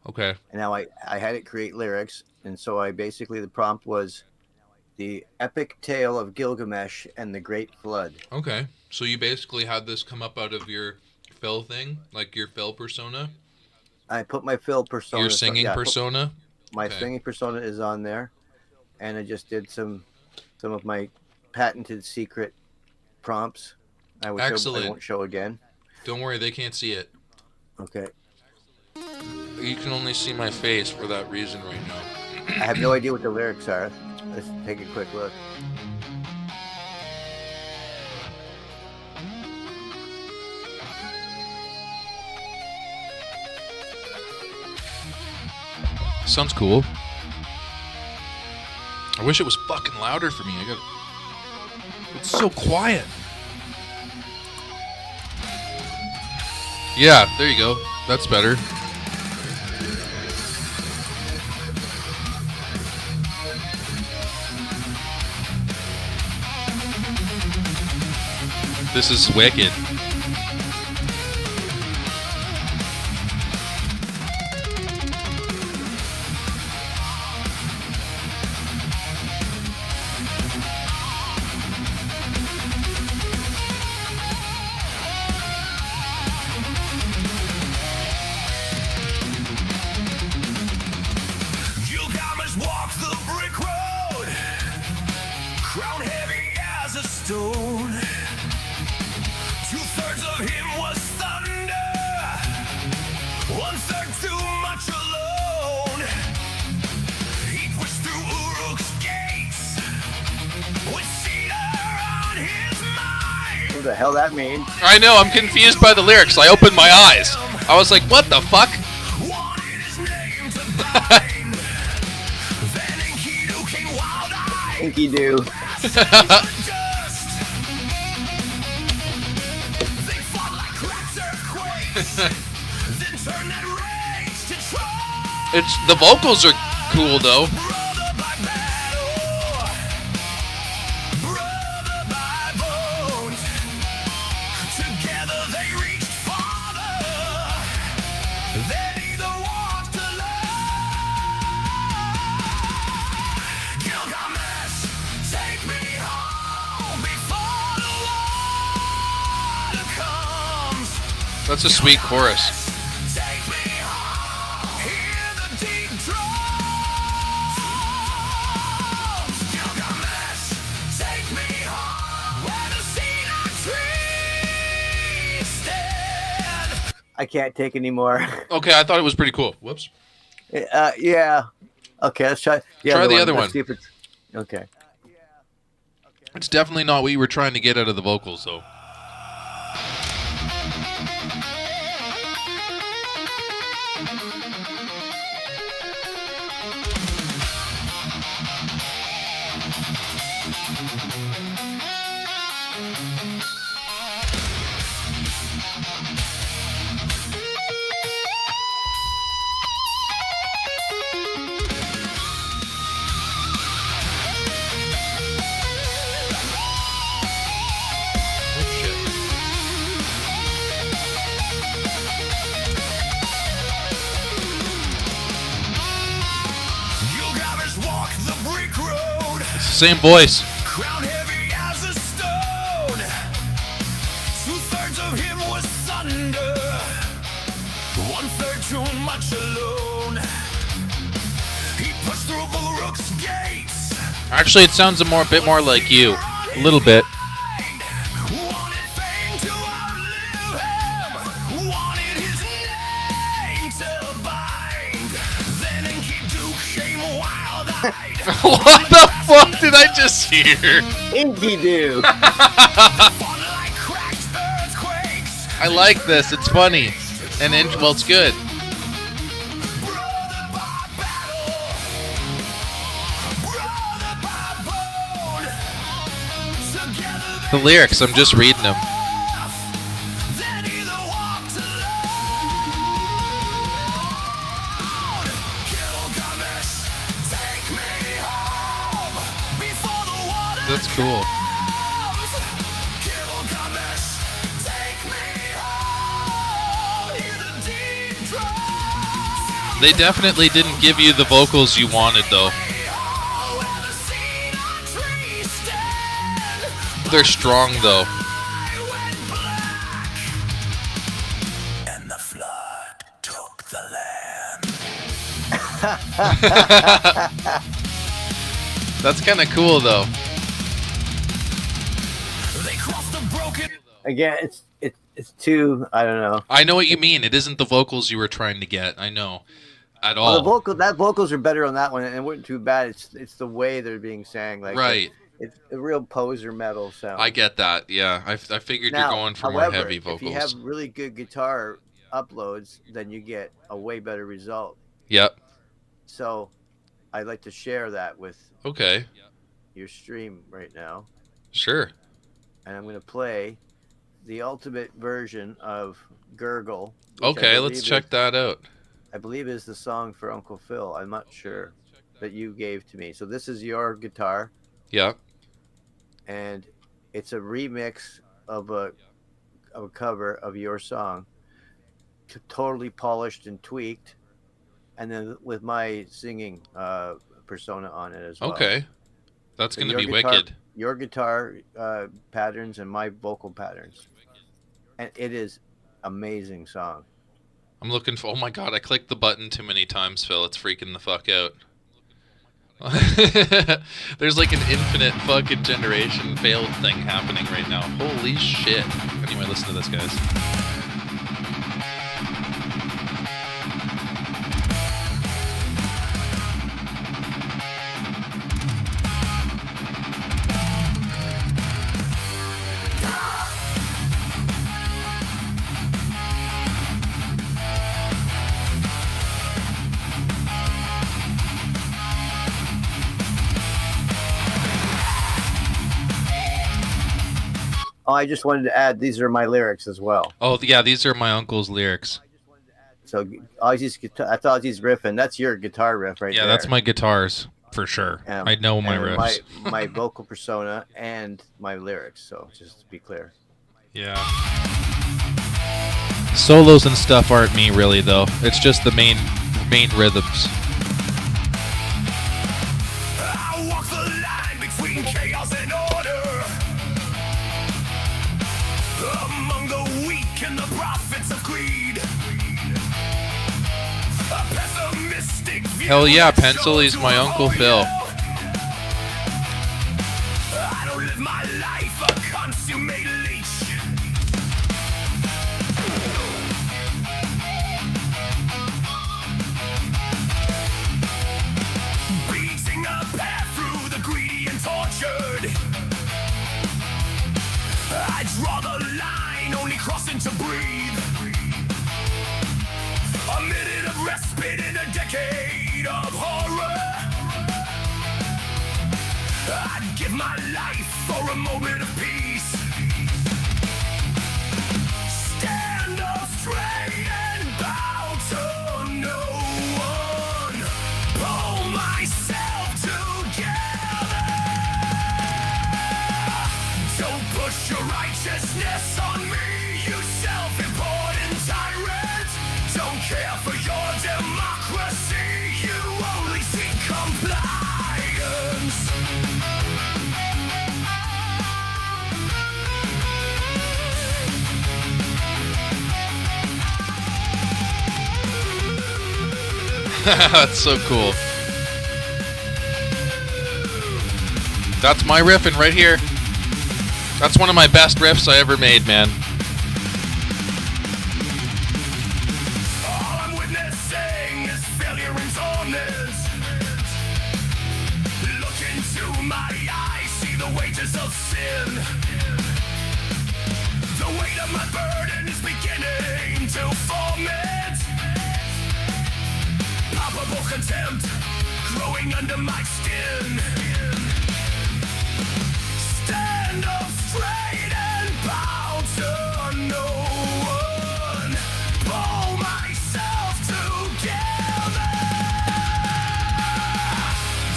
Okay. And now I had it create lyrics, and so I basically the prompt was the epic tale of Gilgamesh and the Great Flood. Okay. So you basically had this come up out of your Phil thing, like your Phil persona? I put my Phil persona. Your singing persona? My singing persona is on there, and I just did some of my patented secret prompts. Excellent. I won't show again. Don't worry, they can't see it. Okay. You can only see my face for that reason right now. I have no idea what the lyrics are. Let's take a quick look. Sounds cool. I wish it was fucking louder for me. It's so quiet. Yeah, there you go. That's better. This is wicked. Gilgamesh walked the brick road, crown heavy as a stone. 2/3 of him was thunder, 1/3 too much alone. He pushed through Uruk's gates with cedar on his mind. What the hell that means? I know, I'm confused by the lyrics. I opened my eyes. I was like, what the fuck? Wanted his name to bind. Then Enkidu came wild-eyed. Inky do. Dust. They fought like cracks earthquakes. Then turned that rage to trust. The vocals are cool though. Brother by battle, brother by bone. Together they reached farther than either walked alone. Gilgamesh, take me home before the water comes. That's a sweet chorus. Take me home, hear the deep drums. Gilgamesh, take me home where the cedar trees stand. I can't take any more. Okay, I thought it was pretty cool. Whoops. Yeah. Okay, let's try. Yeah, Try the other Let's one. see if it's... Okay. It's definitely not what you were trying to get out of the vocals though. Gilgamesh walked the brick road, It's the same voice. crown heavy as a stone. 2/3 of him was thunder, 1/3 too much alone. He pushed through Bulrook's gates. Actually, it sounds a bit more like you. A little bit. Wanted fame to outlive him. Wanted his name to bind. Then Enkidu came wild-eyed. What the fuck did I just hear? Enkidu. Fought like cracked earthquakes. I like this. It's funny. And well, it's good. Brother by battle. Brother by bone. Together The lyrics, I'm just reading them. then either walked alone. Gilgamesh, take me home before the water That's cool. comes. Gilgamesh, take me home. Hear the deep drums. They definitely didn't give you the vocals you wanted, though. Where the cedar trees stand. They're strong, though. I went black, and the flood took the land. That's kind of cool, though. They crossed the broken. Again, it's too. I don't know. I know what you mean. It isn't the vocals you were trying to get. I know. At Well, all. vocals are better on that one, and it wasn't too bad. It's the way they're being sang. Like Right. It's a real poser metal sound. I get that. Yeah. I figured Now, you're going for however, more heavy if you vocals. have really good guitar uploads, then you get a way better result. Yep. So, I'd like to share that with Okay. your stream right now, Sure. and I'm going to play the ultimate version of Gurgle. which I Okay, let's believe check that out. I believe is the song for Uncle Phil. I'm not sure that you gave to me. So this is your guitar, Yeah. and it's a remix of a cover of your song, totally polished and tweaked, and then with my singing persona on it as well. Okay. That's So going to your be guitar- wicked. Your guitar patterns and my vocal patterns, and it is amazing song. I'm looking for. Oh my god! I clicked the button too many times, Phil. It's freaking the fuck out. There's like an infinite fucking generation failed thing happening right now. Holy shit! Anyway, listen to this, guys. Oh, I just wanted to add these are my lyrics as well. Oh yeah, these are my uncle's lyrics. So Ozzy's guitar, I thought Ozzy's riffing. That's your guitar riff right Yeah, there. that's my guitars for sure. I know my and riffs. my vocal persona and my lyrics. So just to be clear. Yeah. Solos and stuff aren't me really though. It's just the main rhythms. I walk the line between chaos and order. Among the weak and the prophets of greed. A pessimistic view. Hell yeah, Pencil, he's my Uncle Phil. I don't live my life a consummate leech. Beating a path through the greedy and tortured. I draw the line, only crossing to breathe. A minute of respite in a decade of horror. I'd give my life for a moment of peace. Stand up straight and bow to no one. Pull myself together. Don't push your righteousness on me, you self-important tyrant. Don't care for your democracy, you only seek compliance. That's so cool. That's my riffing right here. That's one of my best riffs I ever made, man. All I'm witnessing is failure and torment. Look into my eyes, see the wages of sin. The weight of my burden is beginning to foment. Palpable contempt growing under my skin. Stand up straight and bow to no one. Pull myself together.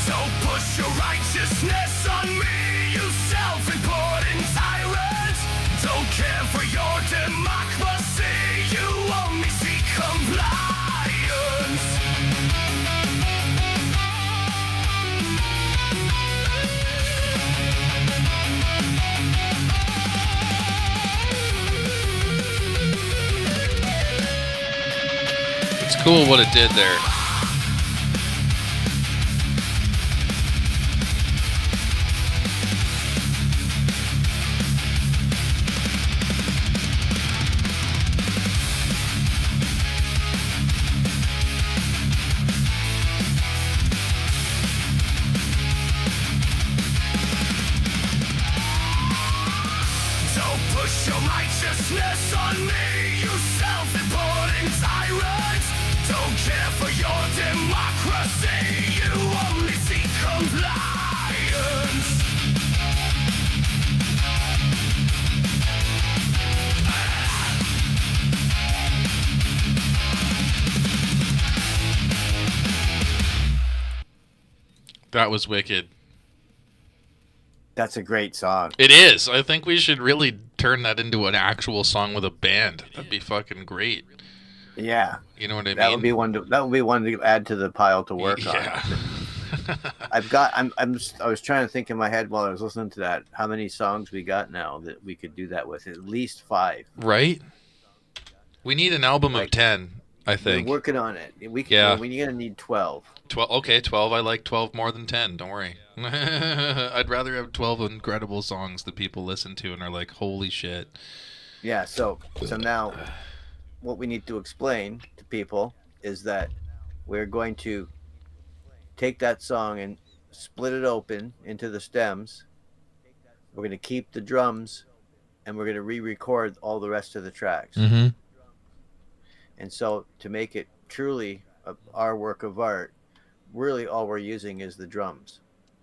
Don't push your righteousness on me, you self-important tyrant. Don't care for your democracy, you only seek compliance. It's cool what it did there. Don't push your righteousness on me, you self-important tyrant. Don't care for your democracy, you only seek compliance. That was wicked. That's a great song. It is. I think we should really turn that into an actual song with a band. That'd be fucking great. Yeah, You know what I that mean? would be one. That would be one to add to the pile to work on. Yeah. I was trying to think in my head while I was listening to that how many songs we got now that we could do that with. At least 5. Right? We need an album of Like, 10, I We're think. working on it. We can. Yeah. We're gonna need 12. 12. Okay, 12. I like 12 more than 10. Don't worry. I'd rather have 12 incredible songs that people listen to and are like, holy shit. Yeah. So now, what we need to explain to people is that we're going to take that song and split it open into the stems. We're going to keep the drums, and we're going to re-record all the rest of the tracks. Mm-hmm. And so to make it truly our work of art, really all we're using is the drums.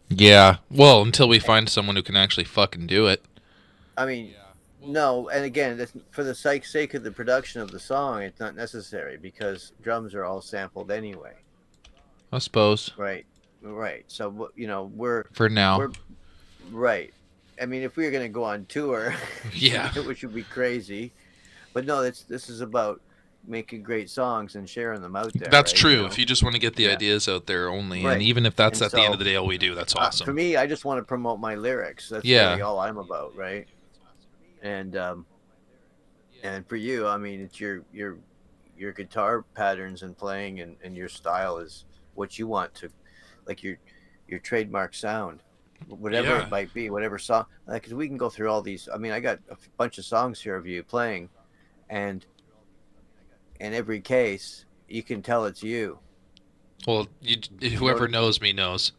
Yeah. Well, until we find someone who can actually fucking do it. I mean, no, and again, that's, for the sake of the production of the song, it's not necessary because drums are all sampled anyway. I suppose. Right. So, we're... For now. We're, right. I mean, if we were going to go on tour, Yeah. which would be crazy. But no, this is about making great songs and sharing them out there. That's right? true. If you just want to get the Yeah. ideas out there only, Right. and even if that's And at the end so, of the day all we do, that's awesome. For me, I just want to promote my lyrics. That's Yeah. really all I'm about, right? And for you, I mean, it's your guitar patterns and playing and your style is what you want to, like your trademark sound, whatever Yeah. it might be, whatever song. Like, 'cause we can go through all these. I mean, I got a bunch of songs here of you playing, and in every case, you can tell it's you. Well, whoever knows me knows.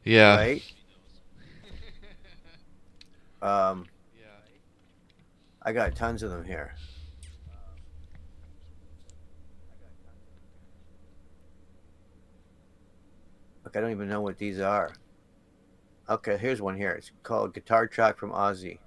Yeah. Right? I got tons of them here. Look, I don't even know what these are. Okay, here's one here. It's called Guitar Track from Ozzy.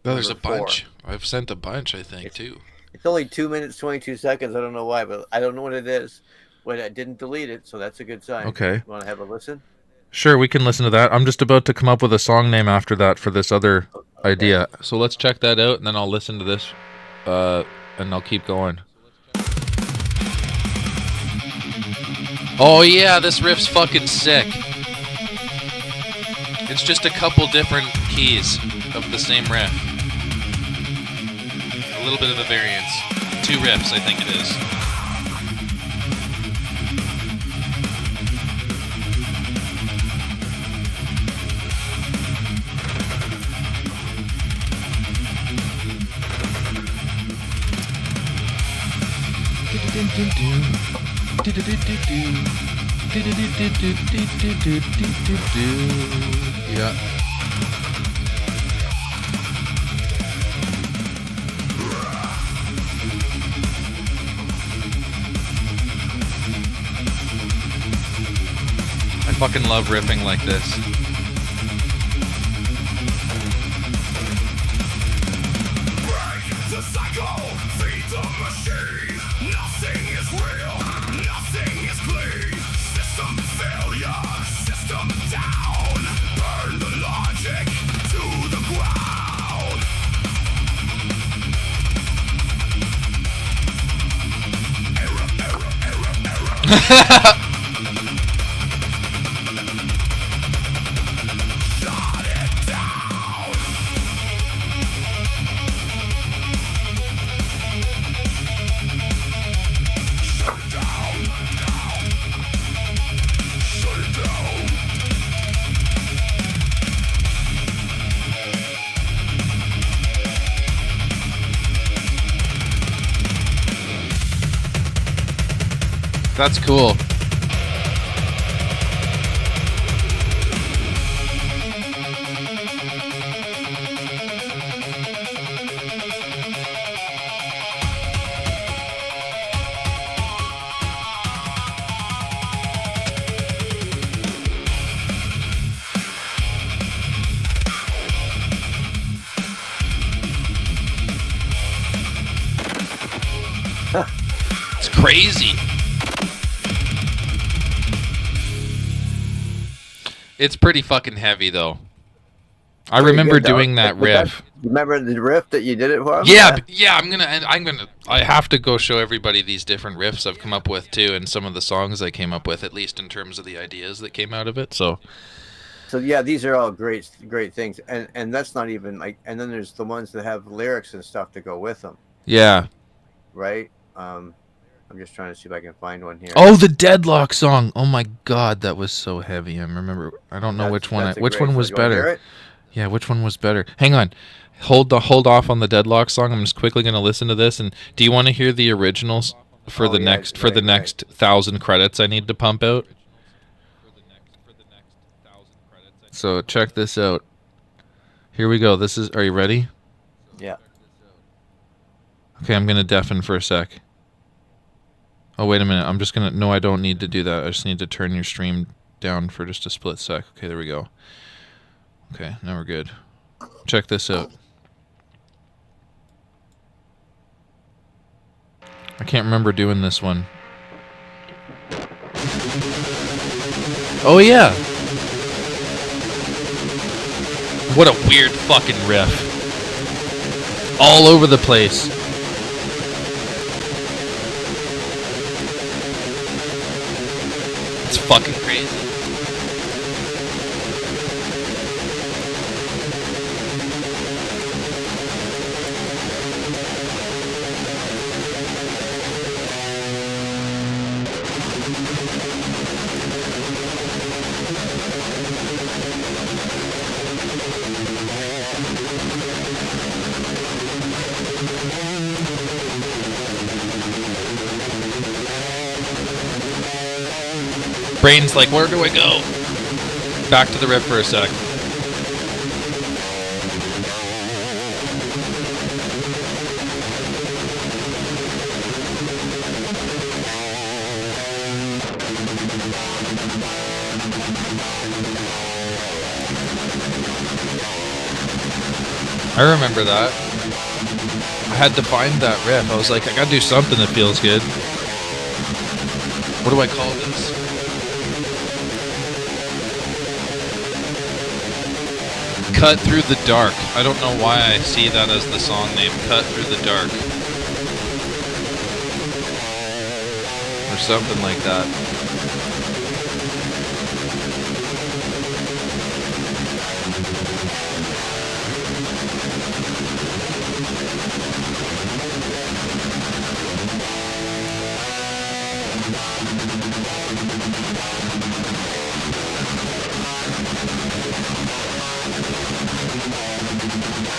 No, there's a Number 4. bunch. I've sent a bunch, I think, too. It's only 2 minutes, 22 seconds. I don't know why, but I don't know what it is. But I didn't delete it, so that's a good sign. Okay. You want to have a listen? Sure, we can listen to that. I'm just about to come up with a song name after that for this other idea. So let's check that out, and then I'll listen to this, and I'll keep going. Oh yeah, this riff's fucking sick. It's just a couple different keys of the same riff. A little bit of a variance. 2 riffs, I think it is. Yeah. I fucking love riffing like this. The cycle, feed the machine. Nothing is real, nothing is clean. System failure, system down. Burn the logic to the ground. Error. Shut it down. Shut it down. Shut it down. That's cool. It's crazy. It's pretty fucking heavy though. I remember good, though. doing that But riff. Remember the riff that you did it for? Yeah, yeah. I have to go show everybody these different riffs I've come up with too, and some of the songs I came up with, at least in terms of the ideas that came out of it. So yeah, these are all great things, and that's not even like. And then there's the ones that have lyrics and stuff to go with them, yeah. right? I'm just trying to see if I can find one here. Oh, the Deadlock song. Oh my God, that was so heavy. I remember. I don't know which one. Which one was better? Yeah, which one was better? Hang on. Hold off on the Deadlock song. I'm just quickly going to listen to this. And do you want to hear the originals for the next 1,000 credits I need to pump out? So check this out. Here we go. Are you ready? Yeah. Okay, I'm going to deafen for a sec. Oh, wait a minute. I'm just going to... No, I don't need to do that. I just need to turn your stream down for just a split sec. Okay, there we go. Okay, now we're good. Check this out. I can't remember doing this one. Oh, yeah. What a weird fucking riff. All over the place. It's fucking crazy. Brain's like, where do I go? Back to the riff for a sec. I remember that. I had to find that riff. I was like, I gotta do something that feels good. What do I call this? Cut Through the Dark. I don't know why I see that as the song name. Cut Through the Dark. Or something like that.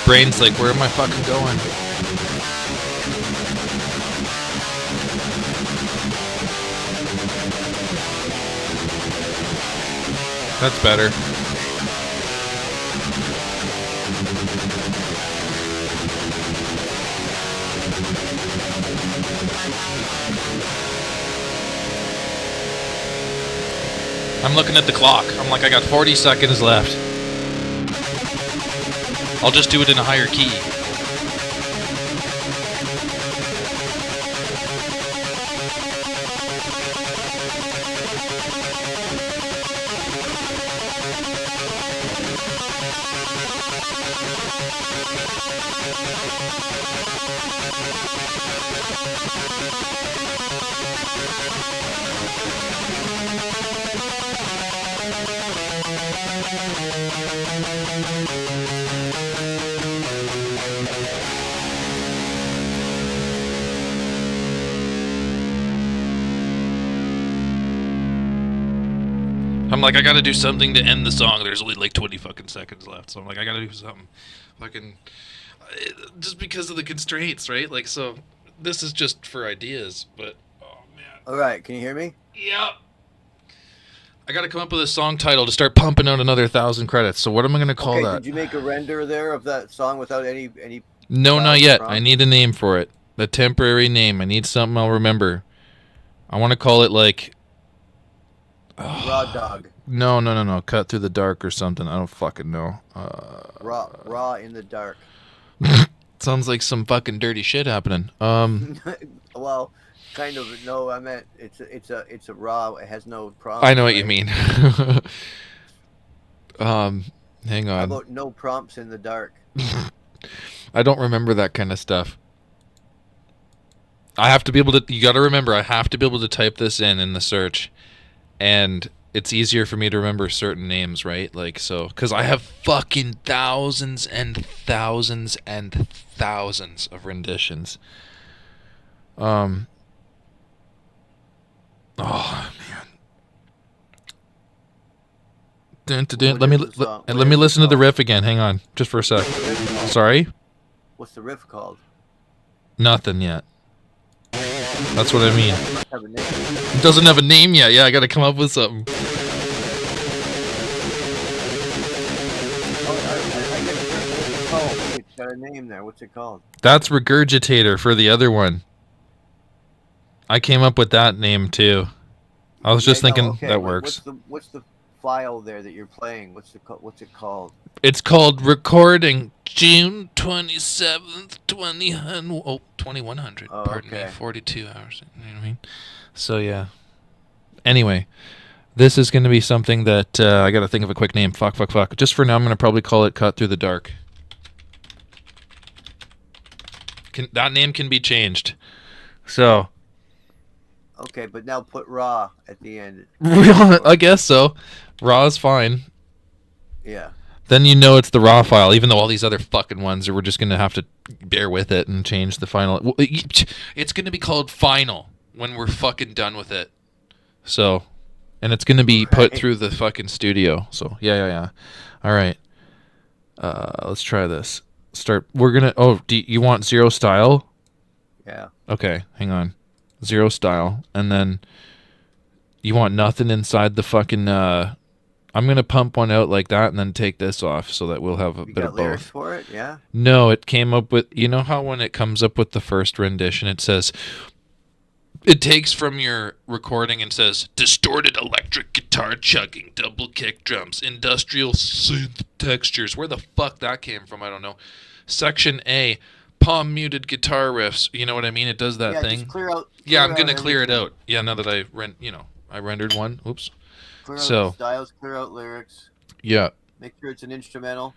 Brain's like, where am I fucking going? That's better. I'm looking at the clock. I'm like, I got 40 seconds left. I'll just do it in a higher key. I'm like, I gotta do something to end the song. There's only like 20 fucking seconds left. So I'm like, I gotta do something. Fucking. Just because of the constraints, right? Like, so this is just for ideas, but. Oh, man. All right. Can you hear me? Yeah. I gotta come up with a song title to start pumping out another 1,000 credits. So what am I gonna call that? Did you make a render there of that song without any? No, not yet. prompt? I need a name for it. A temporary name. I need something I'll remember. I want to call it like. Raw dog. No. Cut through the dark or something. I don't fucking know. Raw in the dark. Sounds like some fucking dirty shit happening. Well, kind of. No, I meant it's a raw. It has no prompt. I know what right? you mean. Hang How on. about no prompts in the dark? I don't remember that kind of stuff. I have to be able to. You got to remember, I have to be able to type this in the search, and it's easier for me to remember certain names, right? Like, so, because I have fucking thousands and thousands and thousands of renditions. Oh man. Let me listen to the riff again. Hang on, just for a sec. Sorry. What's the riff called? Nothing yet. That's what I mean. It must have a name. It doesn't have a name yet. Yeah, I gotta come up with something. Oh, it's got a name there. What's it called? That's Regurgitator for the other one. I came up with that name too. I was just thinking that works. What's the file there that you're playing? What's it called? It's called Recording June 27th, 2100. Oh, Pardon me, okay. 42 hours. You know what I mean? So yeah. Anyway, this is going to be something that I got to think of a quick name. Fuck. Just for now, I'm going to probably call it Cut Through the Dark. That name can be changed. So. Okay, but now put raw at the end. I guess so. Raw is fine. Yeah. Then you know it's the raw file, even though all these other fucking ones we're just going to have to bear with it and change the final. It's going to be called Final when we're fucking done with it. So, and it's going to be put through the fucking studio. So, yeah. All right. Let's try this. We're going to, do you want zero style? Yeah. Okay, hang on. Zero style. And then you want nothing inside the fucking, I'm going to pump one out like that and then take this off so that we'll have a bit of lyrics both. For it? Yeah. No, it came up with, you know how when it comes up with the first rendition, it says, it takes from your recording and says, distorted electric guitar chugging, double kick drums, industrial synth textures. Where the fuck that came from, I don't know. Section A, palm muted guitar riffs. You know what I mean? It does that thing. Just clear out. I'm going to clear it out. Yeah, now that I rendered one. Oops. Clear out styles, clear out lyrics. Yeah. Make sure it's an instrumental.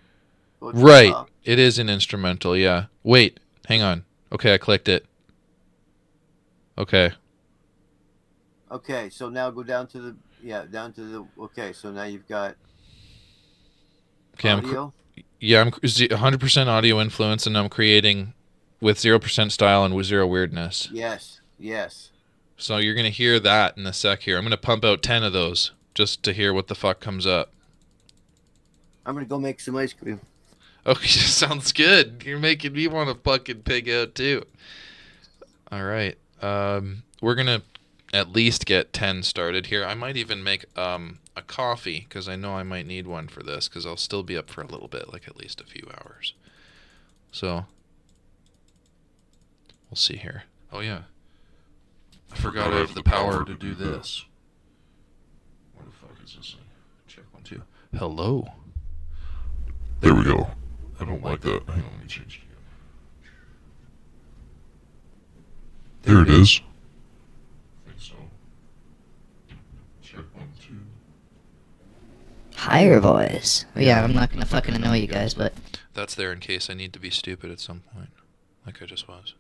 Right. It is an instrumental, yeah. Wait, hang on. Okay, I clicked it. Okay. Okay, so now go down to okay, so now you've got audio. I'm 100% audio influence, and I'm creating with 0% style and with 0 weirdness. Yes. So you're going to hear that in a sec here. I'm going to pump out 10 of those just to hear what the fuck comes up. I'm going to go make some ice cream. Okay, sounds good. You're making me want to fucking pig out too. All right. We're going to at least get 10 started here. I might even make a a coffee, because I know I might need one for this, because I'll still be up for a little bit, like at least a few hours. So, we'll see here. Oh yeah, I forgot I have the power to do this. What the fuck is this thing? Check 1, 2. Hello. There we go. I don't like that. Hang on, let me change it again. There it is. I think so. Check 1, 2. Higher voice. Well, yeah, I'm not gonna fucking annoy you guys, but That's there in case I need to be stupid at some point, like I just was.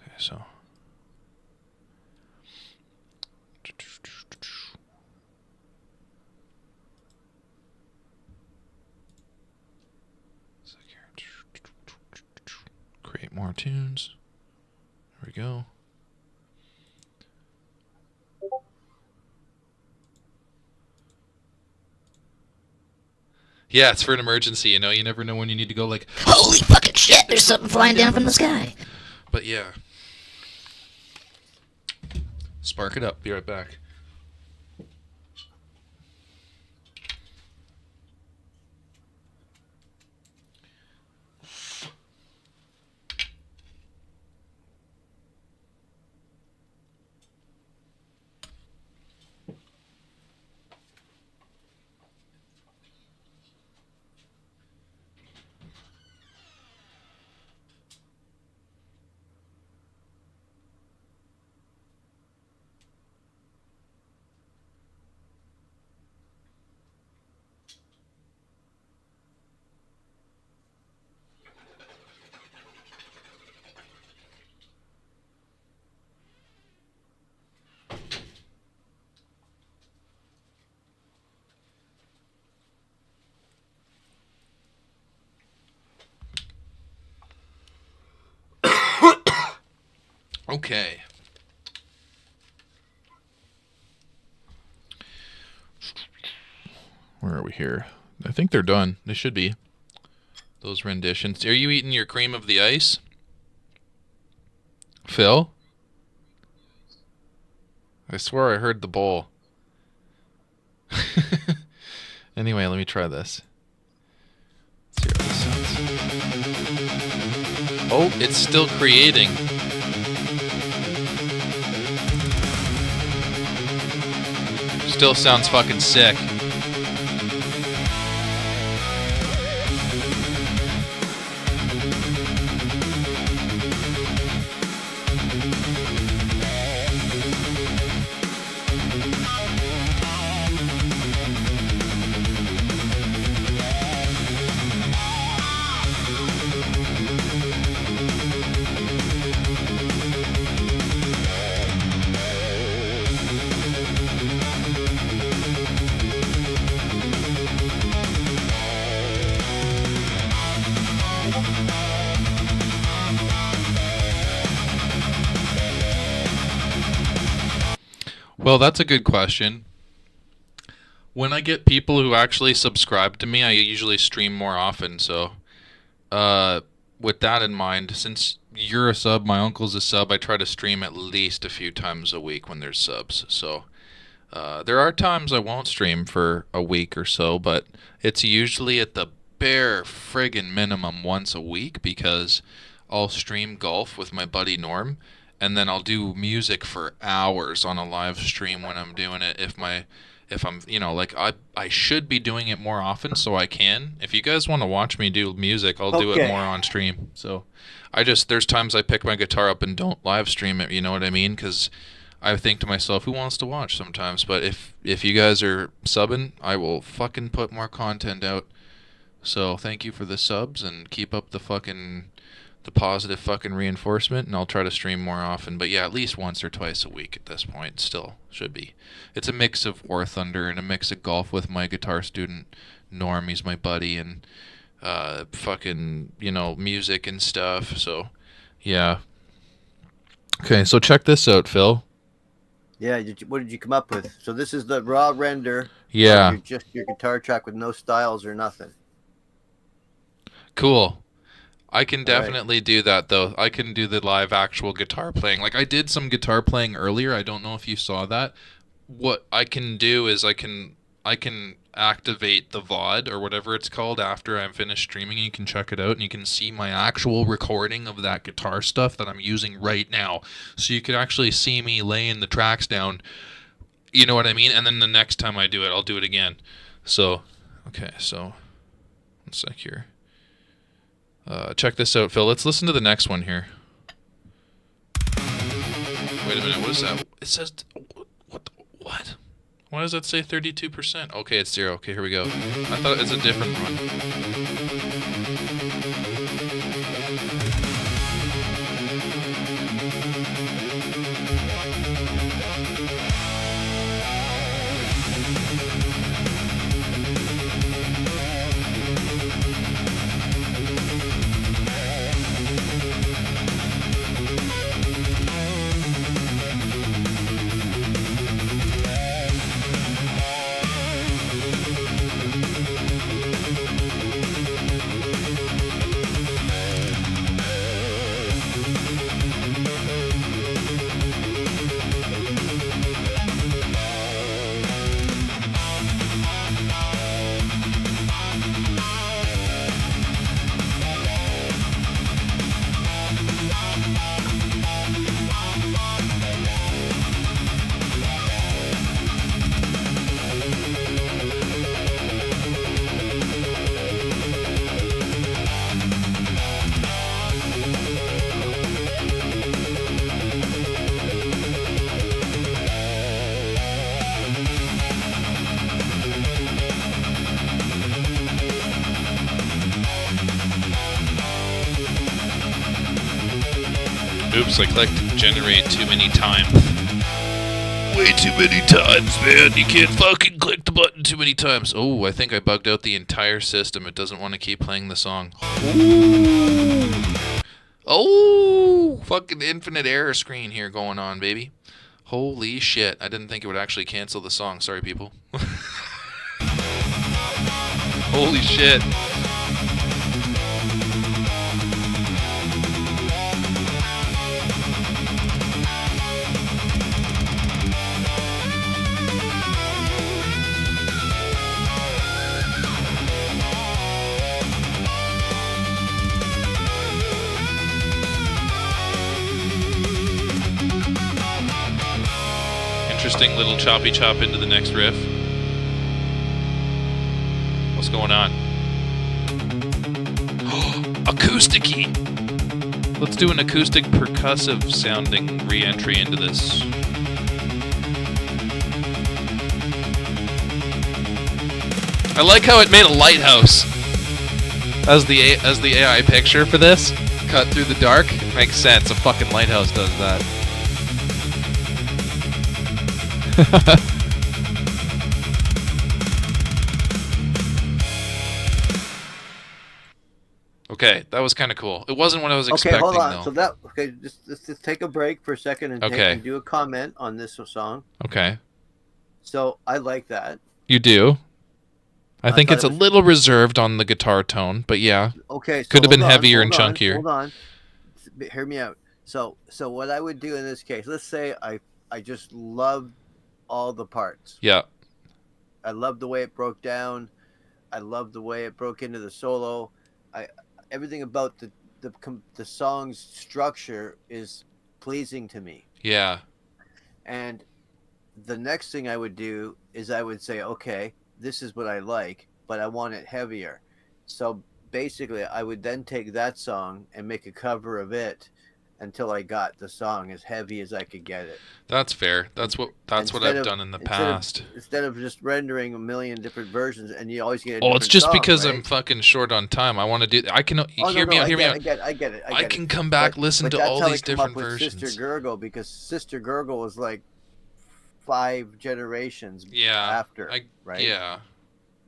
Okay, so. Create more tunes. There we go. Yeah, it's for an emergency, you know? You never know when you need to go, like, holy fucking shit, there's something flying down from the sky. but yeah. Spark it up. Be right back. Okay. Where are we here? I think they're done. They should be. Those renditions. Are you eating your cream of the ice? Phil? I swear I heard the bowl. Anyway, let me try this. Let's hear how this sounds. Oh, it's still creating. Still sounds fucking sick. Well, that's a good question. When I get people who actually subscribe to me, I usually stream more often. So, with that in mind, since you're a sub, my uncle's a sub, I try to stream at least a few times a week when there's subs. So, there are times I won't stream for a week or so, but it's usually at the bare friggin' minimum once a week, because I'll stream golf with my buddy Norm, and then I'll do music for hours on a live stream when I'm doing it. If I'm, like I should be doing it more often, so I can. If you guys want to watch me do music, I'll do it more on stream. So there's times I pick my guitar up and don't live stream it, you know what I mean? Because I think to myself, who wants to watch sometimes? But if you guys are subbing, I will fucking put more content out. So thank you for the subs, and keep up the positive fucking reinforcement, and I'll try to stream more often. But yeah, at least once or twice a week at this point. Still should be. It's a mix of War Thunder and a mix of golf with my guitar student Norm. He's my buddy, and fucking music and stuff. So yeah. Okay, so check this out, Phil. Yeah, what did you come up with? So this is the raw render. Yeah. Just your guitar track with no styles or nothing. Cool. I can definitely do that, though. I can do the live actual guitar playing. Like, I did some guitar playing earlier. I don't know if you saw that. what I can do is I can activate the VOD or whatever it's called after I'm finished streaming. You can check it out and you can see my actual recording of that guitar stuff that I'm using right now. So you can actually see me laying the tracks down. You know what I mean? And then the next time I do it, I'll do it again. So, okay, so one sec here. Check this out, Phil. Let's listen to the next one here. Wait a minute, what is that? It says, what? Why does that say 32%? Okay, it's 0. Okay, here we go. I thought it's a different one. Oops, I clicked generate too many times. Way too many times, man. You can't fucking click the button too many times. Oh, I think I bugged out the entire system. It doesn't want to keep playing the song. Ooh. Oh, fucking infinite error screen here going on, baby. Holy shit. I didn't think it would actually cancel the song. Sorry, people. Holy shit. Interesting little choppy chop into the next riff. What's going on? Acoustic-y! Let's do an acoustic percussive sounding re-entry into this. I like how it made a lighthouse as the AI picture for this. Cut through the dark. Makes sense. A fucking lighthouse does that. Okay, that was kind of cool. It wasn't what I was expecting, hold on. though. So that just take a break for a second and, and do a comment on this song. Okay. So I like that. You do? I think it's a little reserved on the guitar tone, but yeah. Okay. So could have been heavier and chunkier. Hold on. Hear me out. So what I would do in this case, let's say I just love all the parts. Yeah. I love the way it broke down. I love the way it broke into the solo. Everything about the song's structure is pleasing to me. Yeah. And the next thing I would do is I would say, okay, this is what I like, but I want it heavier. So basically, I would then take that song and make a cover of it until I got the song as heavy as I could get it. That's fair. That's what I've done in the past. Instead of just rendering a million different versions, and you always get a it's just song, because right? I'm fucking short on time. I want to do. I can hear me out. I get it. I can come back, listen to all these different versions. Sister Gurgle, because Sister Gurgle was like 5 generations after. Right? Yeah.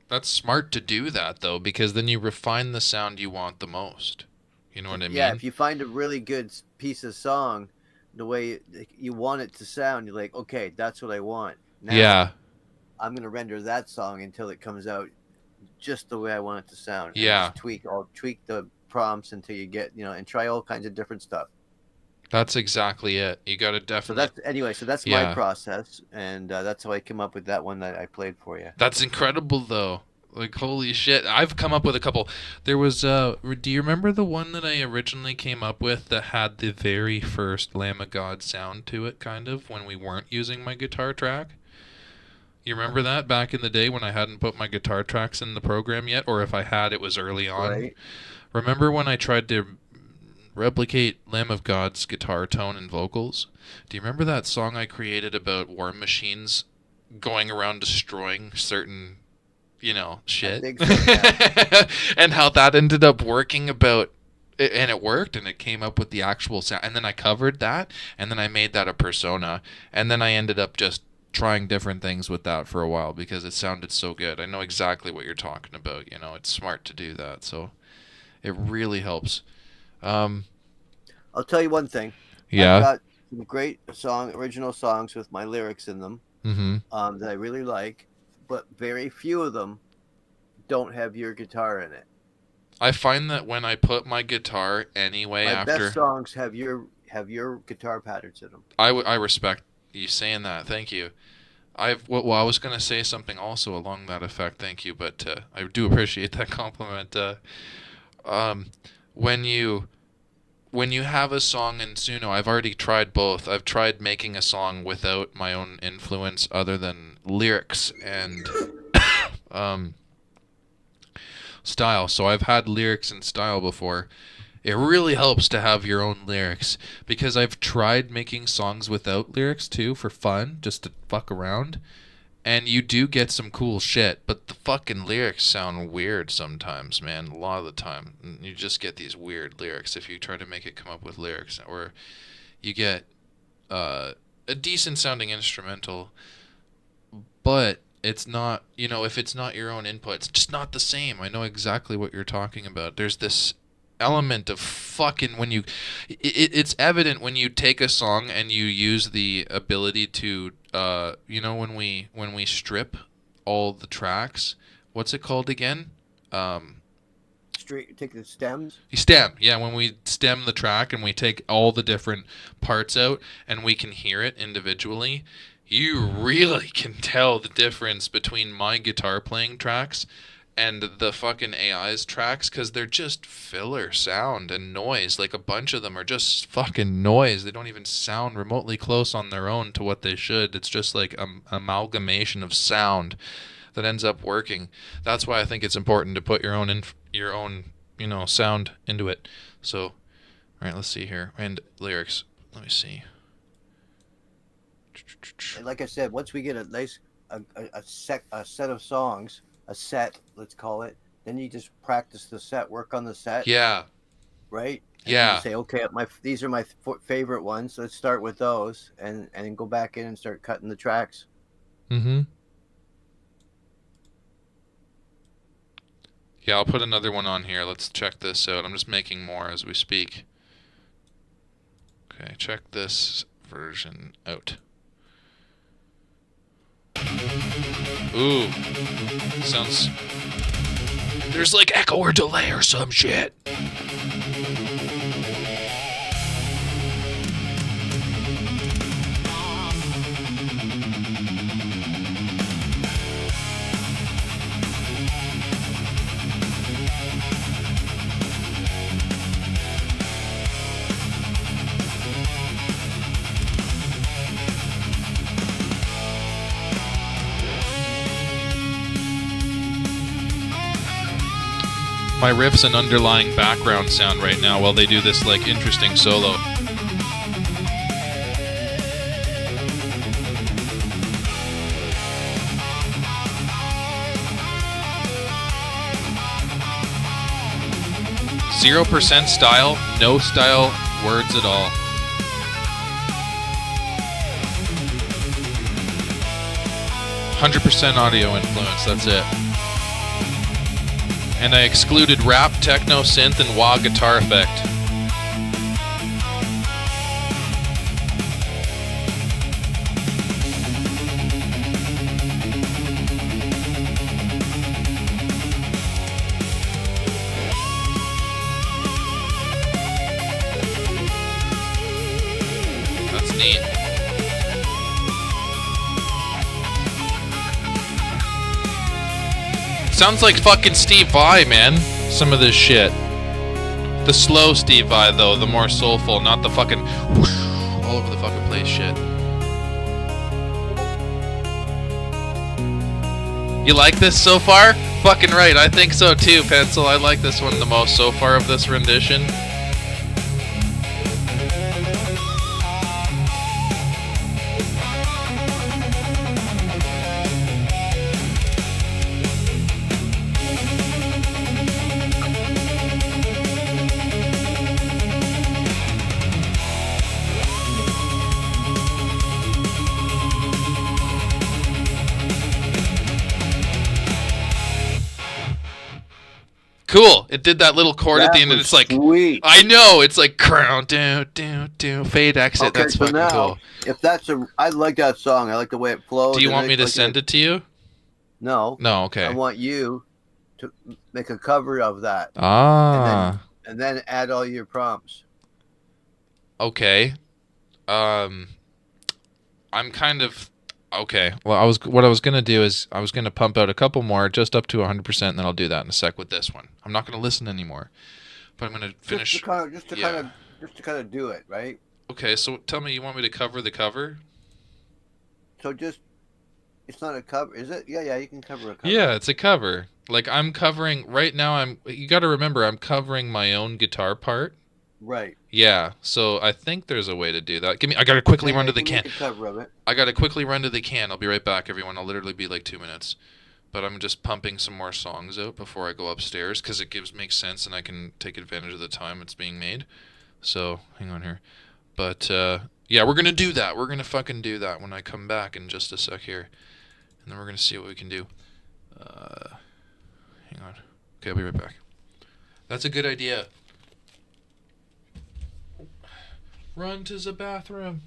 That's smart to do that though, because then you refine the sound you want the most. You know what I mean? Yeah, if you find a really good piece of song, the way you want it to sound, you're like, okay, that's what I want. Now, I'm going to render that song until it comes out just the way I want it to sound. Yeah. I'll tweak the prompts until you get, and try all kinds of different stuff. That's exactly it. You got to So definitely. that's Yeah. my process, and that's how I came up with that one that I played for you. That's incredible, though. Like, holy shit. I've come up with a couple. There was, do you remember the one that I originally came up with that had the very first Lamb of God sound to it, kind of, when we weren't using my guitar track? You remember that back in the day when I hadn't put my guitar tracks in the program yet? Or if I had, it was early on? Right. Remember when I tried to replicate Lamb of God's guitar tone and vocals? Do you remember that song I created about war machines going around destroying certain, shit? I think so, yeah. And how that ended up working and it worked, and it came up with the actual sound. And then I covered that, and then I made that a persona, and then I ended up just trying different things with that for a while because it sounded so good. I know exactly what you're talking about. It's smart to do that, so it really helps. I'll tell you one thing. Yeah. I've got some great original songs with my lyrics in them that I really like, but very few of them don't have your guitar in it. I find that when I put my guitar anyway My after best songs have your guitar patterns in them. I respect you saying that. Thank you. I was going to say something also along that effect. Thank you, but I do appreciate that compliment. When you have a song in Suno, I've already tried both. I've tried making a song without my own influence other than lyrics and style. So I've had lyrics and style before. It really helps to have your own lyrics because I've tried making songs without lyrics too for fun, just to fuck around. And you do get some cool shit, but the fucking lyrics sound weird sometimes, man. A lot of the time. You just get these weird lyrics if you try to make it come up with lyrics. Or you get a decent sounding instrumental, but it's not, if it's not your own input, it's just not the same. I know exactly what you're talking about. There's this element of fucking when it's evident when you take a song and you use the ability to when we strip all the tracks, what's it called again? Take the stems. When we stem the track and we take all the different parts out and we can hear it individually, you really can tell the difference between my guitar playing tracks and the fucking AI's tracks, because they're just filler sound and noise. Like, a bunch of them are just fucking noise. They don't even sound remotely close on their own to what they should. It's just like an amalgamation of sound that ends up working. That's why I think it's important to put your own sound into it. So, all right, let's see here. And lyrics. Let me see. And like I said, once we get a nice a set of songs, a set, let's call it, then you just practice the set, work on the set. Yeah. Right? And Yeah. you say, okay, these are my favorite ones. Let's start with those, and then go back in and start cutting the tracks. Mm-hmm. Yeah, I'll put another one on here. Let's check this out. I'm just making more as we speak. Okay, check this version out. Ooh. Sounds... There's like echo or delay or some shit. My riff's an underlying background sound right now while they do this like interesting solo. %0 style, no style words at all. %100 audio influence, that's it. And I excluded rap, techno, synth, and wah guitar effect. That's neat. Sounds like fucking Steve Vai, man. Some of this shit. The slow Steve Vai, though, the more soulful, not the fucking whoosh, all over the fucking place shit. You like this so far? Fucking right, I think so too, Pencil. I like this one the most so far of this rendition. Cool. It did that little chord at the end, and it's like, sweet. I know, it's like crown, do, fade exit. Okay, that's so fucking now, cool. if that's I like that song. I like the way it flows. Do you want me to send it to you? No. No, okay. I want you to make a cover of that. Ah. And then add all your prompts. Okay. I'm kind of okay. Well, what I was gonna do is I was gonna pump out a couple more, just up to 100%, and then I'll do that in a sec with this one. I'm not gonna listen anymore, but I'm gonna finish. Just to kind of do it, right? Okay, so tell me, you want me to cover the cover? So it's not a cover, is it? Yeah, you can cover a cover. Yeah, it's a cover. Like I'm covering right now. You got to remember, I'm covering my own guitar part. Right. Yeah, so I think there's a way to do that. I gotta quickly run to the can. Make a cover of it. I gotta quickly run to the can. I'll be right back, everyone. I'll literally be like 2 minutes. But I'm just pumping some more songs out before I go upstairs because it makes sense and I can take advantage of the time it's being made. So hang on here. But yeah, we're gonna do that. We're gonna fucking do that when I come back in just a sec here, and then we're gonna see what we can do. Hang on. Okay, I'll be right back. That's a good idea. Run to the bathroom.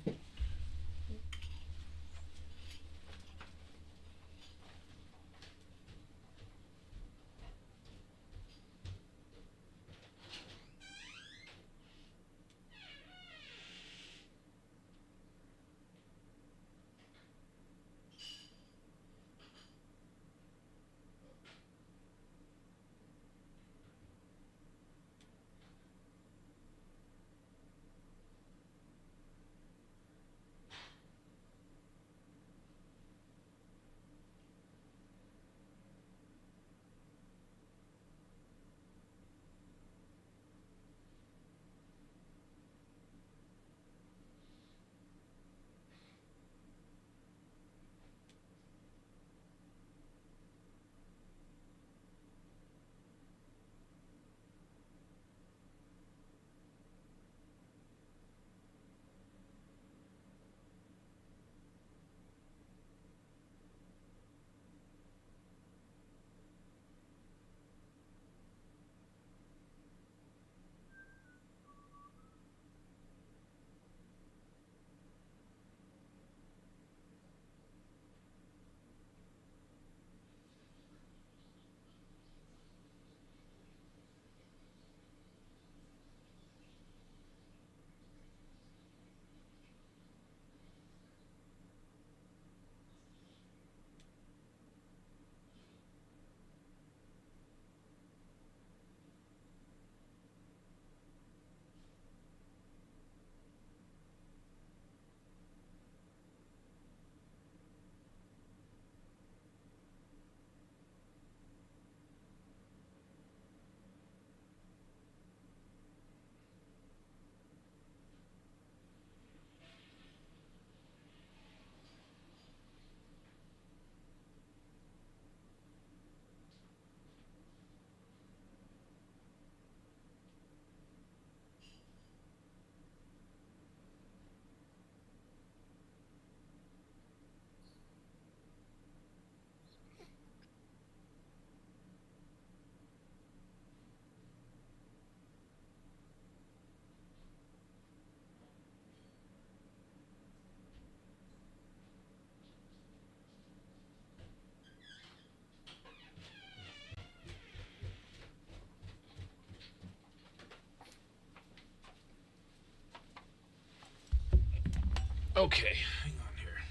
Okay, hang on here.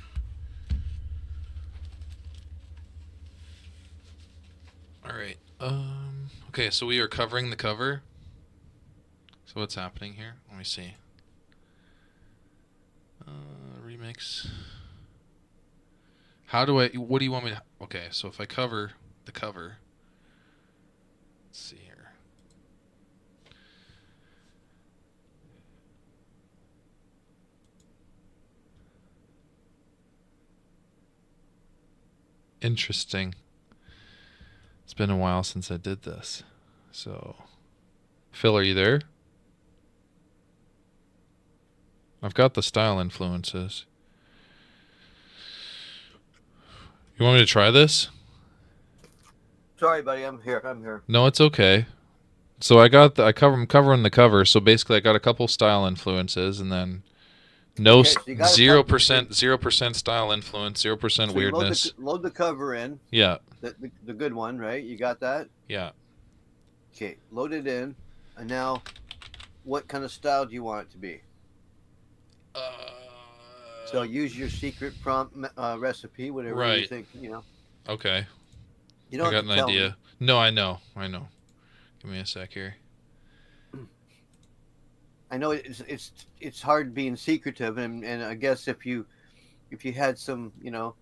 All right. Okay, so we are covering the cover. So what's happening here? Let me see. Remix. How do I? What do you want me to? Okay, so if I cover the cover, let's see here. Interesting. It's been a while since I did this. So, Phil, are you there? I've got the style influences. You want me to try this? Sorry, buddy. I'm here. No, it's okay. So I'm covering the cover. So basically, I got a couple style influences, and then no Okay, so you got 0% style influence, 0% So you weirdness. load the cover in. Yeah, The good one, right? You got that? yeah. Okay, load it in. And now, what kind of style do you want it to be? So use your secret prompt recipe, whatever you Right. think, you know. Okay. You don't I got have an to tell idea. me. No, I know. Give me a sec here. I know it's hard being secretive, and I guess if you had some, you know,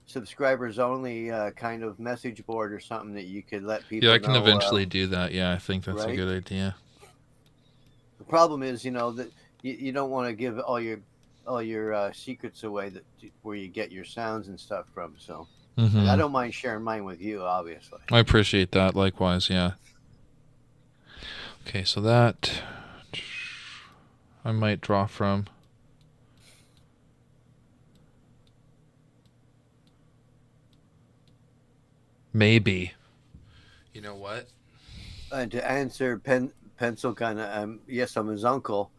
subscribers only kind of message board or something that you could let people Yeah, know. I can eventually do that. Yeah, I think that's a right? good idea. The problem is, you know, that you don't want to give all your secrets away where you get your sounds and stuff from. So and I don't mind sharing mine with you, obviously. I appreciate that. Likewise, yeah. Okay, so that I might draw from. Maybe. You know what? And to answer pencil kind of, yes, I'm his uncle,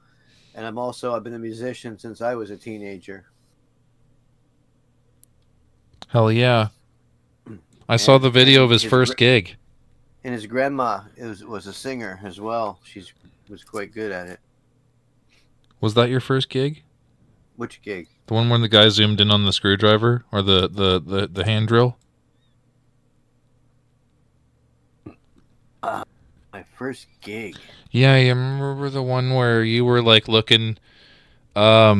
and I've been a musician since I was a teenager. Hell yeah. I saw the video of his first gig. And his grandma was a singer as well. She was quite good at it. Was that your first gig? Which gig? The one where the guy zoomed in on the screwdriver or the hand drill? My first gig. Yeah, you remember the one where you were like looking at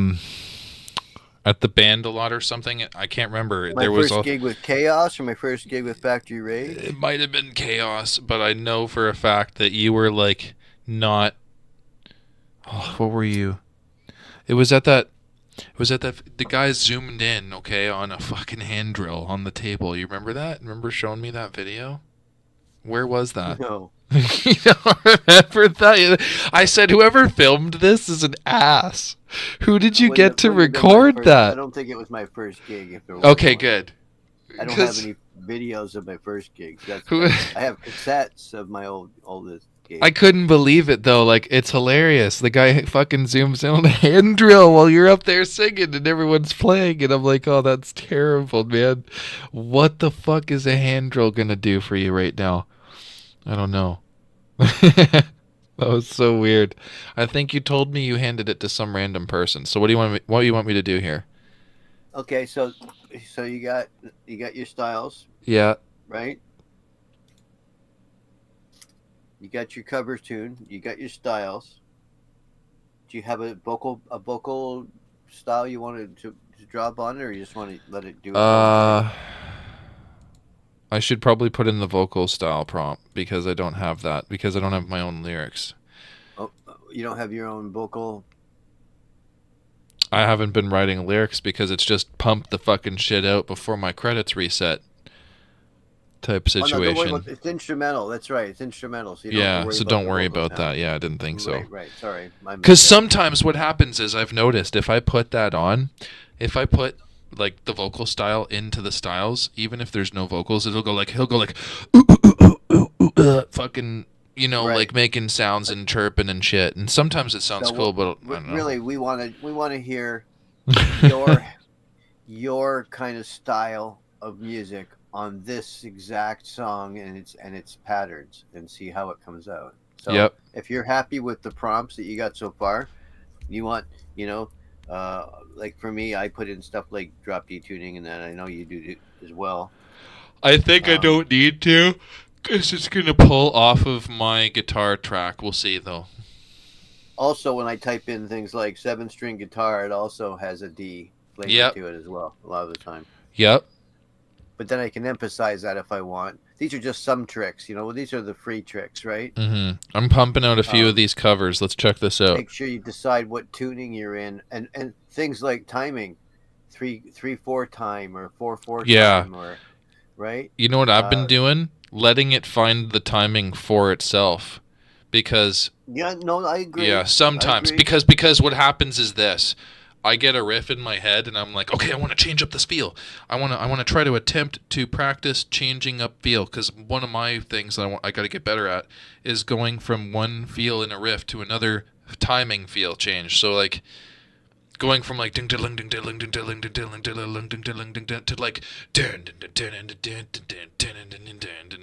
the band a lot or something? I can't remember. My first gig with Chaos or my first gig with Factory Rage? It might have been Chaos, but I know for a fact that you were like not. Oh, what were you? It was at that. The guy zoomed in, okay, on a fucking hand drill on the table. You remember that? Remember showing me that video? Where was that? No. You don't remember that? I said, whoever filmed this is an ass. Who did you get to record that? I don't think it was my first gig. If there was Okay, one. good. I don't have any videos of my first gigs. I have cassettes of my oldest gigs. I couldn't believe it though. Like, it's hilarious. The guy fucking zooms in on a hand drill while you're up there singing and everyone's playing, and I'm like, oh, that's terrible, man. What the fuck is a hand drill gonna do for you right now? I don't know. That was so weird. I think you told me you handed it to some random person. So what do you want me to do here? Okay, so you got your styles. Yeah. Right? You got your cover tune, you got your styles. Do you have a vocal style you wanted to drop on, or you just want to let it do it? I should probably put in the vocal style prompt because I don't have that, because I don't have my own lyrics. Oh, you don't have your own vocal? I haven't been writing lyrics because it's just pump the fucking shit out before my credits reset type situation. Oh, no, don't worry about, it's instrumental. That's right. It's instrumental. So don't worry about that. Yeah, I didn't think so. Right. Sorry. Because sometimes what happens is, I've noticed, if I put that on, if I put like the vocal style into the styles, even if there's no vocals, he'll go like fucking, you know, right, like making sounds and chirping and shit. And sometimes it sounds cool, but I don't know. Really, we want to hear your kind of style of music on this exact song and its patterns, and see how it comes out. So yep. If you're happy with the prompts that you got so far, you want, you know, Like for me, I put in stuff like drop D tuning, and then I know you do as well. I think I Um, don't need to, because it's going to pull off of my guitar track. We'll see, though. Also, when I type in things like 7-string guitar, it also has a D flavor Yep. to it as well, a lot of the time. Yep. But then I can emphasize that if I want. These are just some tricks, these are the free tricks, right? I'm pumping out a few of Um, these covers. Let's check this out. Make sure you decide what tuning you're in, and things like timing, 3/4 time or 4/4 Yeah. time, or right. You know what I've been doing? Letting it find the timing for itself. Because Yeah, no, I agree. yeah, sometimes I agree. because what happens is this. I get a riff in my head and I'm like, okay, I want to change up this feel. I want to try to attempt to practice changing up feel, cuz one of my things that I got to get better at is going from one feel in a riff to another timing feel change. So like going from like ding ding ding ding ding ding ding ding ding ding ding ding ding to like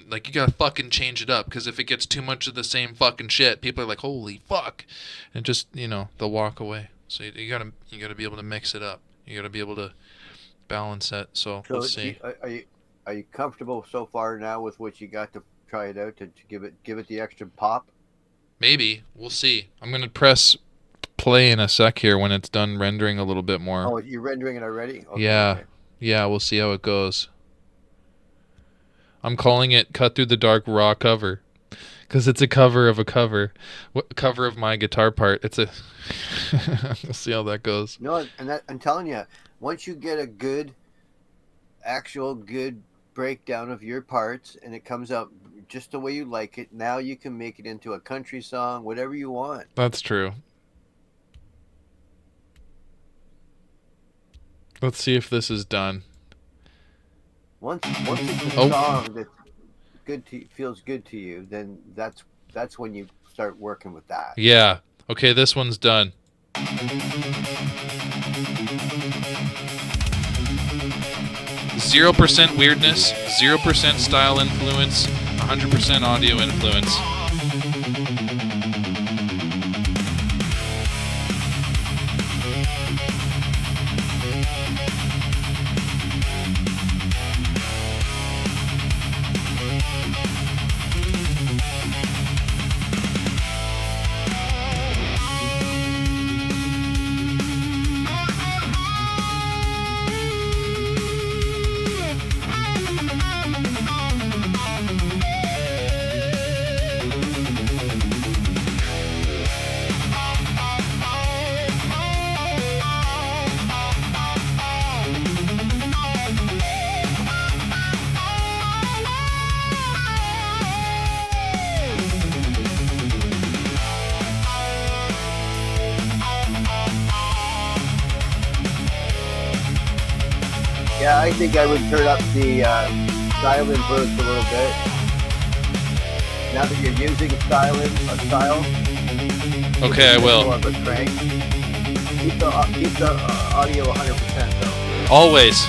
like you gotta fucking change it up, because if it gets too much of the same fucking shit, people are like, holy fuck, and just they'll walk away. So you gotta be able to mix it up. You gotta be able to balance it. So we'll see. Are you comfortable so far now with what you got to try it out to give it the extra pop? Maybe we'll see. I'm gonna press play in a sec here when it's done rendering a little bit more. Oh, you're rendering it already? Okay, Yeah. okay. Yeah, we'll see how it goes. I'm calling it Cut Through the Dark Raw cover, because it's a cover of a cover. Cover of my guitar part. It's a... We'll see how that goes. No, I'm telling you, once you get a good breakdown of your parts and it comes out just the way you like it, now you can make it into a country song, whatever you want. That's true. Let's see if this is done. Once it's a song that feels good to you, then that's when you start working with that. Yeah. Okay, this one's done. 0% weirdness, 0% style influence, 100% audio influence. Yeah, I think I would turn up the style influence a little bit. Now that you're using style. Okay, I will. More of a crank. Keep the audio 100% though. Always.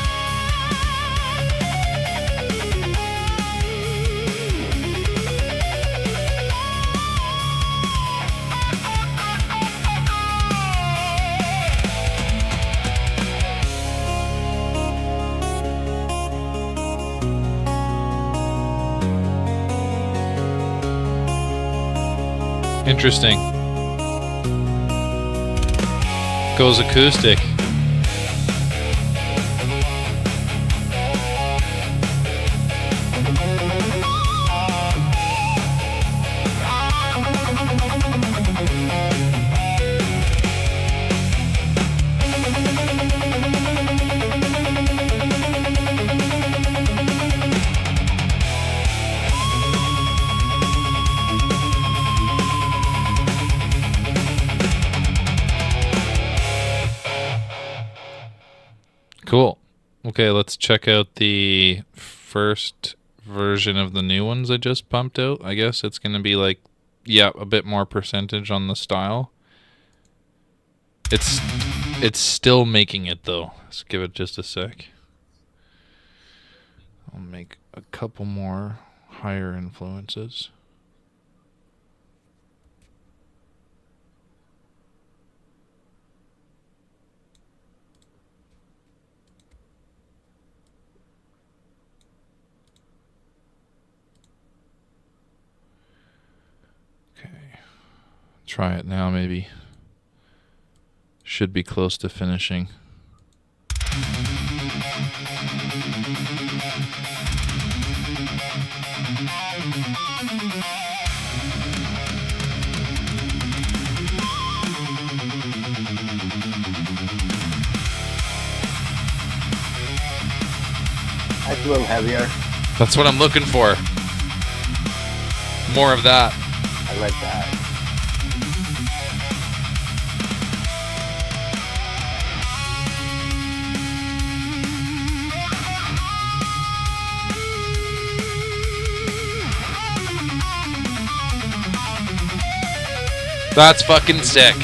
Interesting. Goes acoustic. Cool. Okay, let's check out the first version of the new ones I just pumped out. I guess it's going to be like, yeah, a bit more percentage on the style. It's still making it though. Let's give it just a sec. I'll make a couple more higher influences. Try it now, maybe. Should be close to finishing. That's a little heavier. That's what I'm looking for. More of that. I like that. That's fucking sick.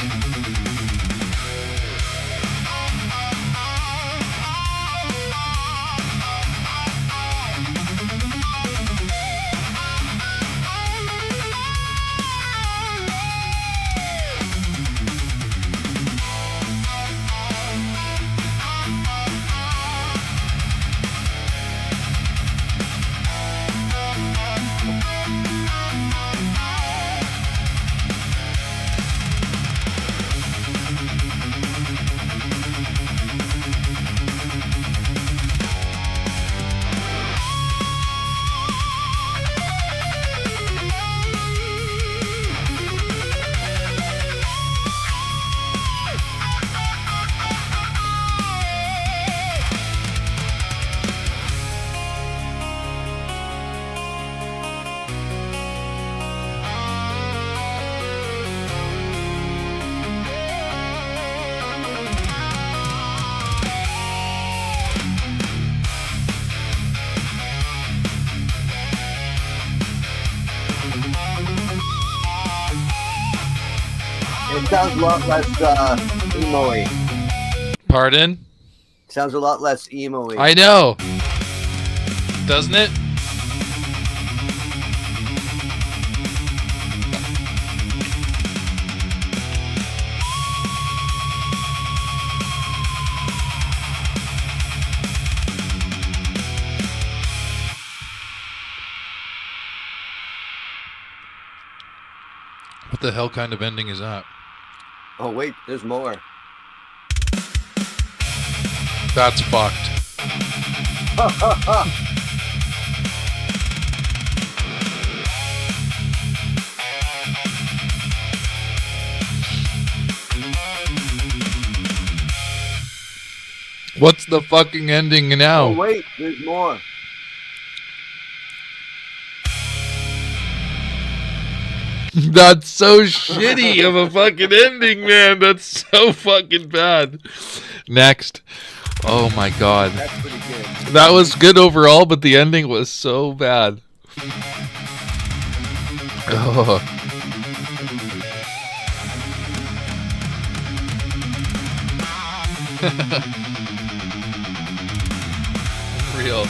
It sounds a lot less emo-y. Pardon? Sounds a lot less emo-y. I know. Doesn't it? What the hell kind of ending is that? Oh wait, there's more. That's fucked. What's the fucking ending now? Oh wait, there's more. That's so shitty of a fucking ending, man. That's so fucking bad. Next. Oh my god. That's pretty good. That was good overall, but the ending was so bad. Oh. Real.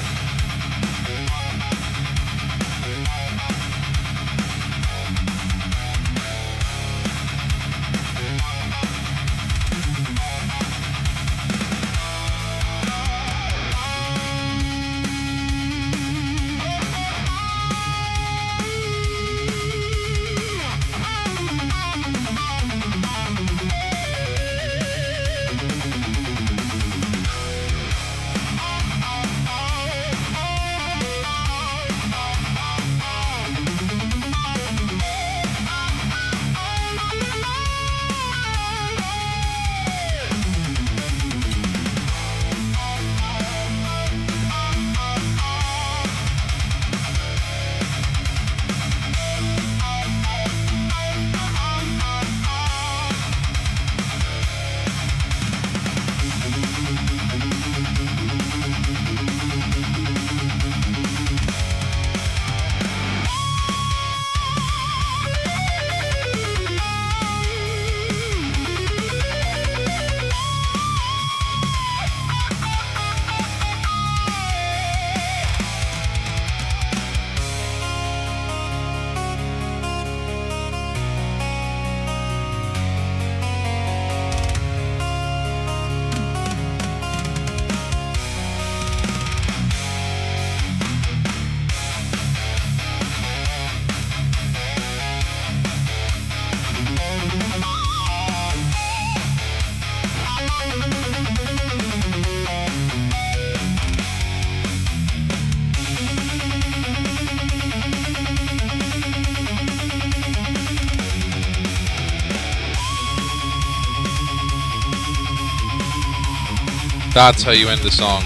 That's how you end the song.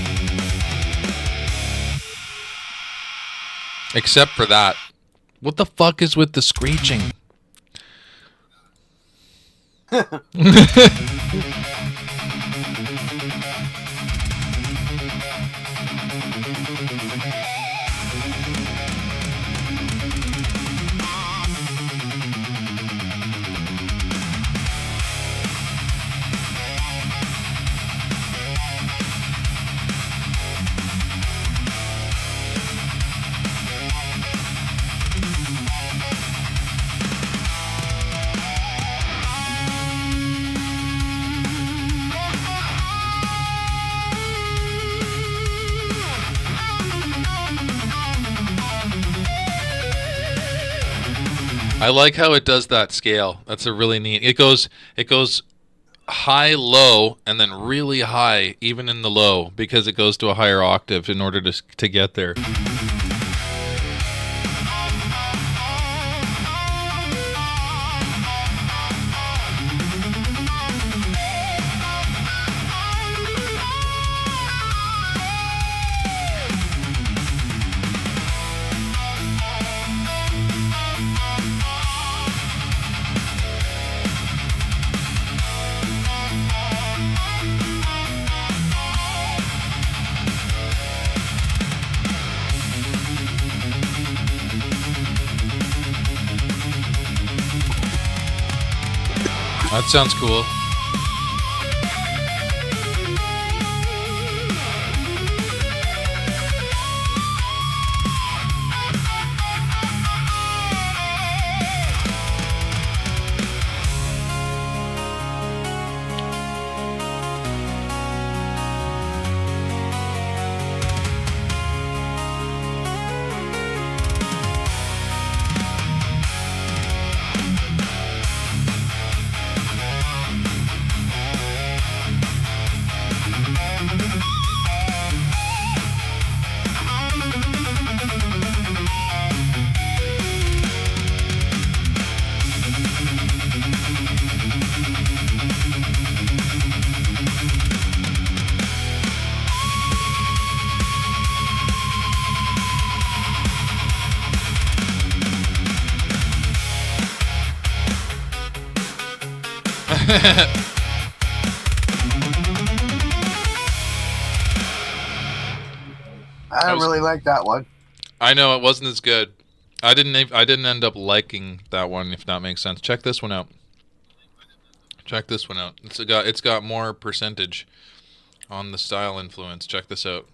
Except for that. What the fuck is with the screeching? I like how it does that scale. That's a really neat. It goes high, low, and then really high, even in the low, because it goes to a higher octave in order to get there. That sounds cool. I don't really like that one. I know it wasn't as good. I didn't end up liking that one, if that makes sense. Check this one out. Check this one out. It's got more percentage on the style influence. Check this out.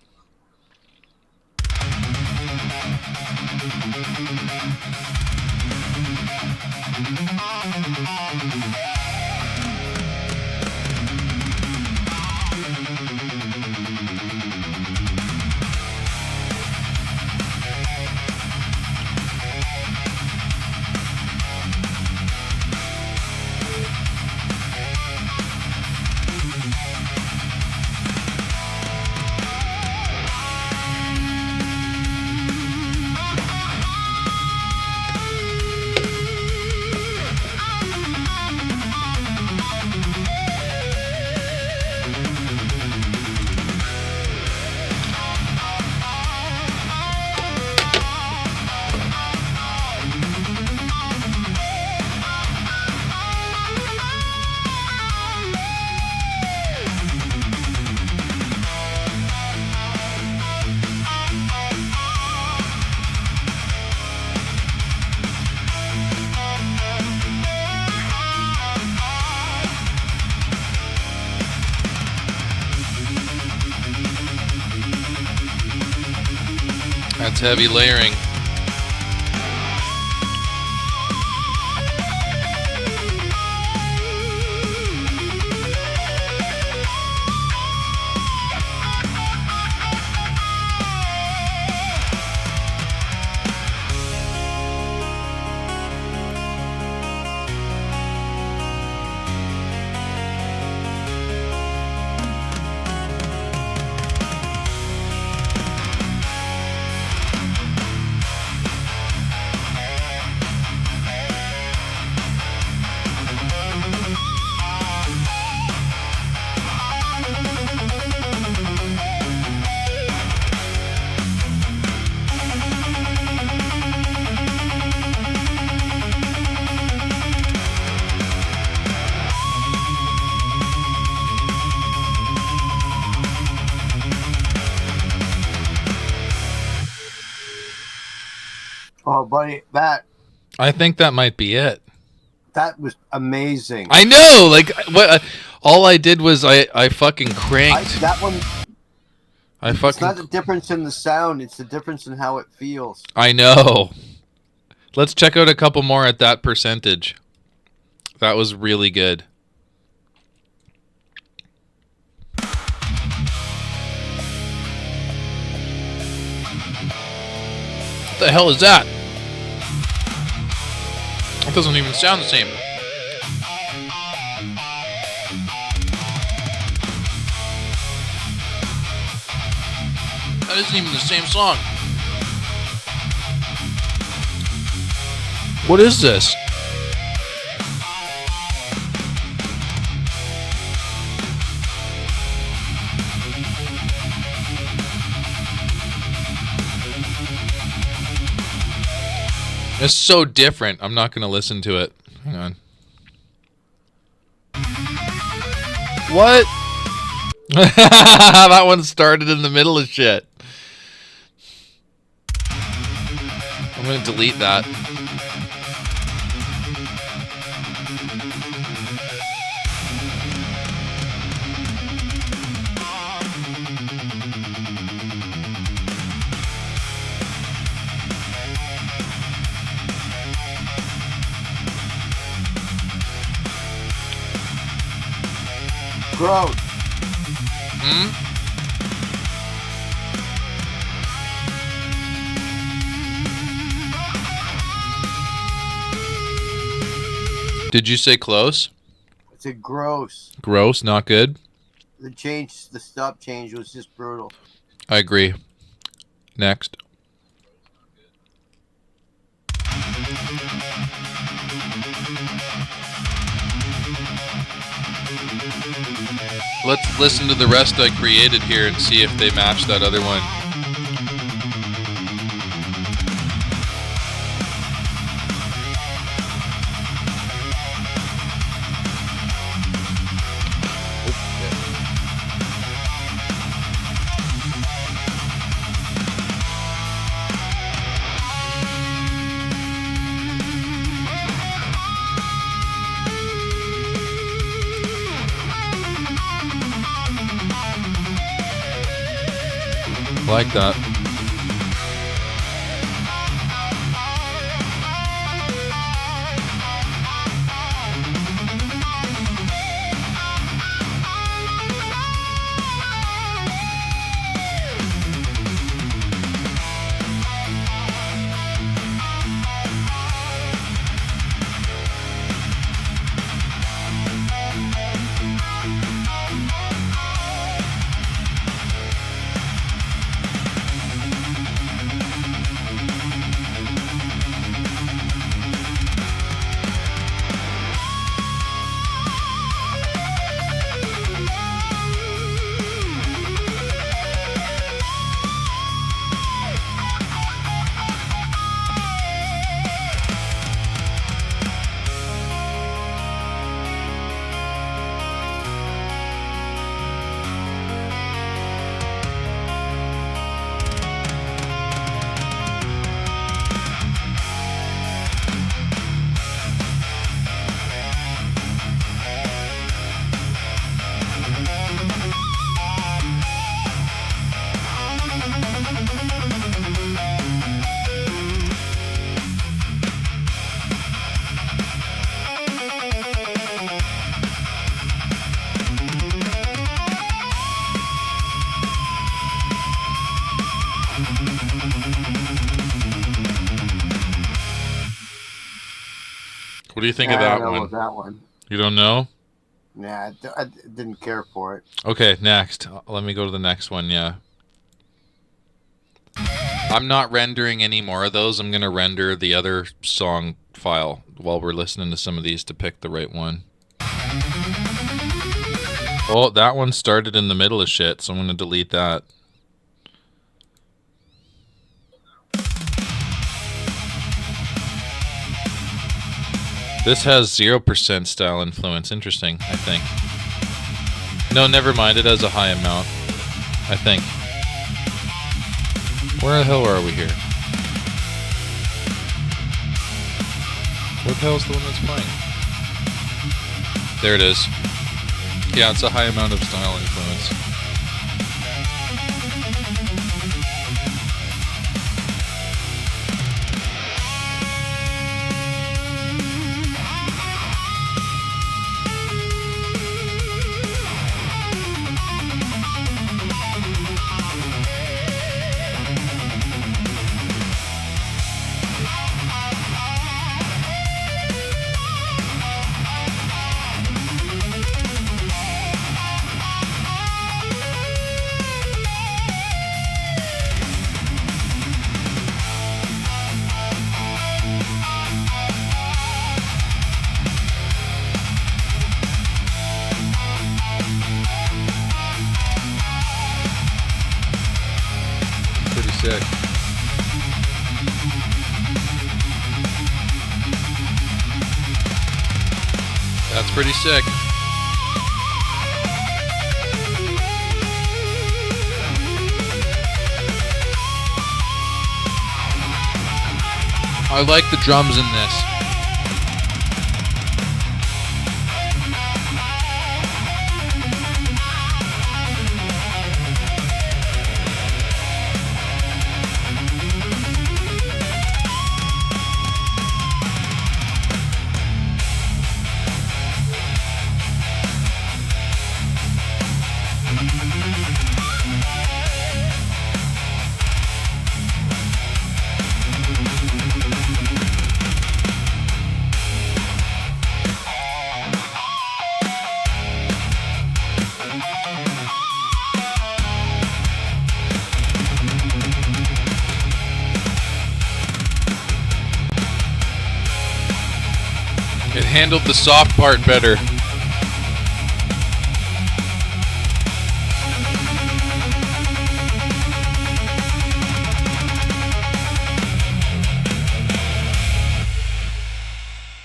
That's heavy layering. Oh, buddy, I think that might be it. that was amazing. I know, like what? All I did was I fucking cranked. That one. I It's fucking. not the difference in the sound; it's the difference in how it feels. I know. Let's check out a couple more at that percentage. That was really good. What the hell is that? It doesn't even sound the same. That isn't even the same song. What is this? It's so different. I'm not going to listen to it. Hang on. What? That one started in the middle of shit. I'm going to delete that. Gross. Did you say close? It's a gross. Gross, not good. The stop change was just brutal. I agree. Next. Let's listen to the rest I created here and see if they match that other one. Like that. What do you think of that one? That one. You don't know? Nah, I didn't care for it. Okay, next. Let me go to the next one, yeah. I'm not rendering any more of those. I'm going to render the other song file while we're listening to some of these to pick the right one. Oh, that one started in the middle of shit, so I'm going to delete that. This has 0% style influence. Interesting, I think. No, never mind. It has a high amount, I think. Where the hell are we here? What the hell's the one that's playing? There it is. Yeah, it's a high amount of style influence. Sick. That's pretty sick. I like the drums in this. It handled the soft part better.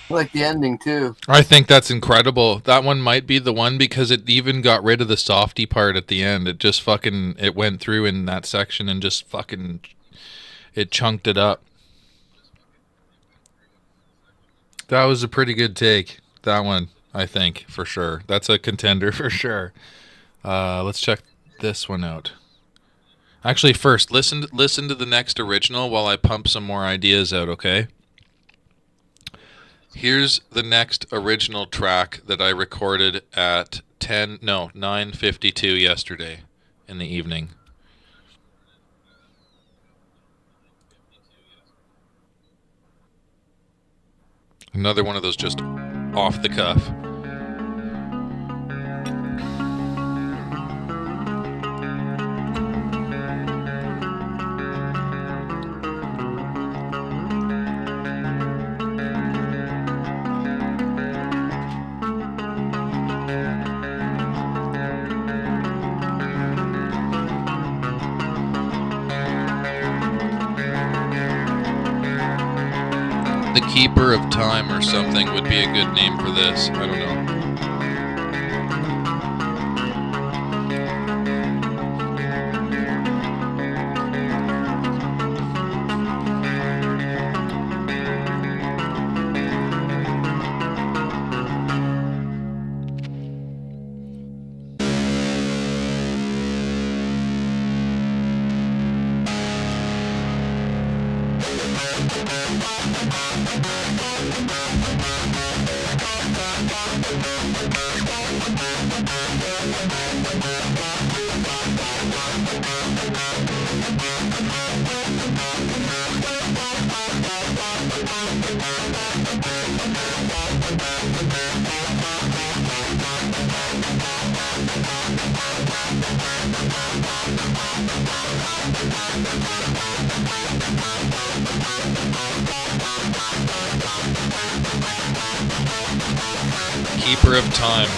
I like the ending too. I think that's incredible. That one might be the one because it even got rid of the softy part at the end. It just fucking, it went through in that section and just fucking, it chunked it up. That was a pretty good take. That one, I think, for sure. That's a contender for sure. Let's check this one out. Actually, first, listen to the next original while I pump some more ideas out, okay? Here's the next original track that I recorded at 9:52 yesterday in the evening. Another one of those just off the cuff. The Keeper of Time or something would be a good name for this. I don't know. Keeper of Time.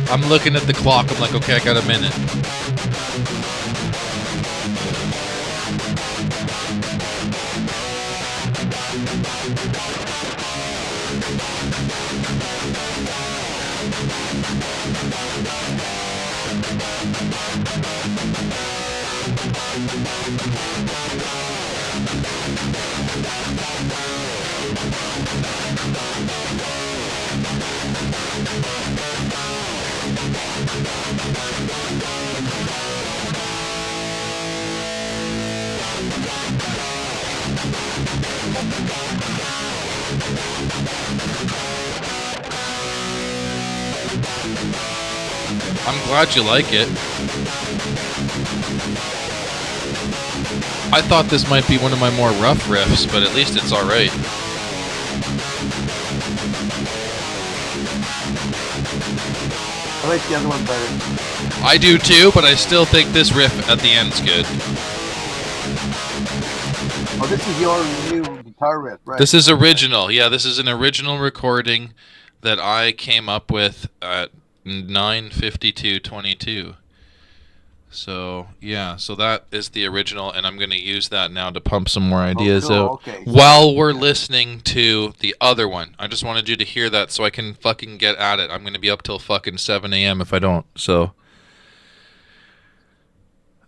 I'm looking at the clock. I'm like, okay, I got a minute. I'm glad you like it. I thought this might be one of my more rough riffs, but at least it's alright. I like the other one better. I do too, but I still think this riff at the end's good. Oh, this is your new guitar riff, right? This is original. Yeah, this is an original recording that I came up with at 9:52:22. So, yeah, so that is the original, and I'm going to use that now to pump some more ideas out Okay. while we're listening to the other one. I just wanted you to hear that so I can fucking get at it. I'm going to be up till fucking 7 a.m. if I don't, so...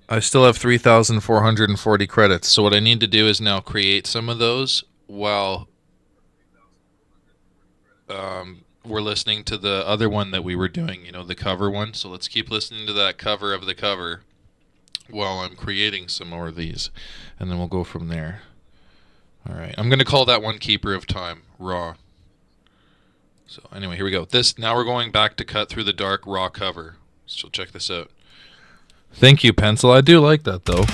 I still have 3,440 credits, so what I need to do is now create some of those while we're listening to the other one that we were doing, you know, the cover one. So let's keep listening to that cover of the cover while I'm creating some more of these, and then we'll go from there. All right, I'm going to call that one Keeper of Time, raw. So anyway, here we go. Now we're going back to Cut Through the Dark raw cover. So check this out. Thank you, Pencil. I do like that, though.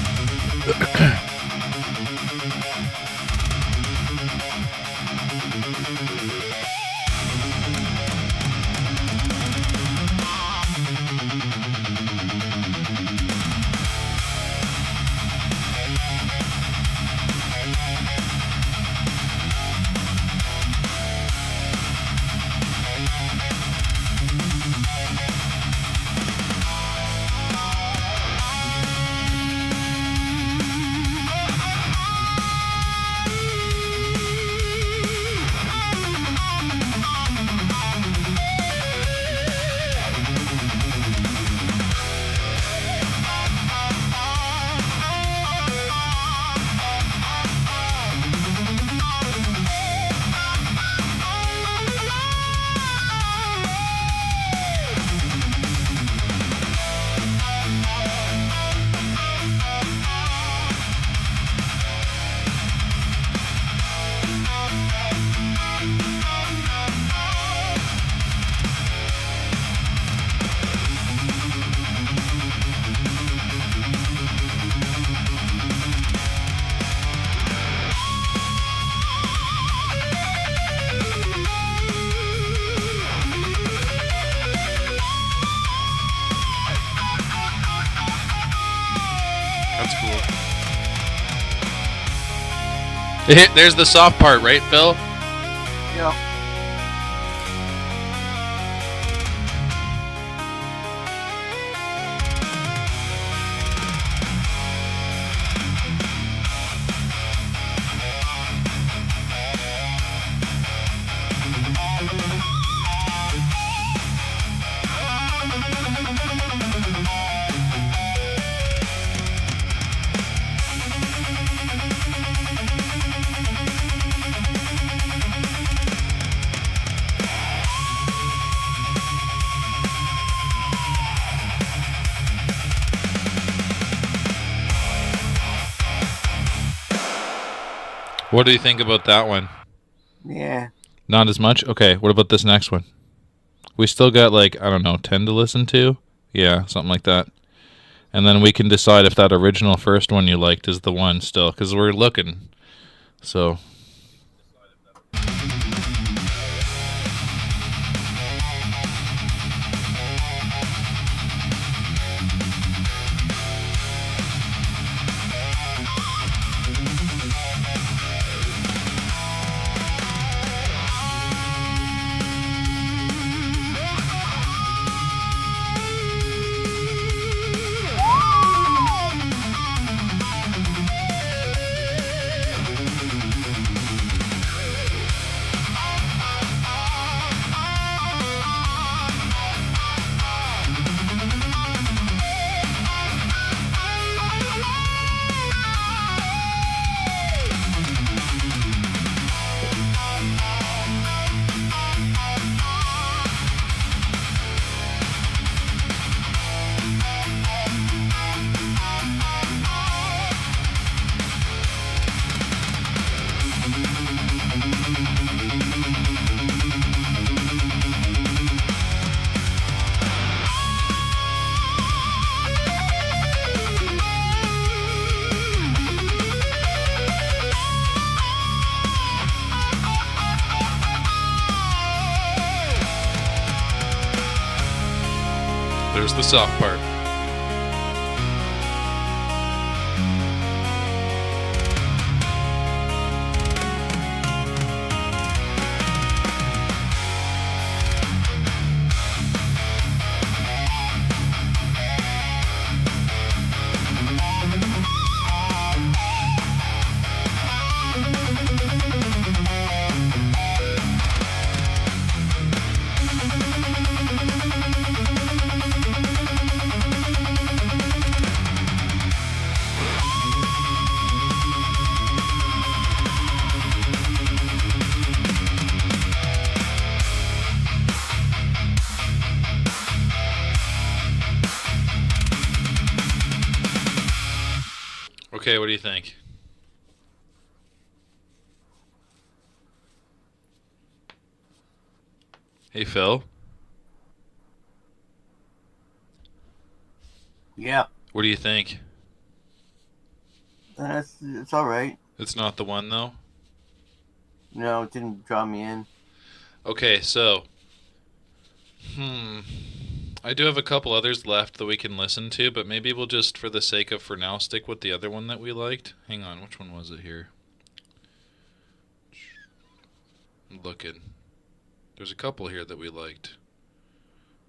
There's the soft part, right, Phil? Yeah. What do you think about that one? Yeah. Not as much? Okay, what about this next one? We still got, like, I don't know, 10 to listen to? Yeah, something like that. And then we can decide if that original first one you liked is the one still, because we're looking. So... There's the soft part. Okay, what do you think? Hey, Phil. Yeah. What do you think? It's all right. It's not the one, though? No, it didn't draw me in. Okay, so... I do have a couple others left that we can listen to, but maybe we'll just, for the sake of for now, stick with the other one that we liked. Hang on, which one was it here? I'm looking. There's a couple here that we liked.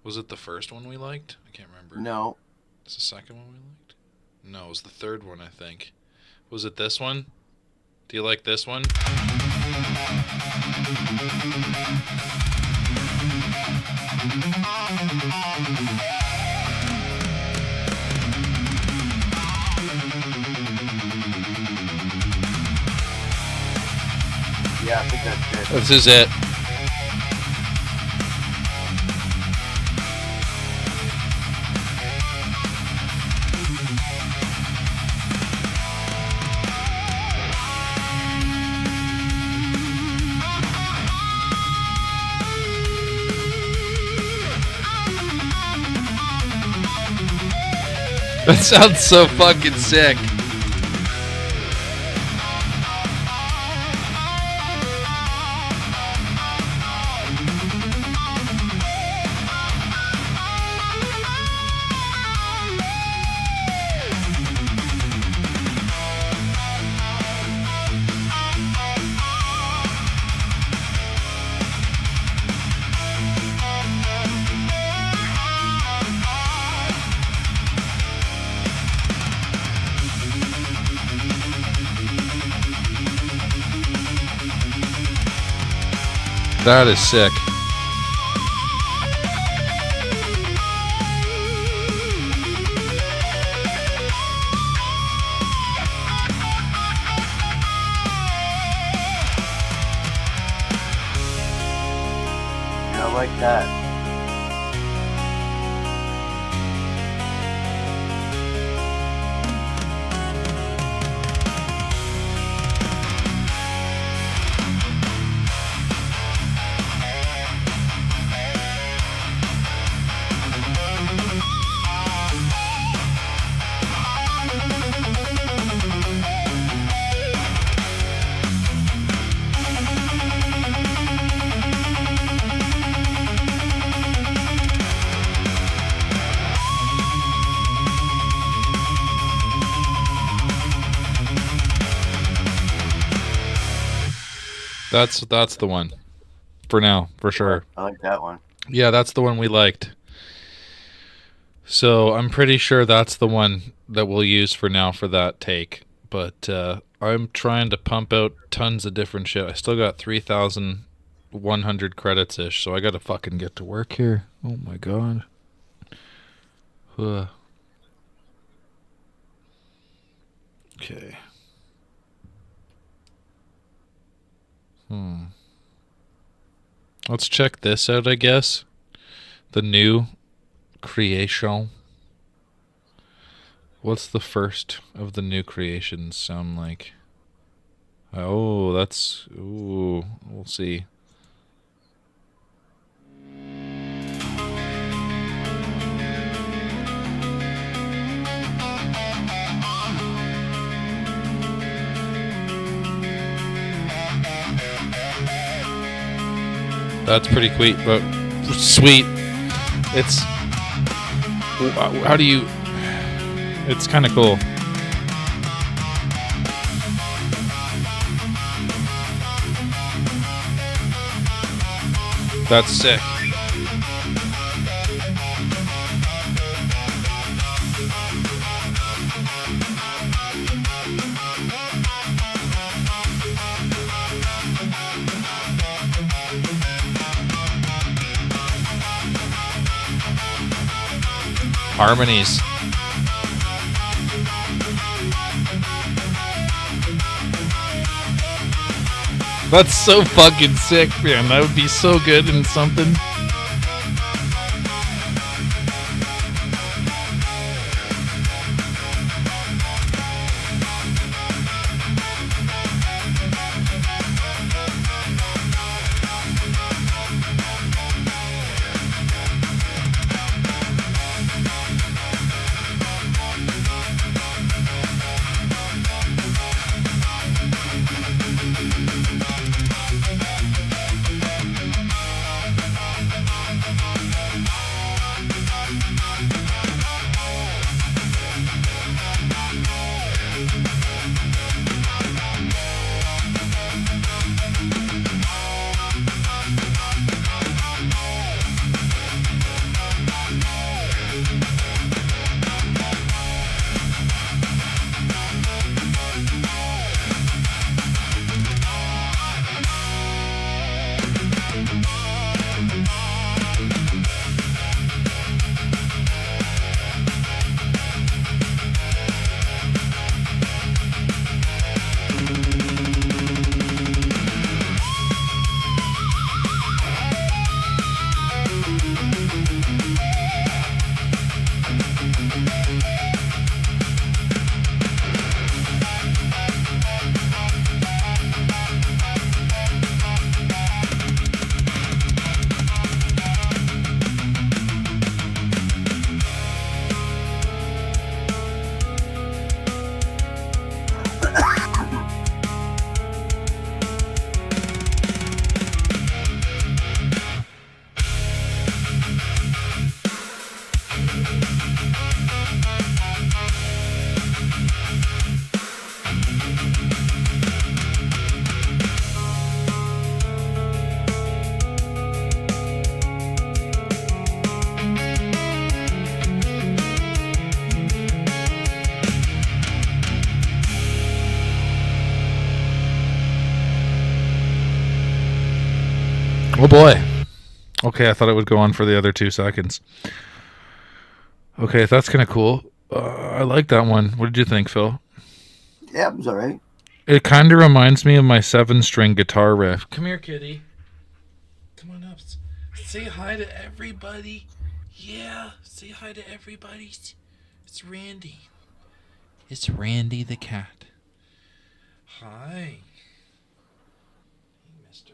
Was it the first one we liked? I can't remember. No. It's the second one we liked? No, it was the third one, I think. Was it this one? Do you like this one? Yeah, I think that's it. This is it. That sounds so fucking sick. That is sick. Yeah, I like that. That's the one. For now, for sure. I like that one. Yeah, that's the one we liked. So I'm pretty sure that's the one that we'll use for now for that take. But I'm trying to pump out tons of different shit. I still got 3,100 credits-ish, so I gotta fucking get to work here. Oh my god. Okay. Let's check this out, I guess. The new creation. What's the first of the new creations sound like? Oh, that's... Ooh, we'll see. That's pretty sweet. It's... How do you... It's kind of cool. That's sick. Harmonies. That's so fucking sick, man. That would be so good in something. Oh boy. Okay, I thought it would go on for the other 2 seconds. Okay, that's kind of cool. I like that one. What did you think, Phil? Yeah, it was all right. It kind of reminds me of my 7-string guitar riff. Come here, kitty. Come on up. Say hi to everybody. Yeah, say hi to everybody. It's Randy. It's Randy the cat. Hi. Hey, mister.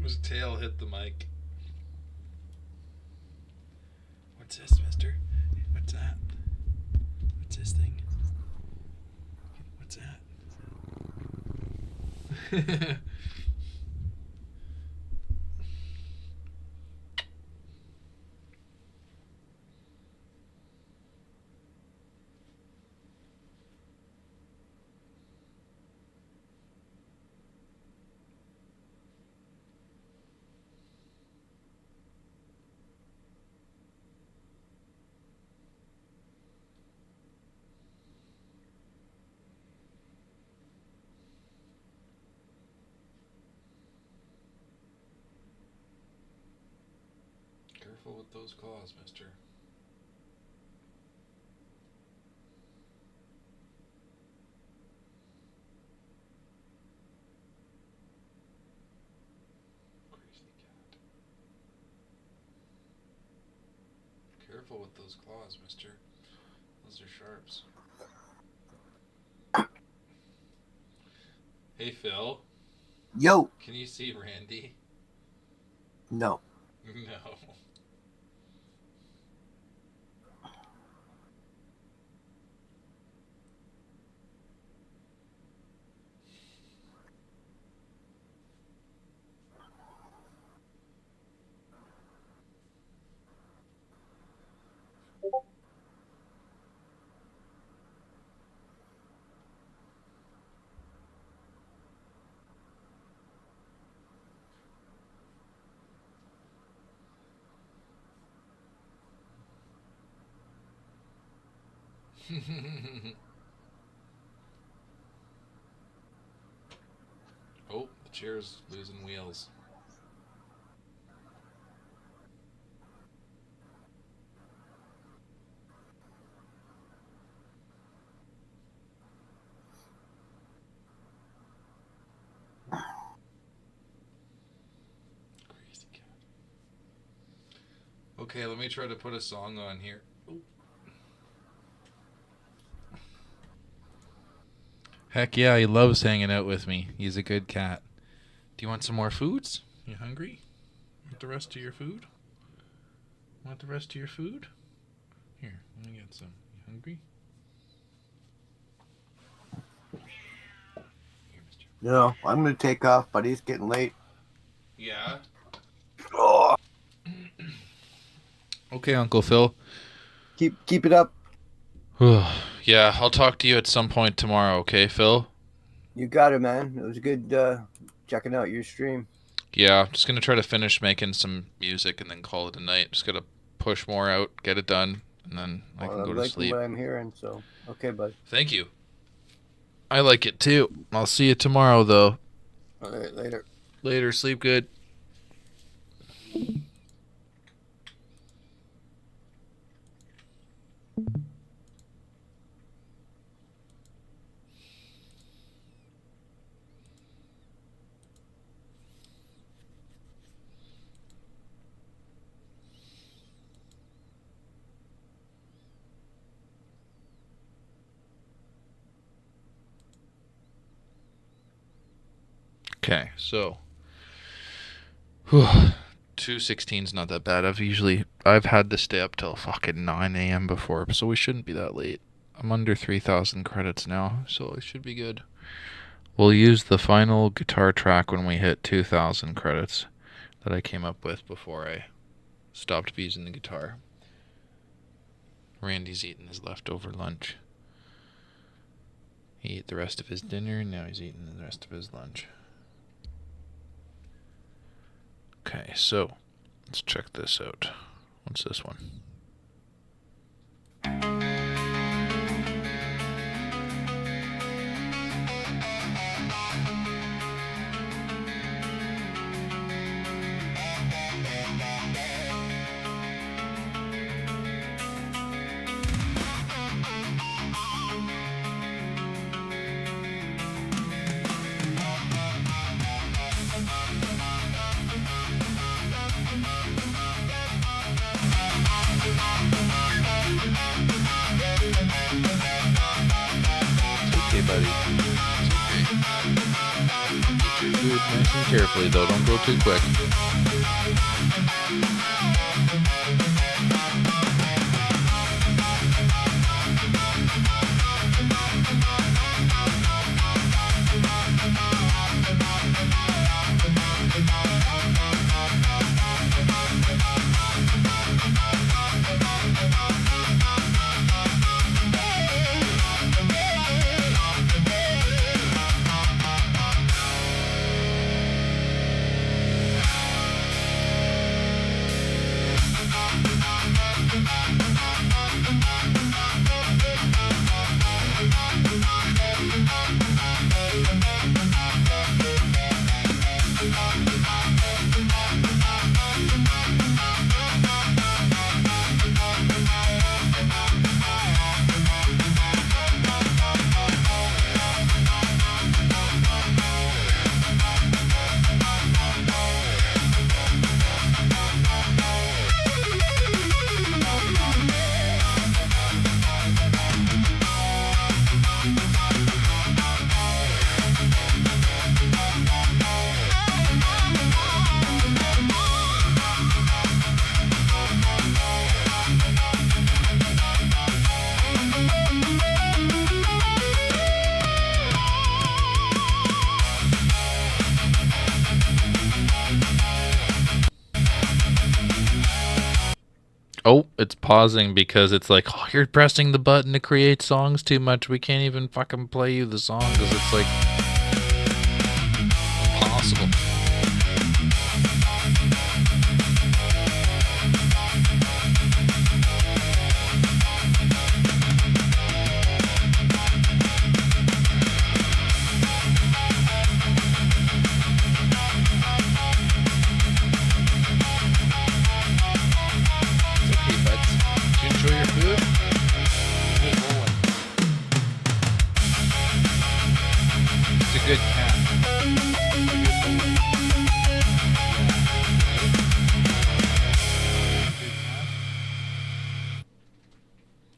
His tail hit the mic. What's this, mister? What's that? What's this thing? What's that? Careful with those claws, mister. Crazy cat. Careful with those claws, mister. Those are sharps. Hey, Phil. Yo. Can you see Randy? No. No. Oh, the chair's losing wheels. Crazy cat. Okay, let me try to put a song on here. Ooh. Heck yeah, he loves hanging out with me. He's a good cat. Do you want some more foods? You hungry? Want the rest of your food? Want the rest of your food? Here, let me get some. You hungry? Here, mister. No, I'm gonna take off, buddy. It's getting late. Yeah? Oh. Okay, Uncle Phil. Keep it up. Yeah, I'll talk to you at some point tomorrow, okay, Phil? You got it, man. It was good checking out your stream. Yeah, I'm just going to try to finish making some music and then call it a night. Just going to push more out, get it done, and then I can go to sleep. What I'm hearing, so okay, bud. Thank you. I like it too. I'll see you tomorrow, though. All right, later. Later, sleep good. Okay, so 2:16's not that bad. I've had to stay up till fucking 9 a.m. before, so we shouldn't be that late. I'm under 3,000 credits now, so it should be good. We'll use the final guitar track when we hit 2,000 credits that I came up with before I stopped using the guitar. Randy's eating his leftover lunch. He ate the rest of his dinner, and now he's eating the rest of his lunch. Okay, so let's check this out. What's this one? Okay, buddy. It's okay. Eat your food nice and carefully, though. Don't go too quick. oh, it's pausing because it's like, oh, you're pressing the button to create songs too much. We can't even fucking play you the song because it's like impossible. Good cat.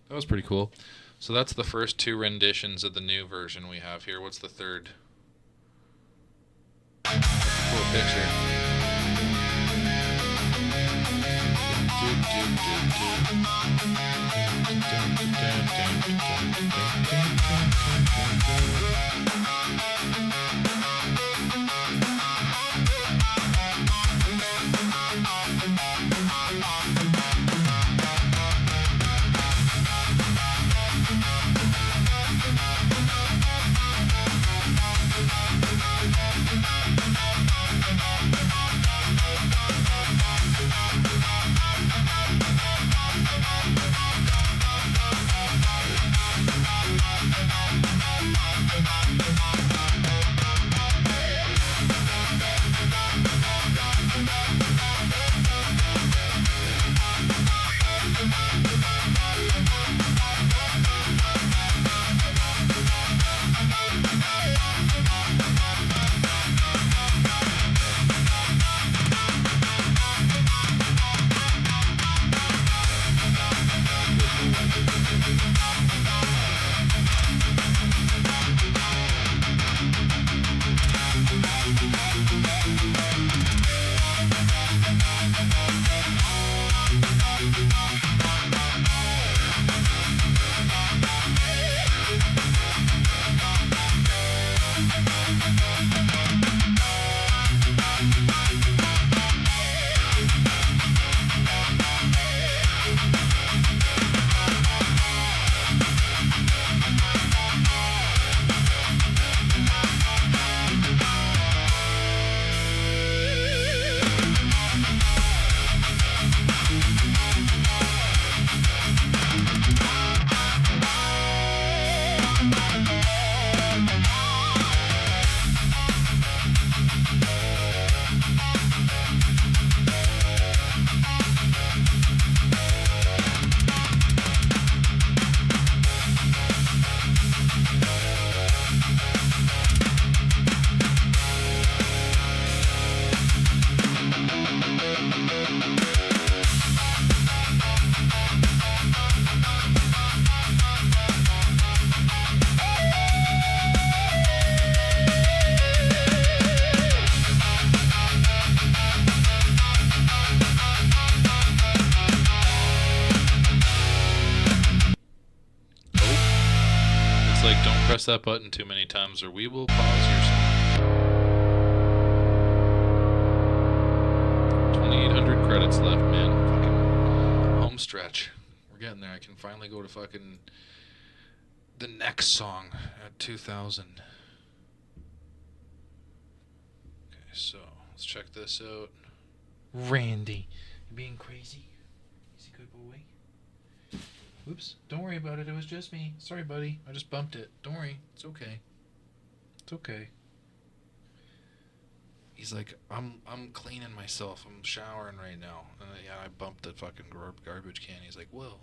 That was pretty cool. So that's the first 2 renditions of the new version we have here. What's the third? Cool picture. Press that button too many times or we will pause your song. 2,800 credits left, man. Fucking home stretch. We're getting there. I can finally go to fucking the next song at 2,000. Okay, so let's check this out. Randy, you being crazy? Is he good boy? Oops, don't worry about it. It was just me. Sorry, buddy. I just bumped it. Don't worry. It's okay. It's okay. He's like, I'm cleaning myself. I'm showering right now. And yeah, I bumped the fucking garbage can. He's like, whoa.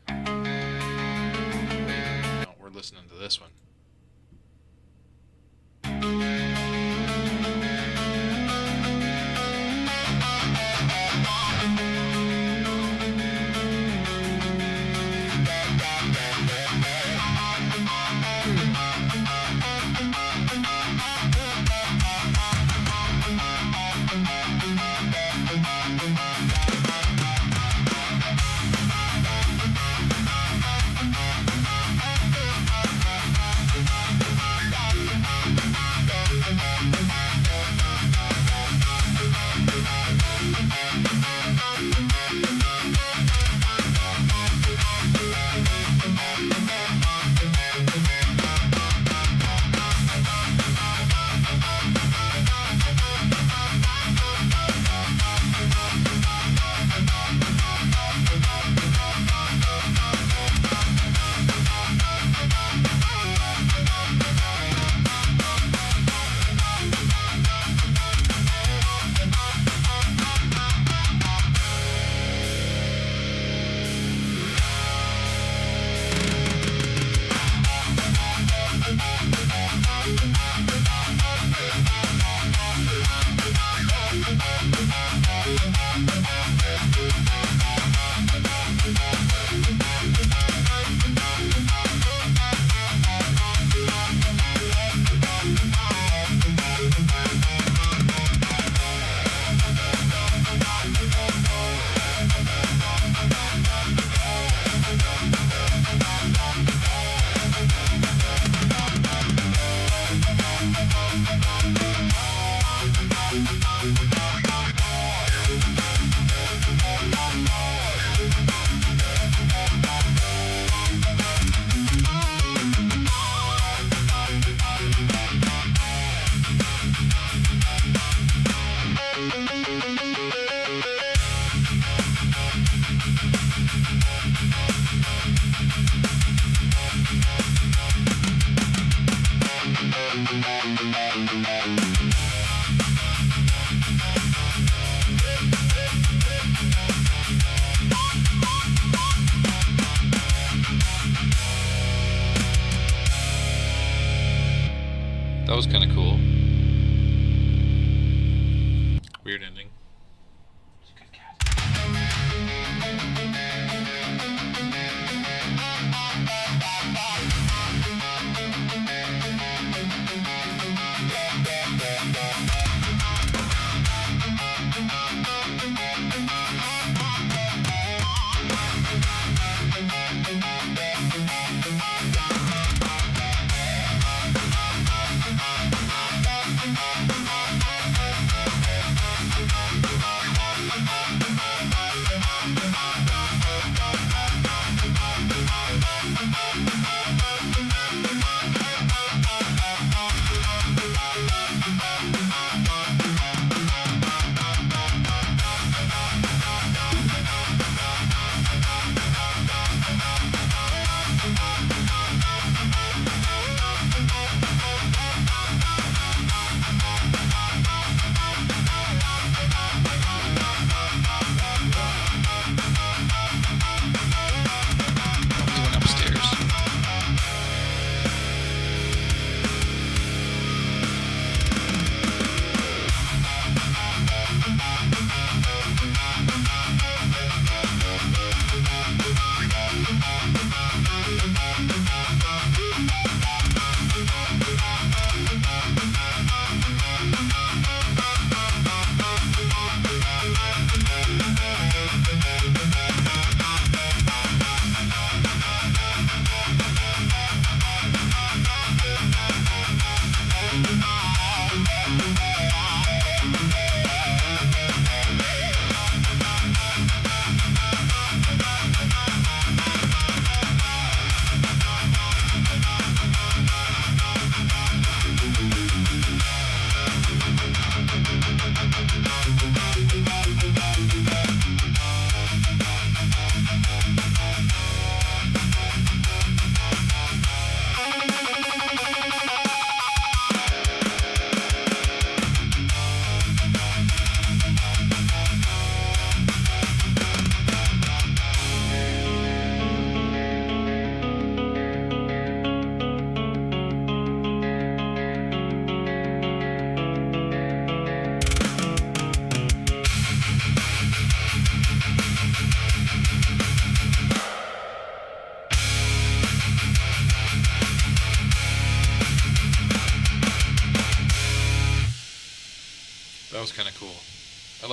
No, we're listening to this one.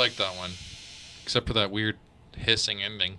like that one. Except for that weird hissing ending.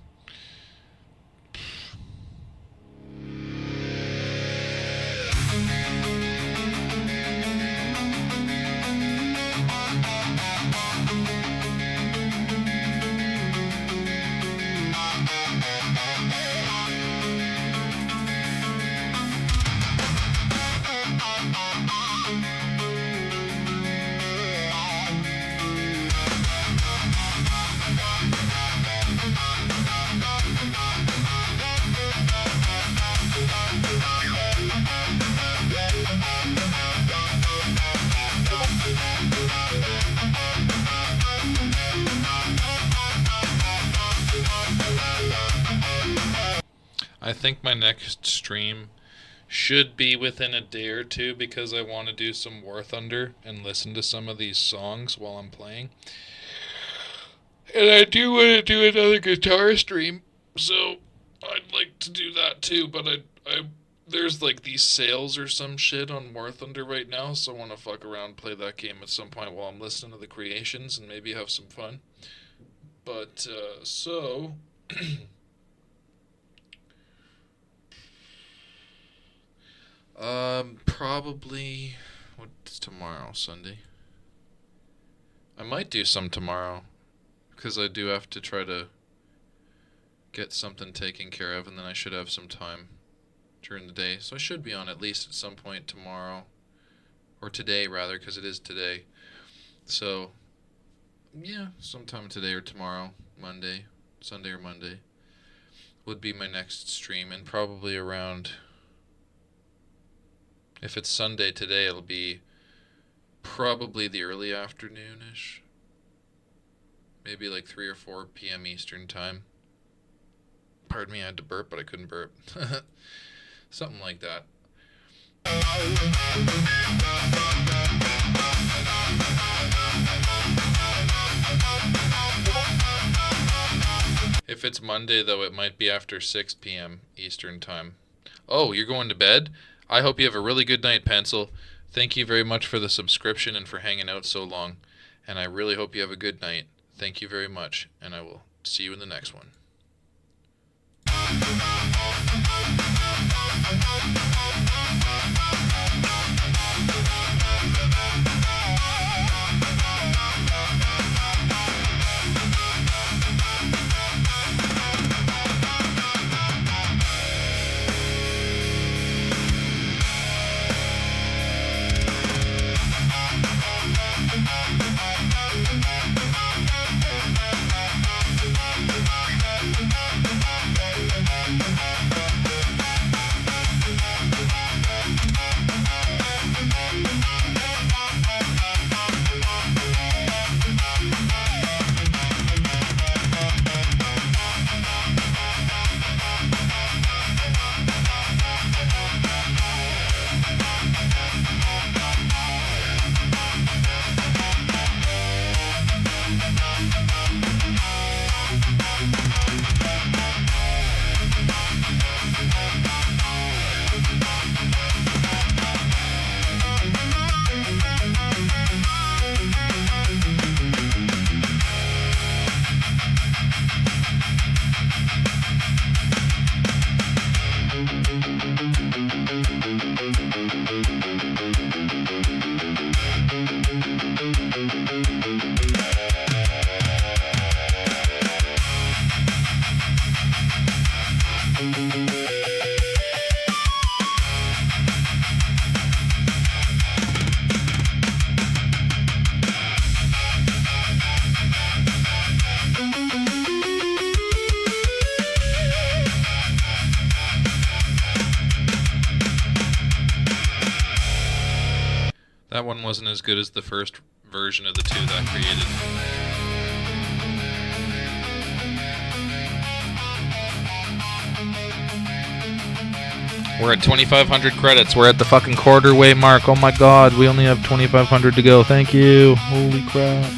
I think my next stream should be within a day or two because I want to do some War Thunder and listen to some of these songs while I'm playing. And I do want to do another guitar stream, so I'd like to do that too, but I there's like these sales or some shit on War Thunder right now, so I want to fuck around, play that game at some point while I'm listening to the creations and maybe have some fun. But, so... probably... What's tomorrow? Sunday? I might do some tomorrow, because I do have to try to get something taken care of, and then I should have some time during the day. So I should be on at least at some point tomorrow, or today rather, because it is today. So, yeah, sometime today or tomorrow, Monday, Sunday or Monday, would be my next stream, and probably around, if it's Sunday today, it'll be probably the early afternoon-ish. Maybe like 3 or 4 p.m. Eastern time. Pardon me, I had to burp, but I couldn't burp. Something like that. If it's Monday, though, it might be after 6 p.m. Eastern time. Oh, you're going to bed? I hope you have a really good night, Pencil. Thank you very much for the subscription and for hanging out so long. And I really hope you have a good night. Thank you very much, and I will see you in the next one. That one wasn't as good as the first version of the two that created. We're at 2,500 credits. We're at the fucking quarter way mark. Oh my god, we only have 2,500 to go. Thank you. Holy crap.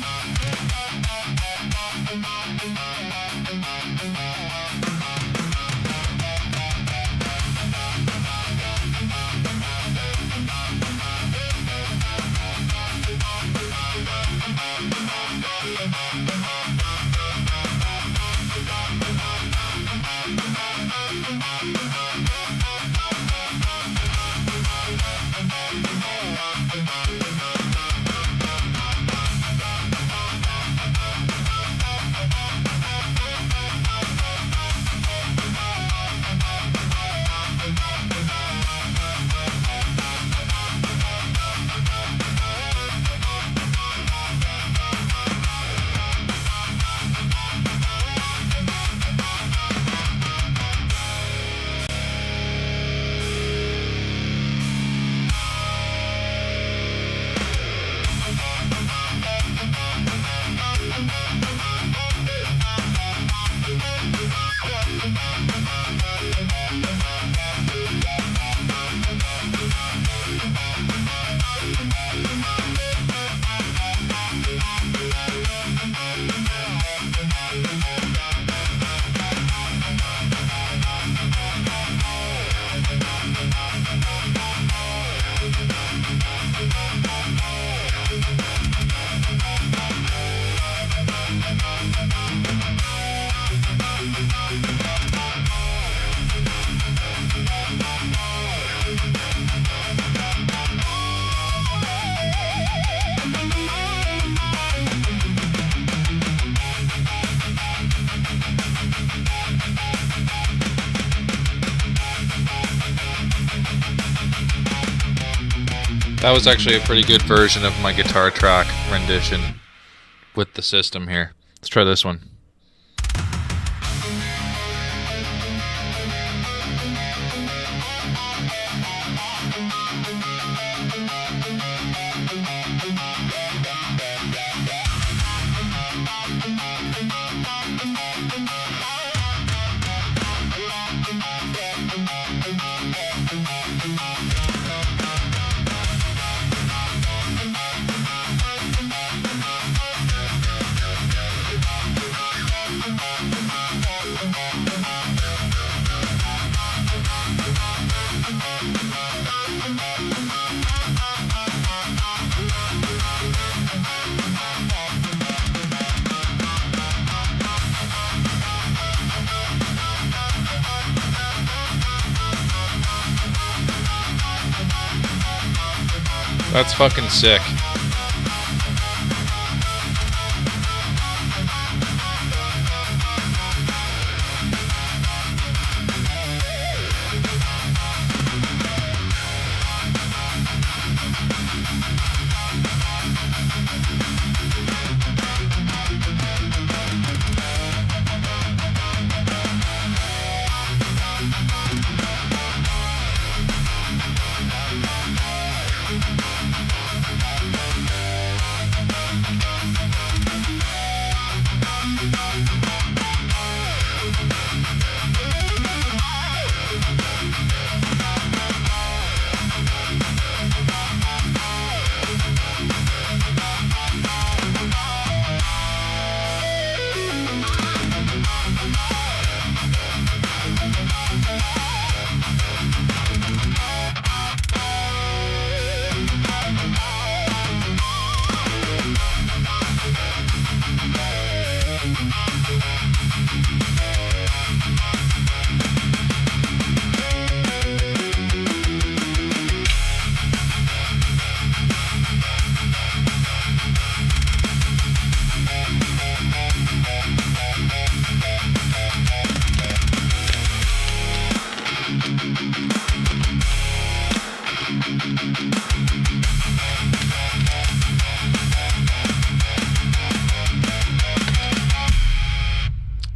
That was actually a pretty good version of my guitar track rendition with the system here. Let's try this one. That's fucking sick.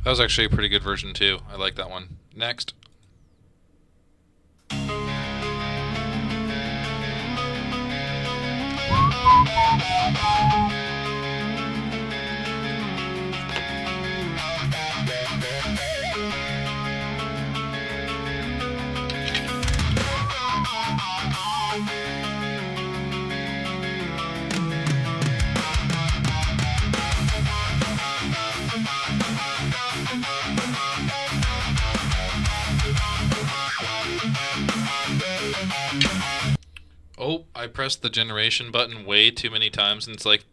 That was actually a pretty good version too. I like that one. Next. Oh, I pressed the generation button way too many times and it's like,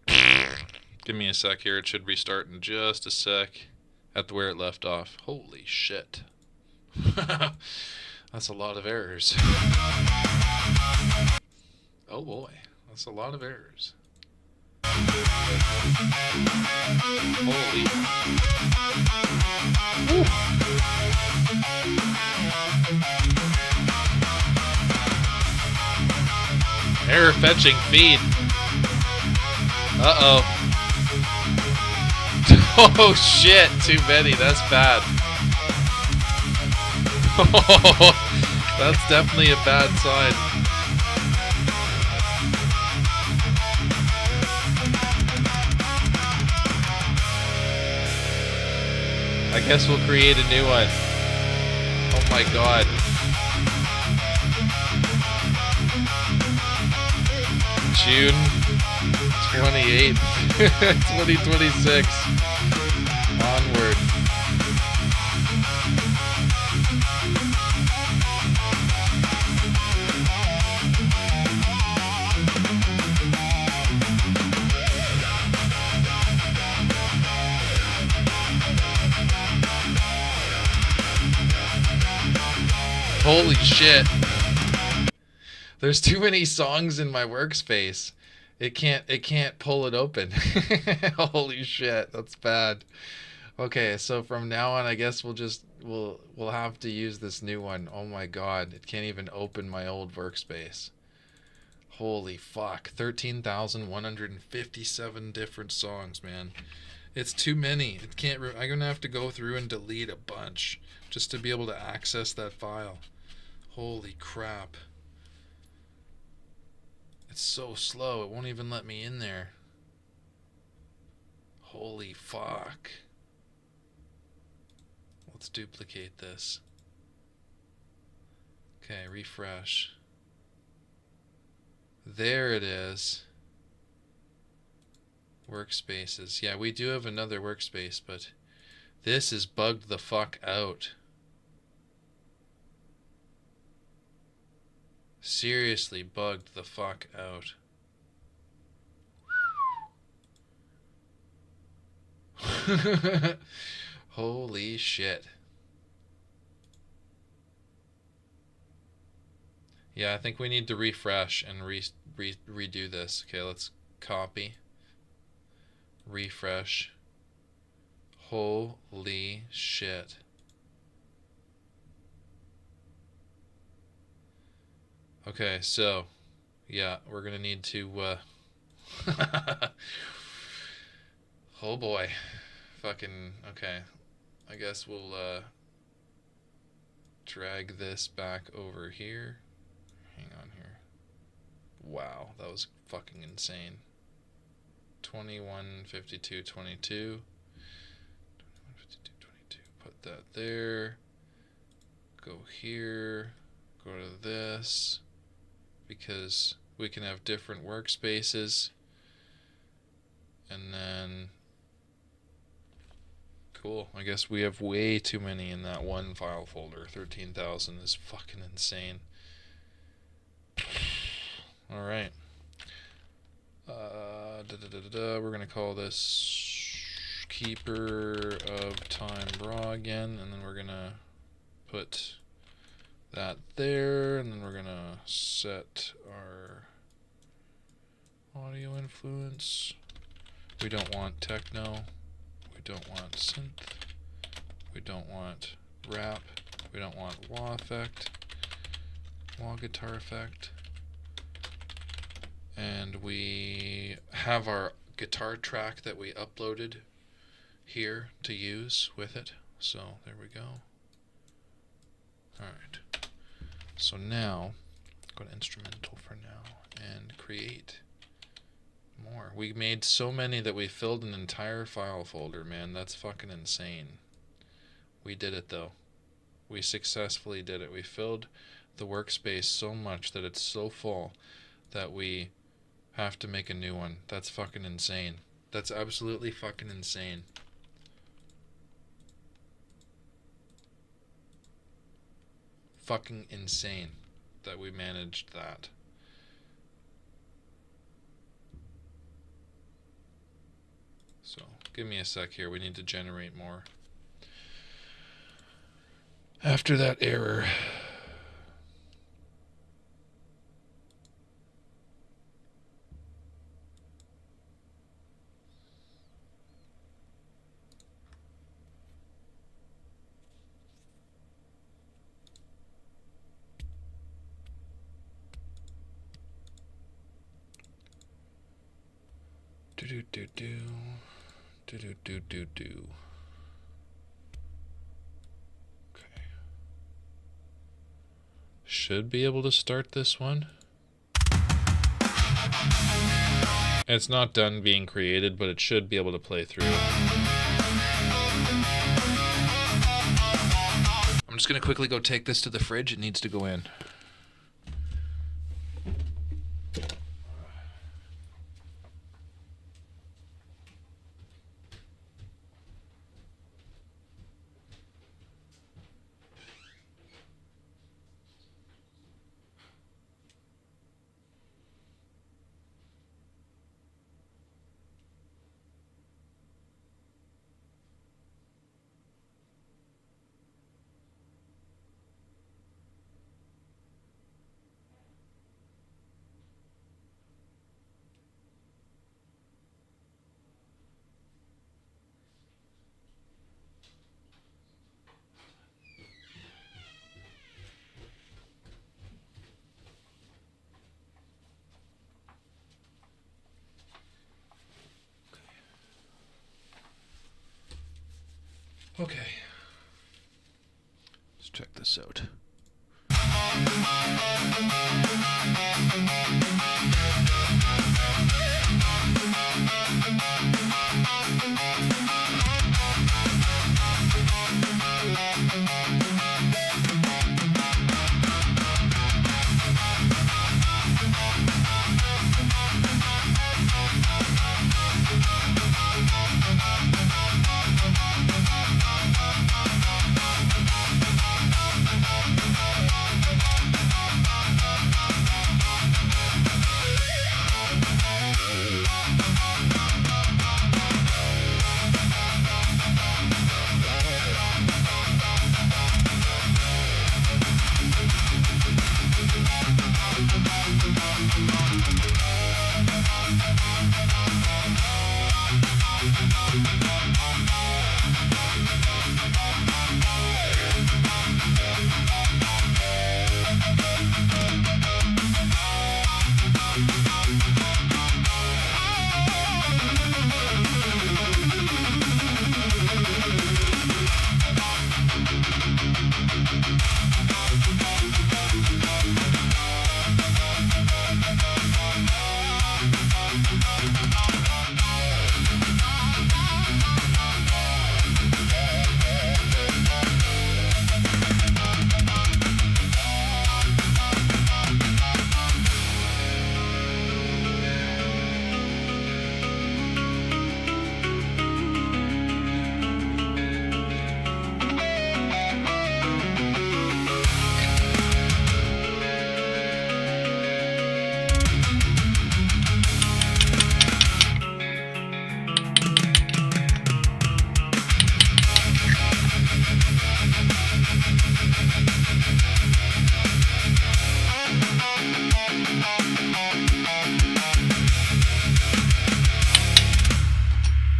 give me a sec here, it should restart in just a sec at where it left off. Holy shit. That's a lot of errors. Oh boy, that's a lot of errors. Holy. Woo. Error fetching feed. Uh-oh. Oh shit, too many, that's bad. That's definitely a bad sign. I guess we'll create a new one. Oh my god. June 28th, 2026. Onward. Holy shit. There's too many songs in my workspace. It can't pull it open. Holy shit, that's bad. Okay, so from now on I guess we'll have to use this new one. Oh my god, it can't even open my old workspace. Holy fuck, 13,157 different songs, man. It's too many. It can't. I'm gonna have to go through and delete a bunch just to be able to access that file. Holy crap. It's so slow. It won't even let me in there. Holy fuck. Let's duplicate this. Okay, refresh. There it is. Workspaces. Yeah, we do have another workspace, but this is bugged the fuck out. Seriously bugged the fuck out. Holy shit. Yeah, I think we need to refresh and redo this. Okay, let's copy. Refresh. Holy shit. Okay, so yeah, we're gonna need to oh boy. Fucking okay. I guess we'll drag this back over here. Hang on here. Wow, that was fucking insane. 21, 52, 22. 22. Put that there. Go here. Go to this. Because we can have different workspaces. And then... Cool. I guess we have way too many in that one file folder. 13,000 is fucking insane. Alright. We're gonna call this Keeper of Time Raw again, and then we're gonna put that there, and then we're gonna set our audio influence. We don't want techno, we don't want synth, we don't want rap, we don't want wah effect, wah guitar effect. And we have our guitar track that we uploaded here to use with it. So there we go. Alright. So now, go to instrumental for now and create more. We made so many that we filled an entire file folder, man. That's fucking insane. We did it though. We successfully did it. We filled the workspace so much that it's so full that we have to make a new one. That's fucking insane. That's absolutely fucking insane. Fucking insane that we managed that. So, give me a sec here. We need to generate more. After that error. Do. Okay. Should be able to start this one. It's not done being created, but it should be able to play through. I'm just gonna quickly go take this to the fridge. It needs to go in. Okay. Let's check this out.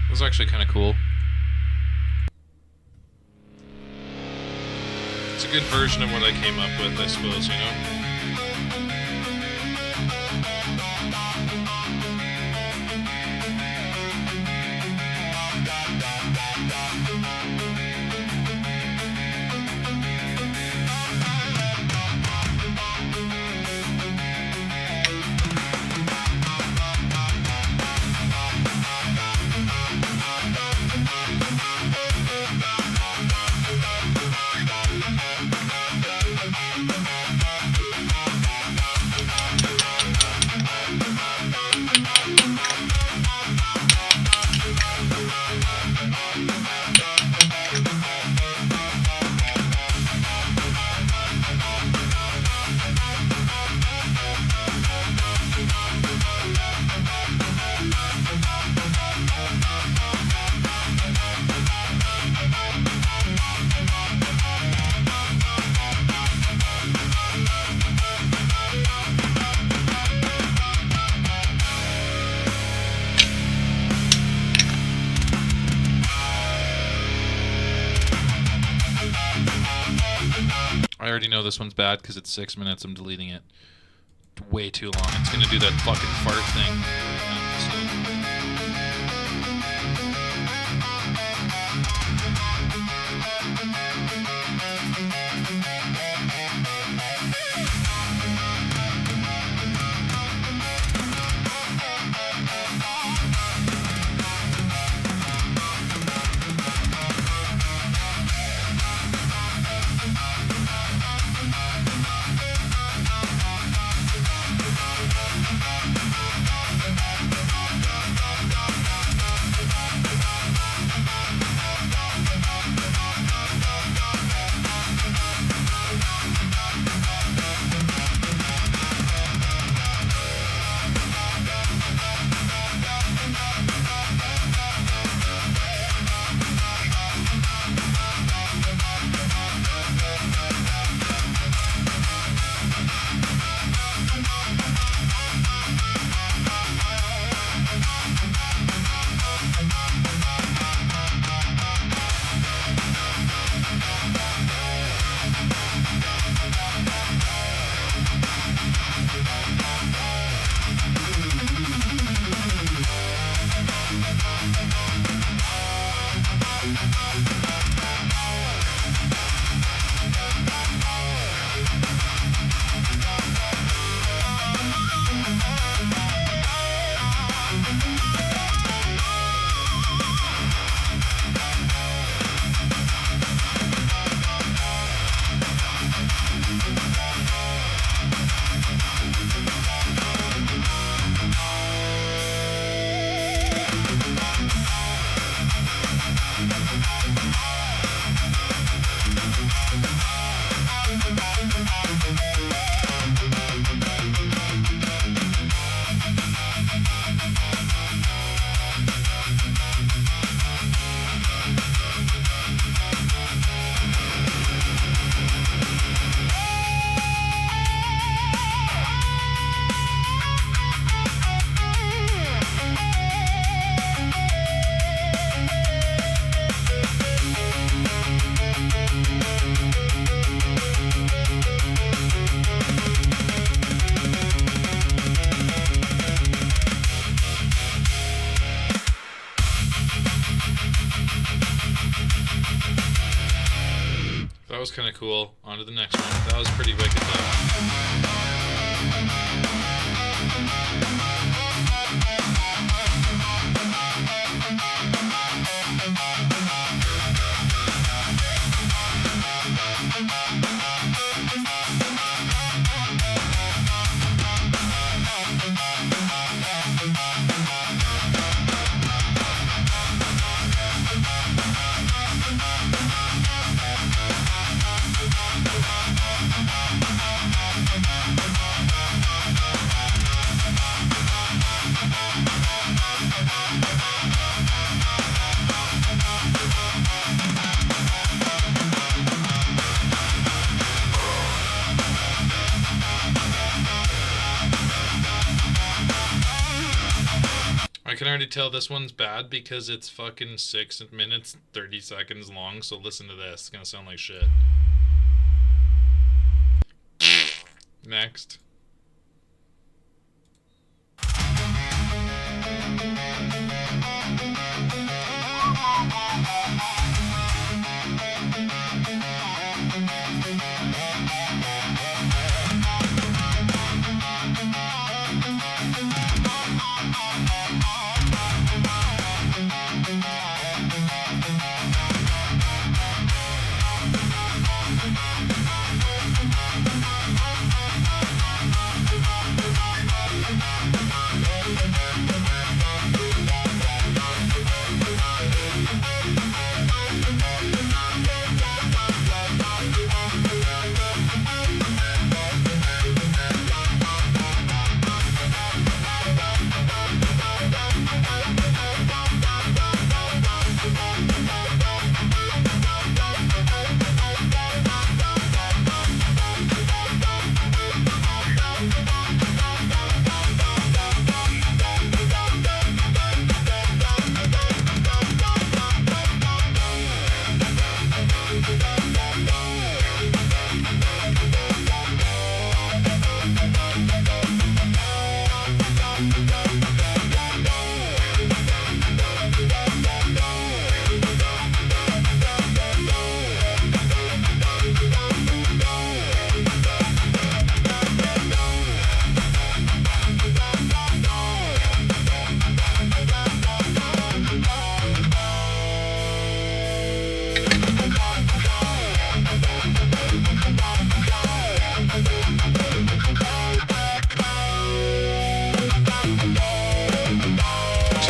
That was actually kind of cool. It's a good version of what I came up with, I suppose, you know? I already know this one's bad because it's 6 minutes. I'm deleting it. It's way too long. It's going to do that fucking fart thing. was kind of cool. On to the next one. That was pretty wicked though. I can already tell this one's bad because it's fucking 6 minutes 30 seconds long, so listen to this. It's gonna sound like shit. Next.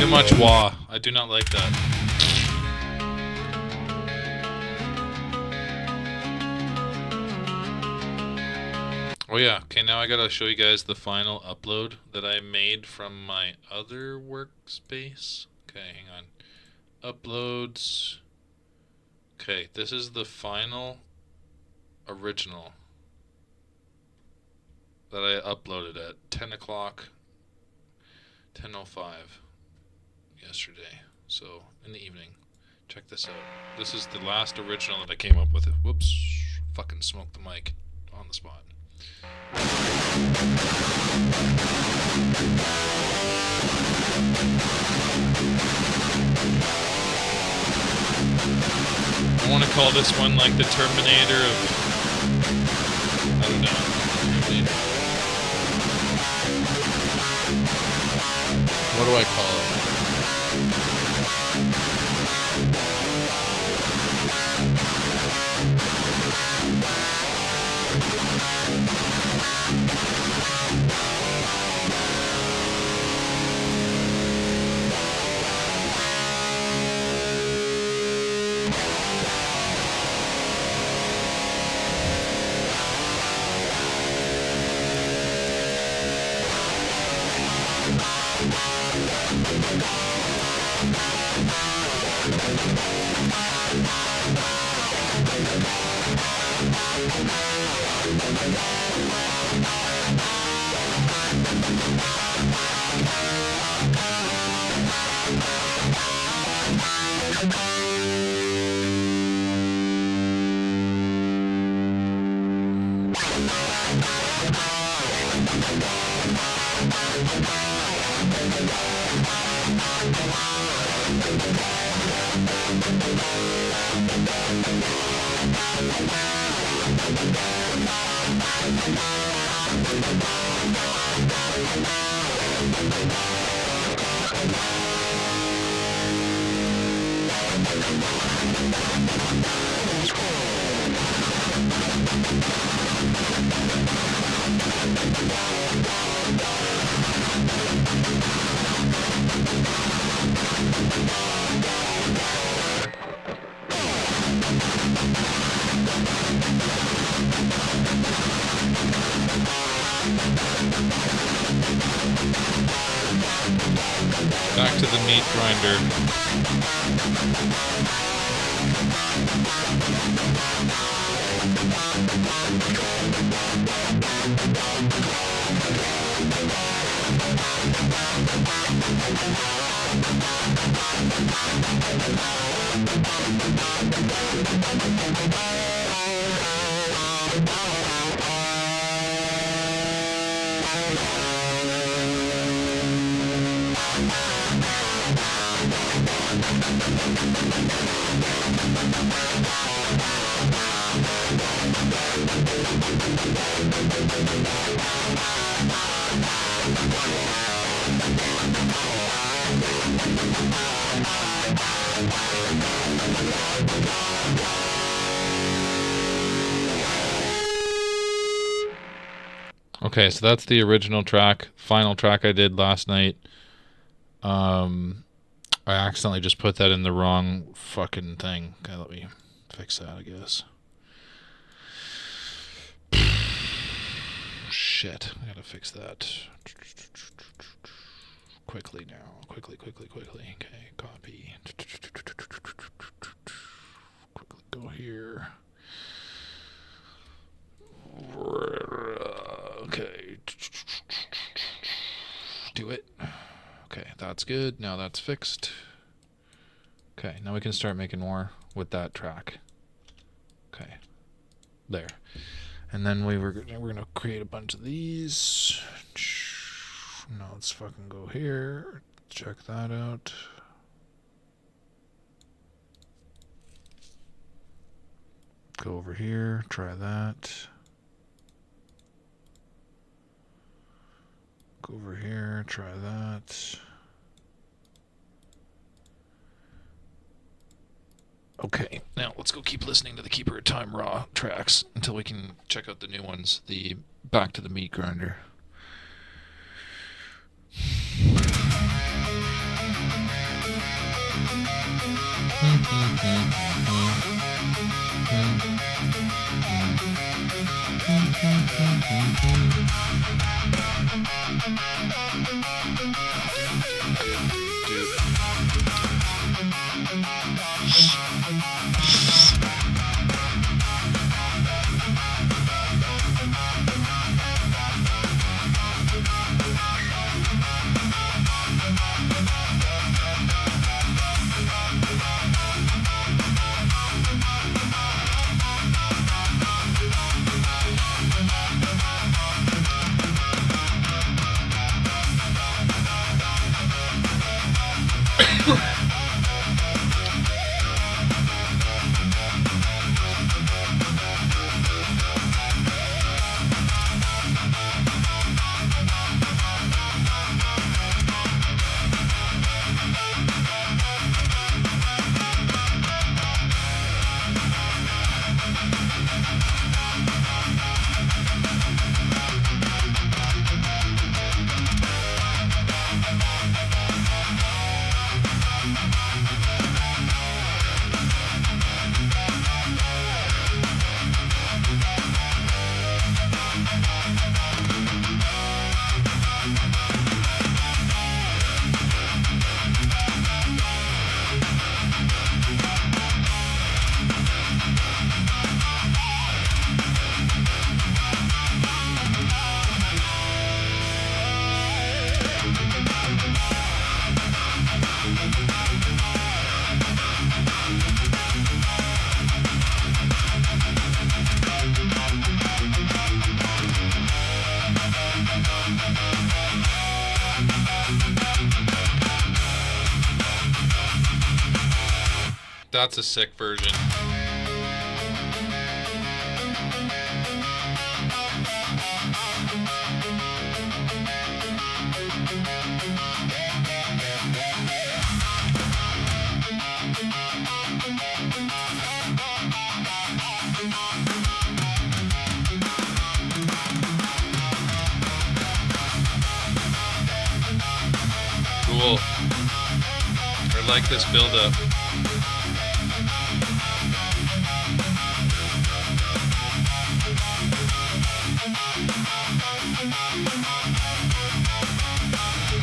Too much wah. I do not like that. Oh yeah, okay, now I gotta show you guys the final upload that I made from my other workspace. Okay, hang on. Uploads. Okay, this is the final original that I uploaded at 10 o'clock, 10:05 yesterday. So, in the evening. Check this out. This is the last original that I came up with. Whoops. Fucking smoked the mic on the spot. I want to call this one like the Terminator of... I don't know. Terminator. What do I call it? Back to the meat grinder. Okay, so that's the original track, final track I did last night. I accidentally just put that in the wrong fucking thing. Okay, let me fix that, I guess. Shit, I gotta fix that. Quickly now. Quickly. Okay, copy. Quickly go here. Okay. Do it. Okay, that's good. Now that's fixed. Okay, now we can start making more with that track. Okay. There. And then we're gonna create a bunch of these. Now let's fucking go here. Check that out. Go over here, try that. Go over here, try that. Okay, now let's go keep listening to the Keeper of Time Raw tracks until we can check out the new ones, the Back to the Meat Grinder. That's a sick version. like this build-up.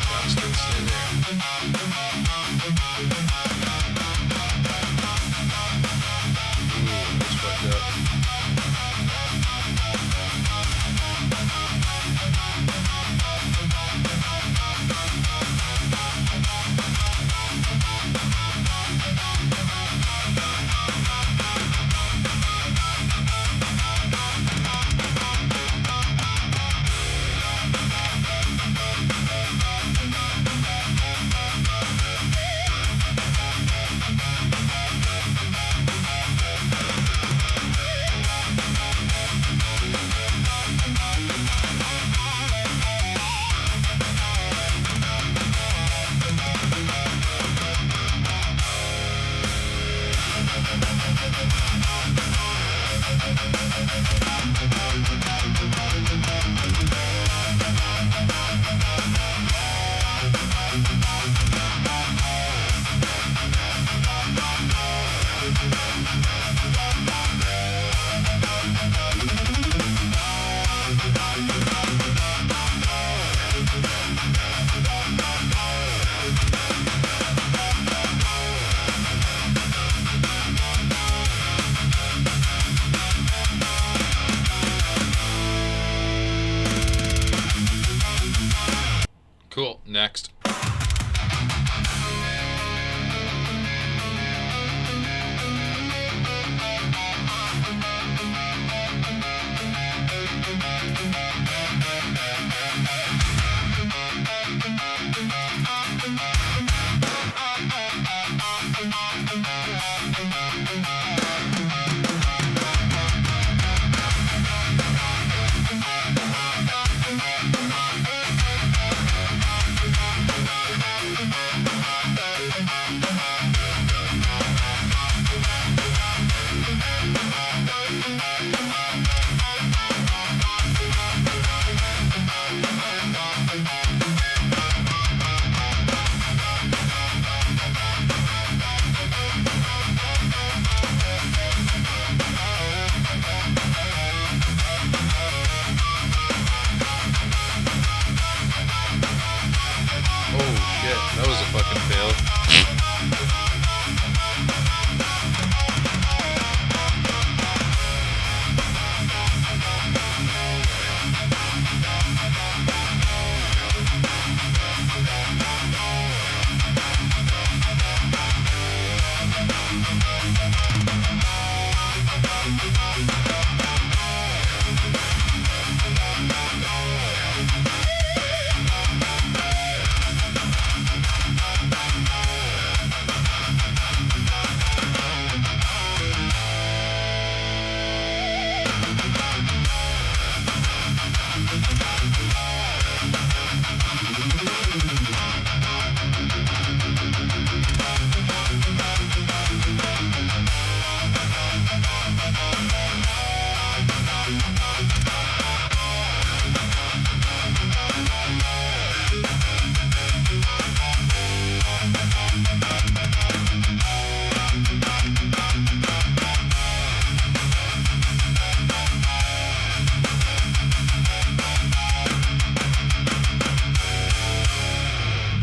Bastard, stay there. Ooh, that's fucked up. Cool. Next. Oh shit, that was a fucking fail.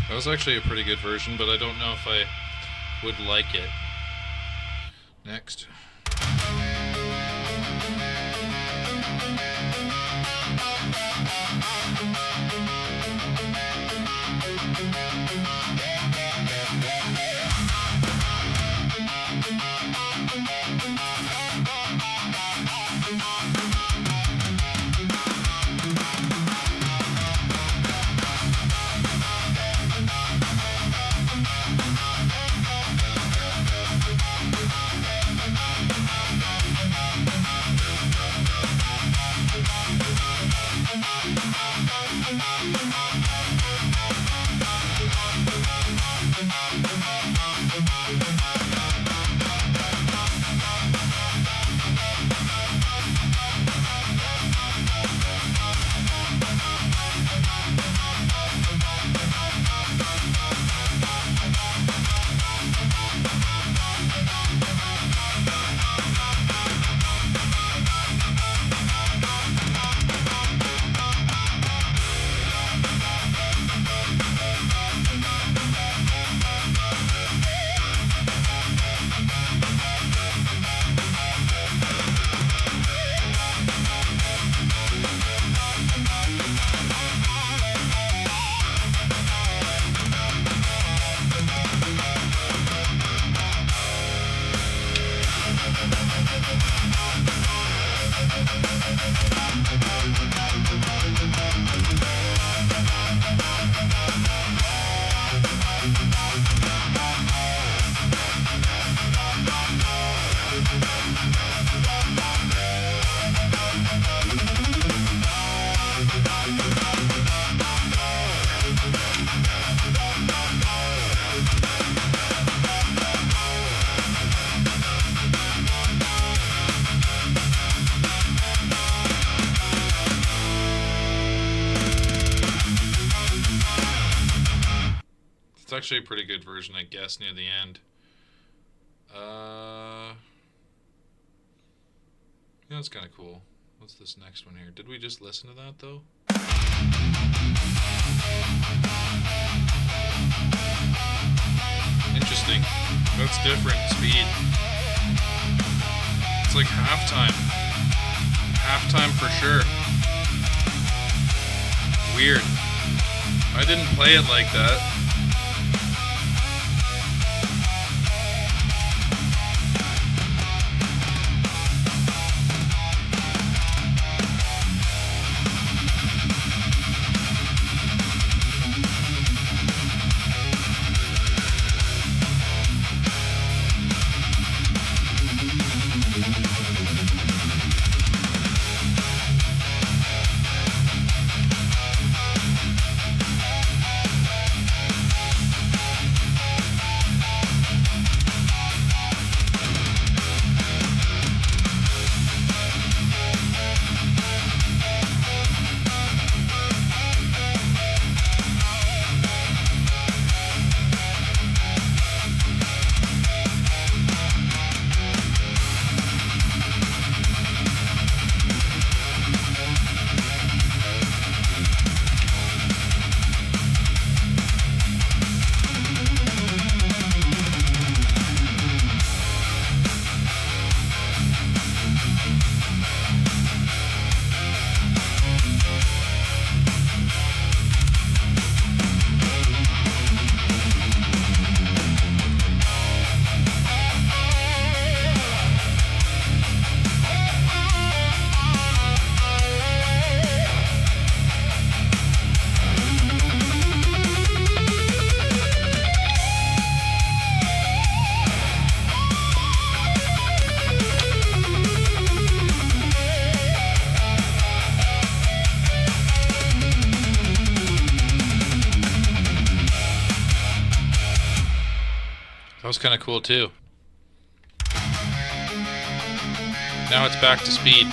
That was actually a pretty good version, but I don't know if I would like it. Next. actually a pretty good version, I guess, near the end. Yeah, that's kind of cool. What's this next one here? Did we just listen to that, though? Interesting. That's different. Speed. It's like halftime. Halftime for sure. Weird. I didn't play it like that. That was kind of cool too. Now it's back to speed.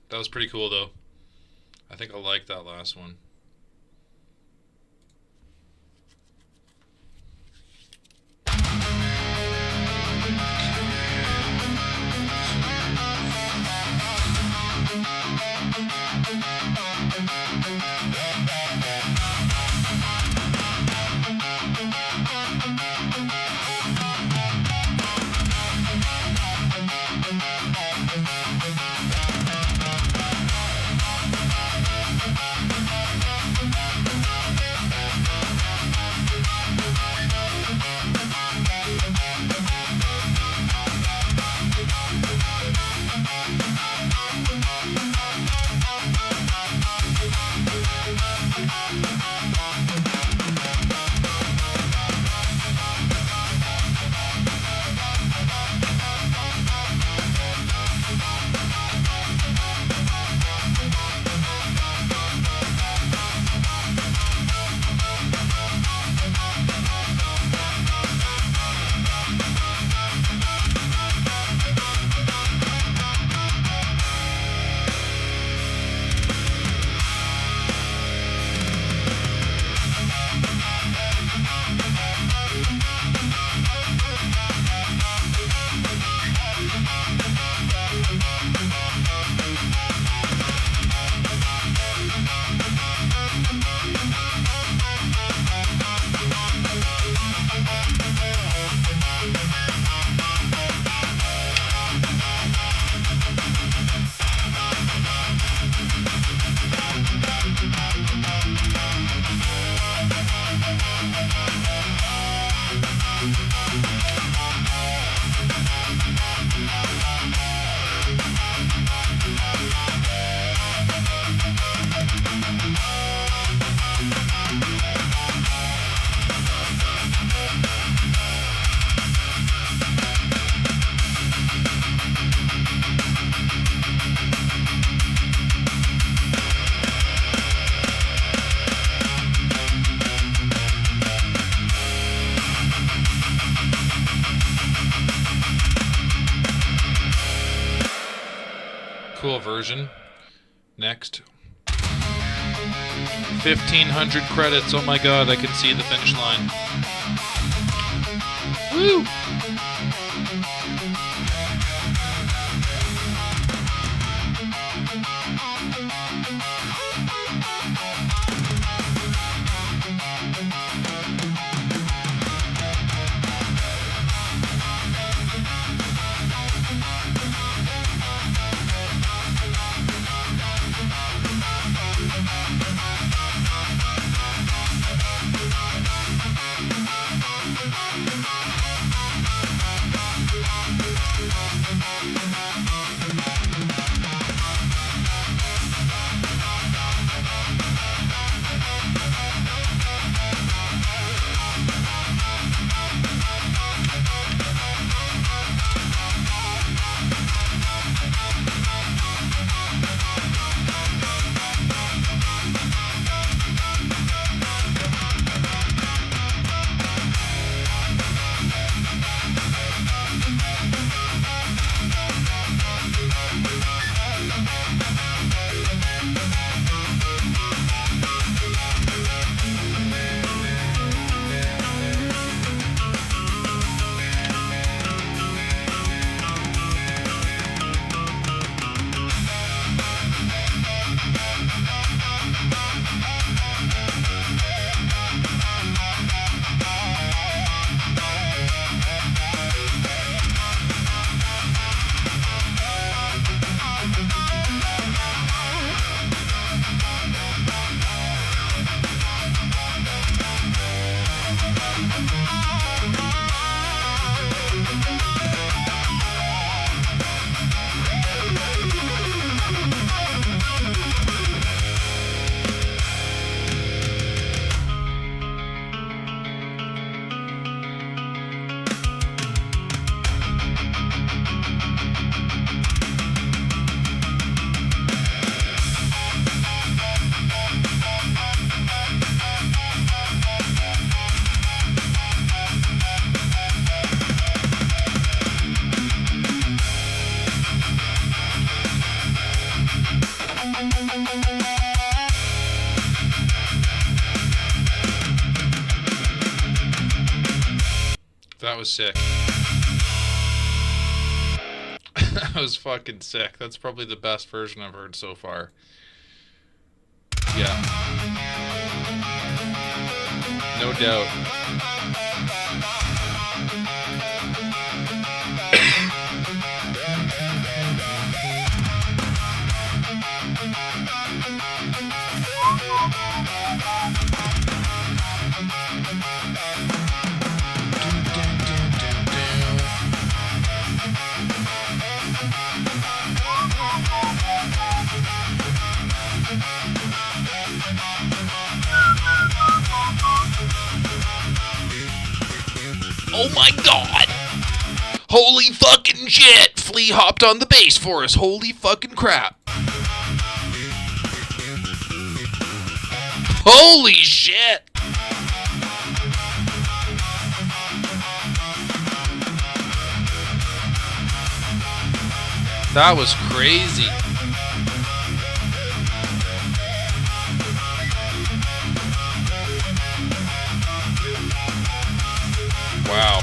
That was pretty cool, though. I think I like that last one. Cool version. Next. 1,500 credits. Oh my god, I can see the finish line. Woo! That was sick. That was fucking sick. That's probably the best version I've heard so far. Yeah. No doubt. Oh my god! Holy fucking shit! Flea hopped on the bass for us. Holy fucking crap. Holy shit! That was crazy. Wow.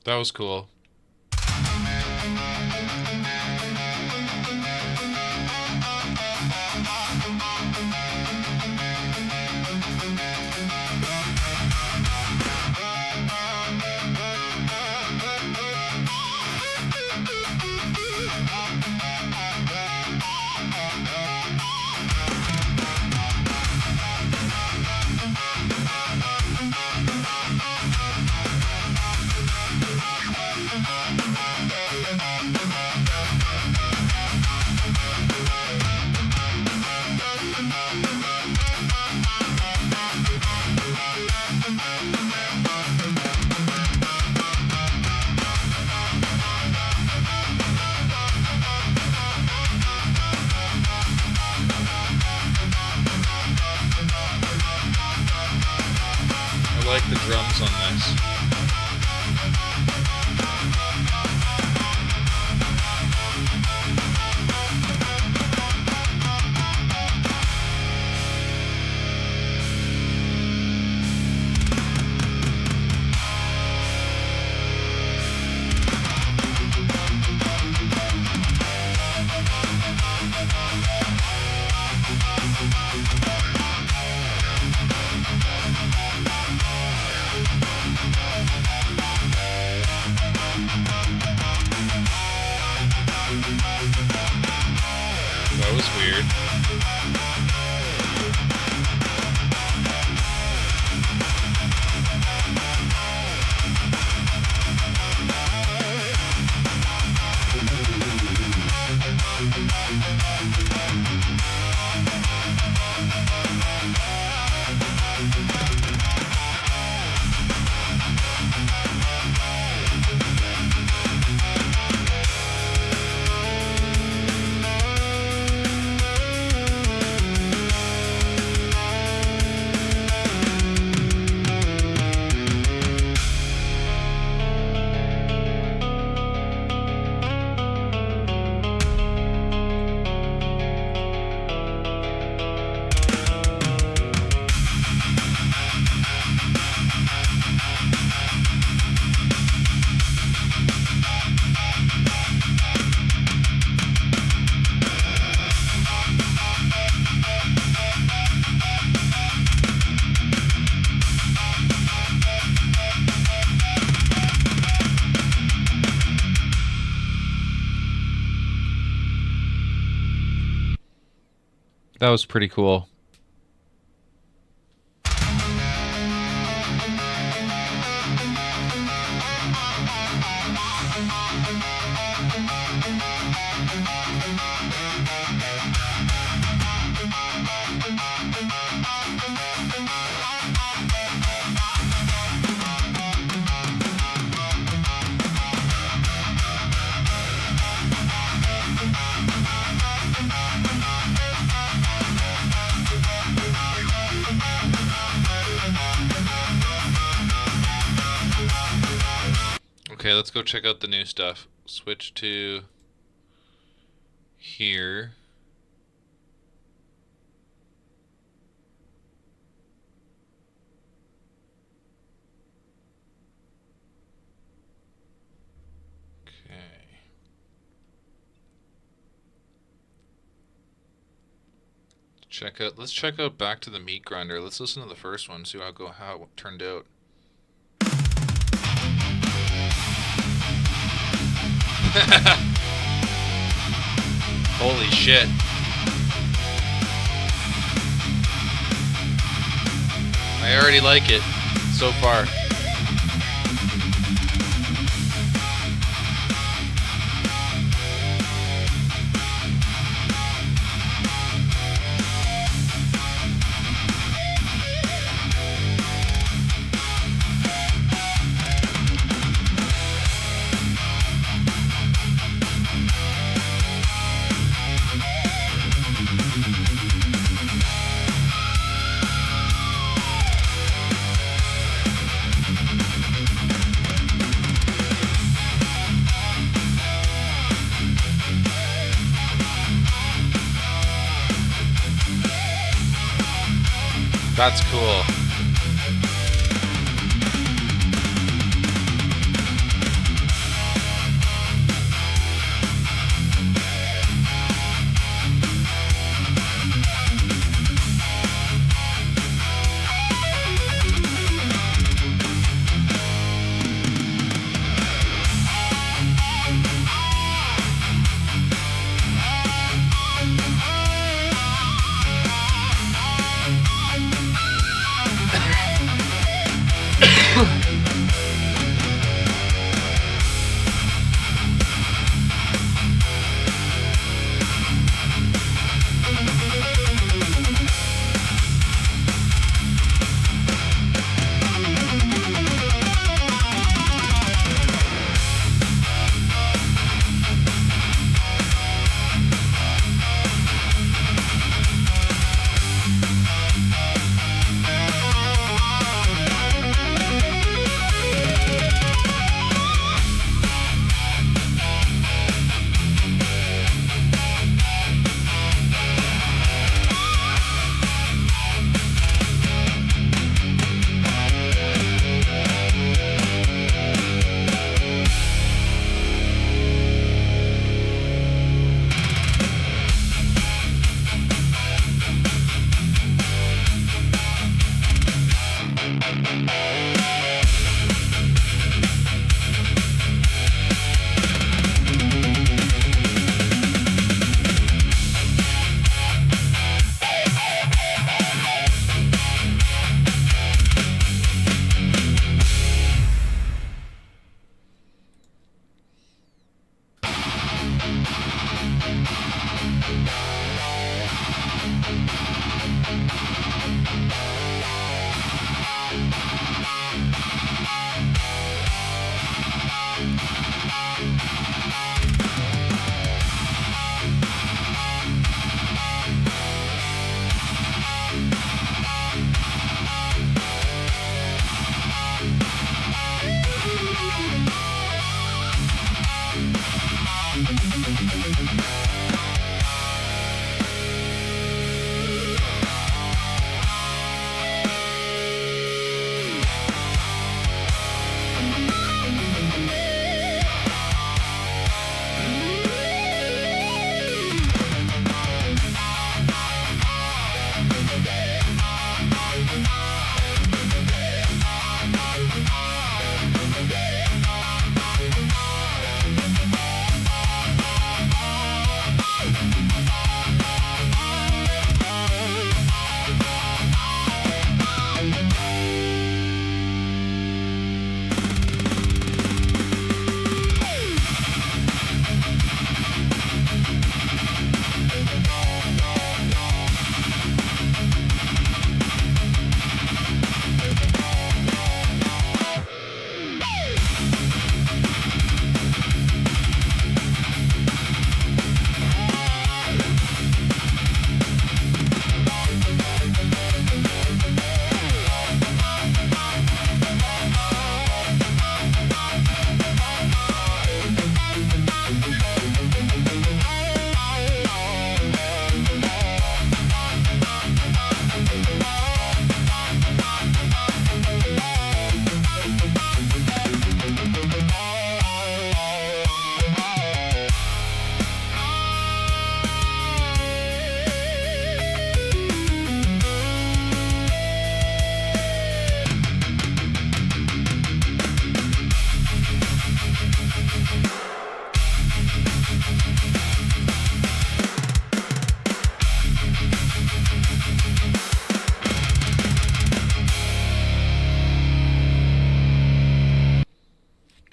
That was cool. I like the drums on this. That was weird. That was pretty cool. Okay, let's go check out the new stuff. Switch to here. Okay. Let's check out Back to the Meat Grinder. Let's listen to the first one, see how it turned out. Holy shit. I already like it so far. That's cool.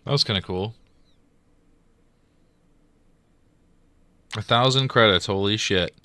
That was kind of cool. 1,000 credits. Holy shit.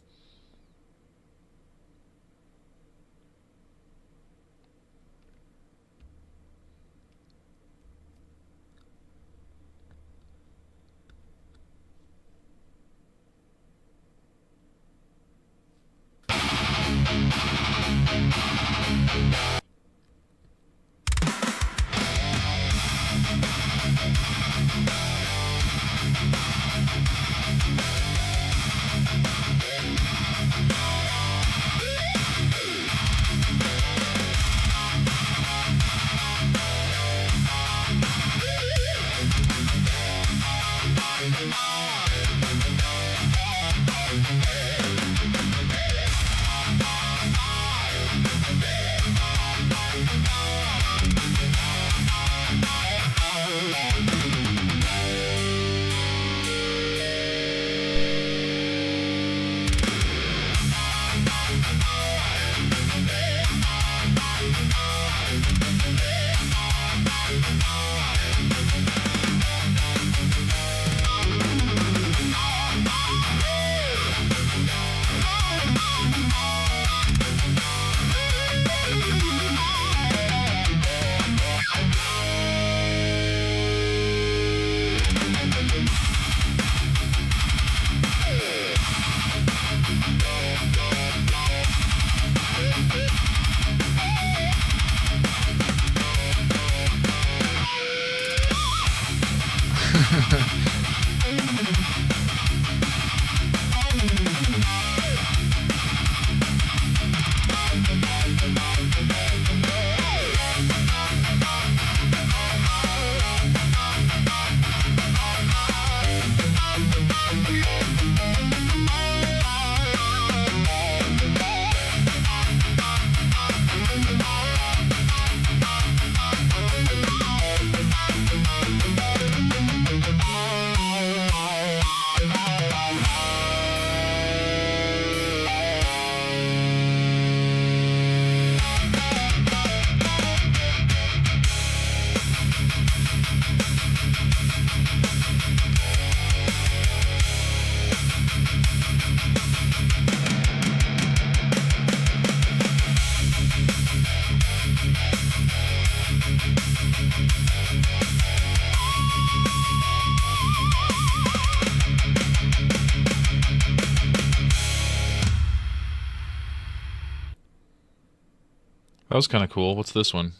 That was kind of cool. What's this one?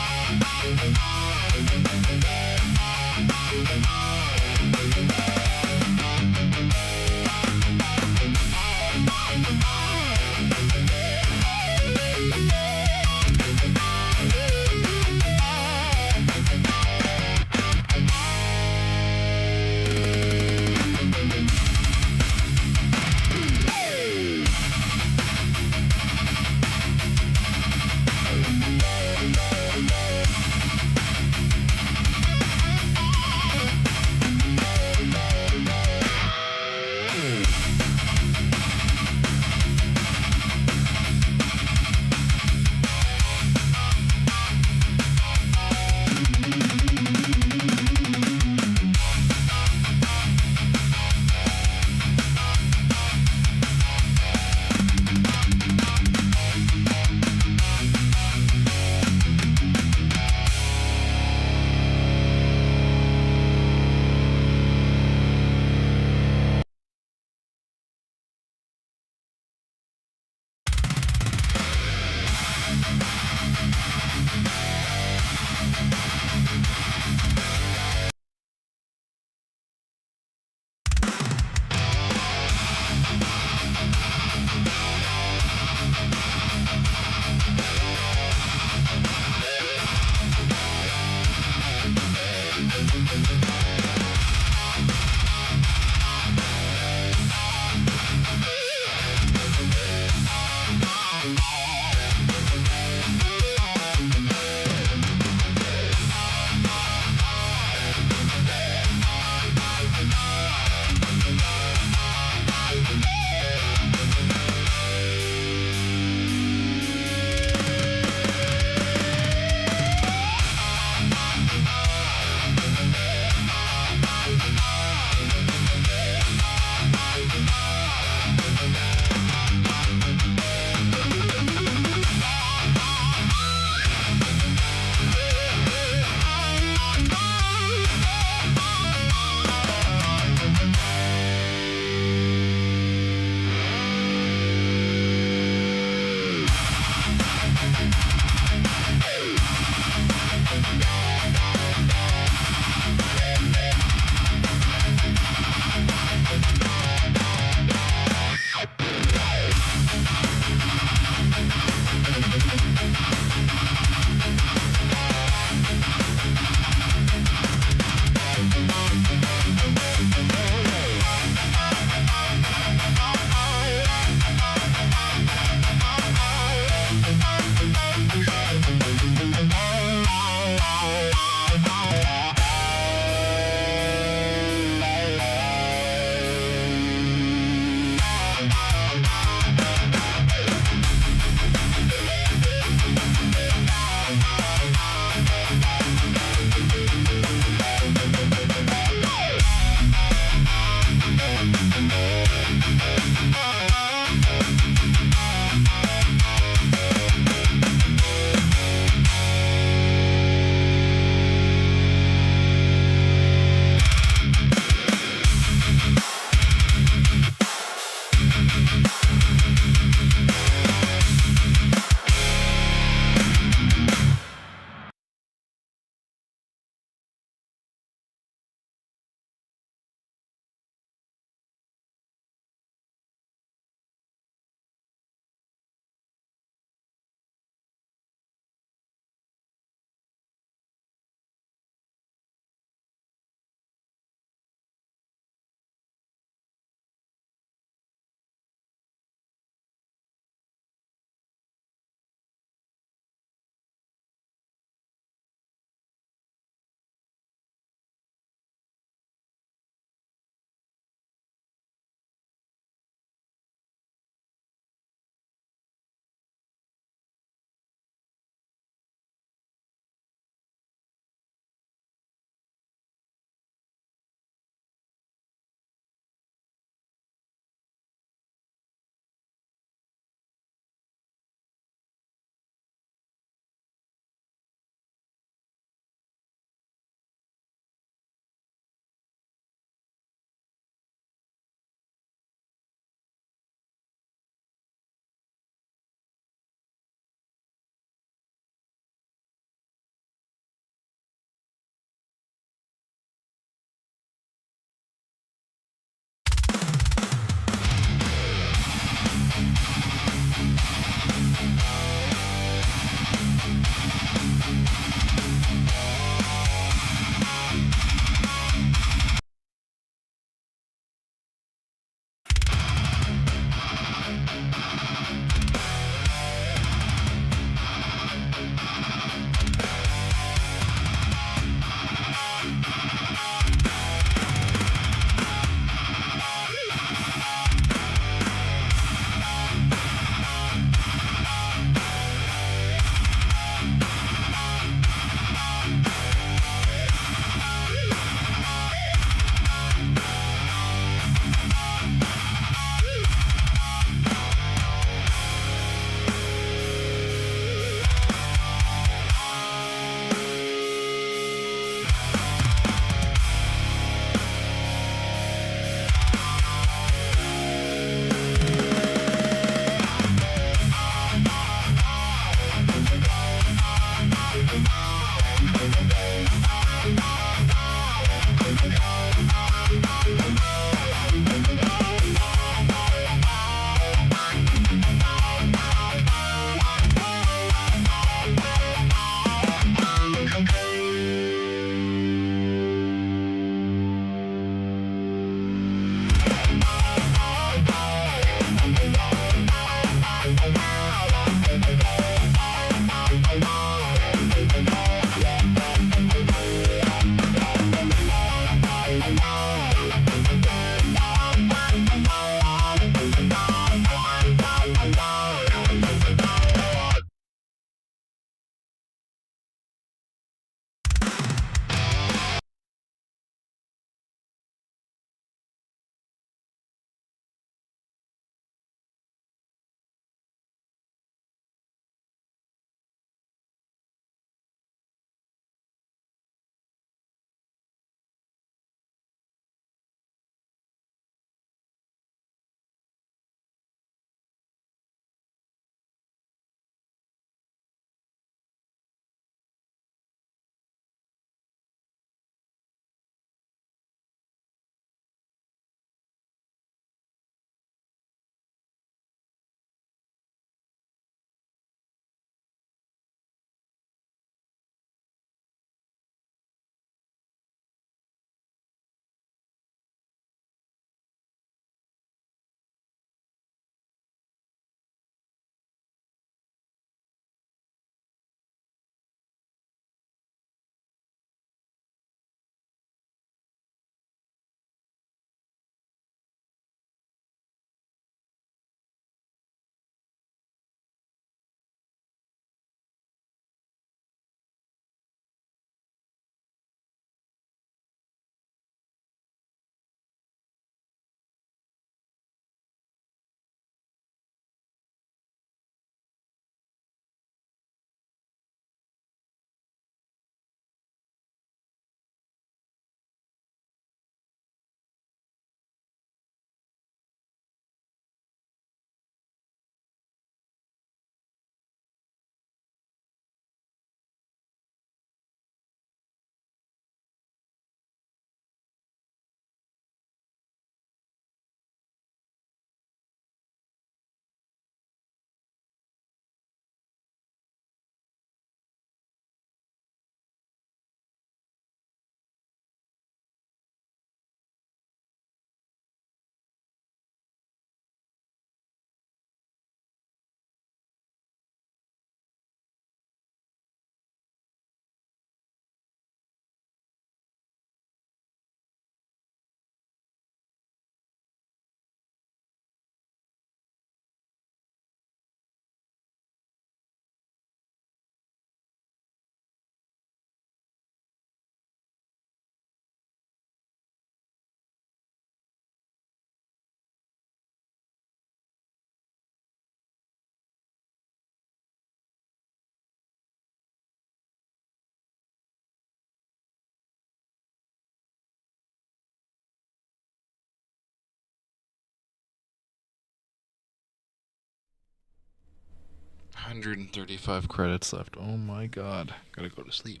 135 credits left. Oh my god. Gotta go to sleep.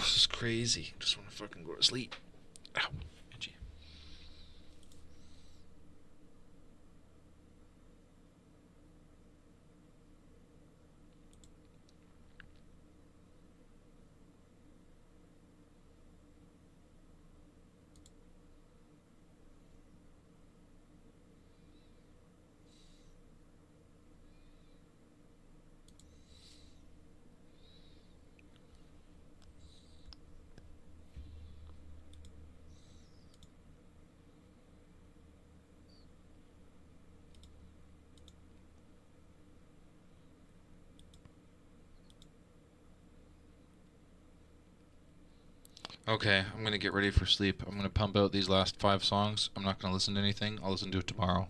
This is crazy. Just want to fucking go to sleep. Ow. Itchy. Okay, I'm gonna get ready for sleep. I'm gonna pump out these last 5 songs. I'm not gonna listen to anything. I'll listen to it tomorrow.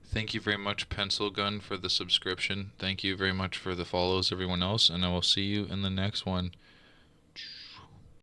Thank you very much, Pencil Gun, for the subscription. Thank you very much for the follows, everyone else, and I will see you in the next one.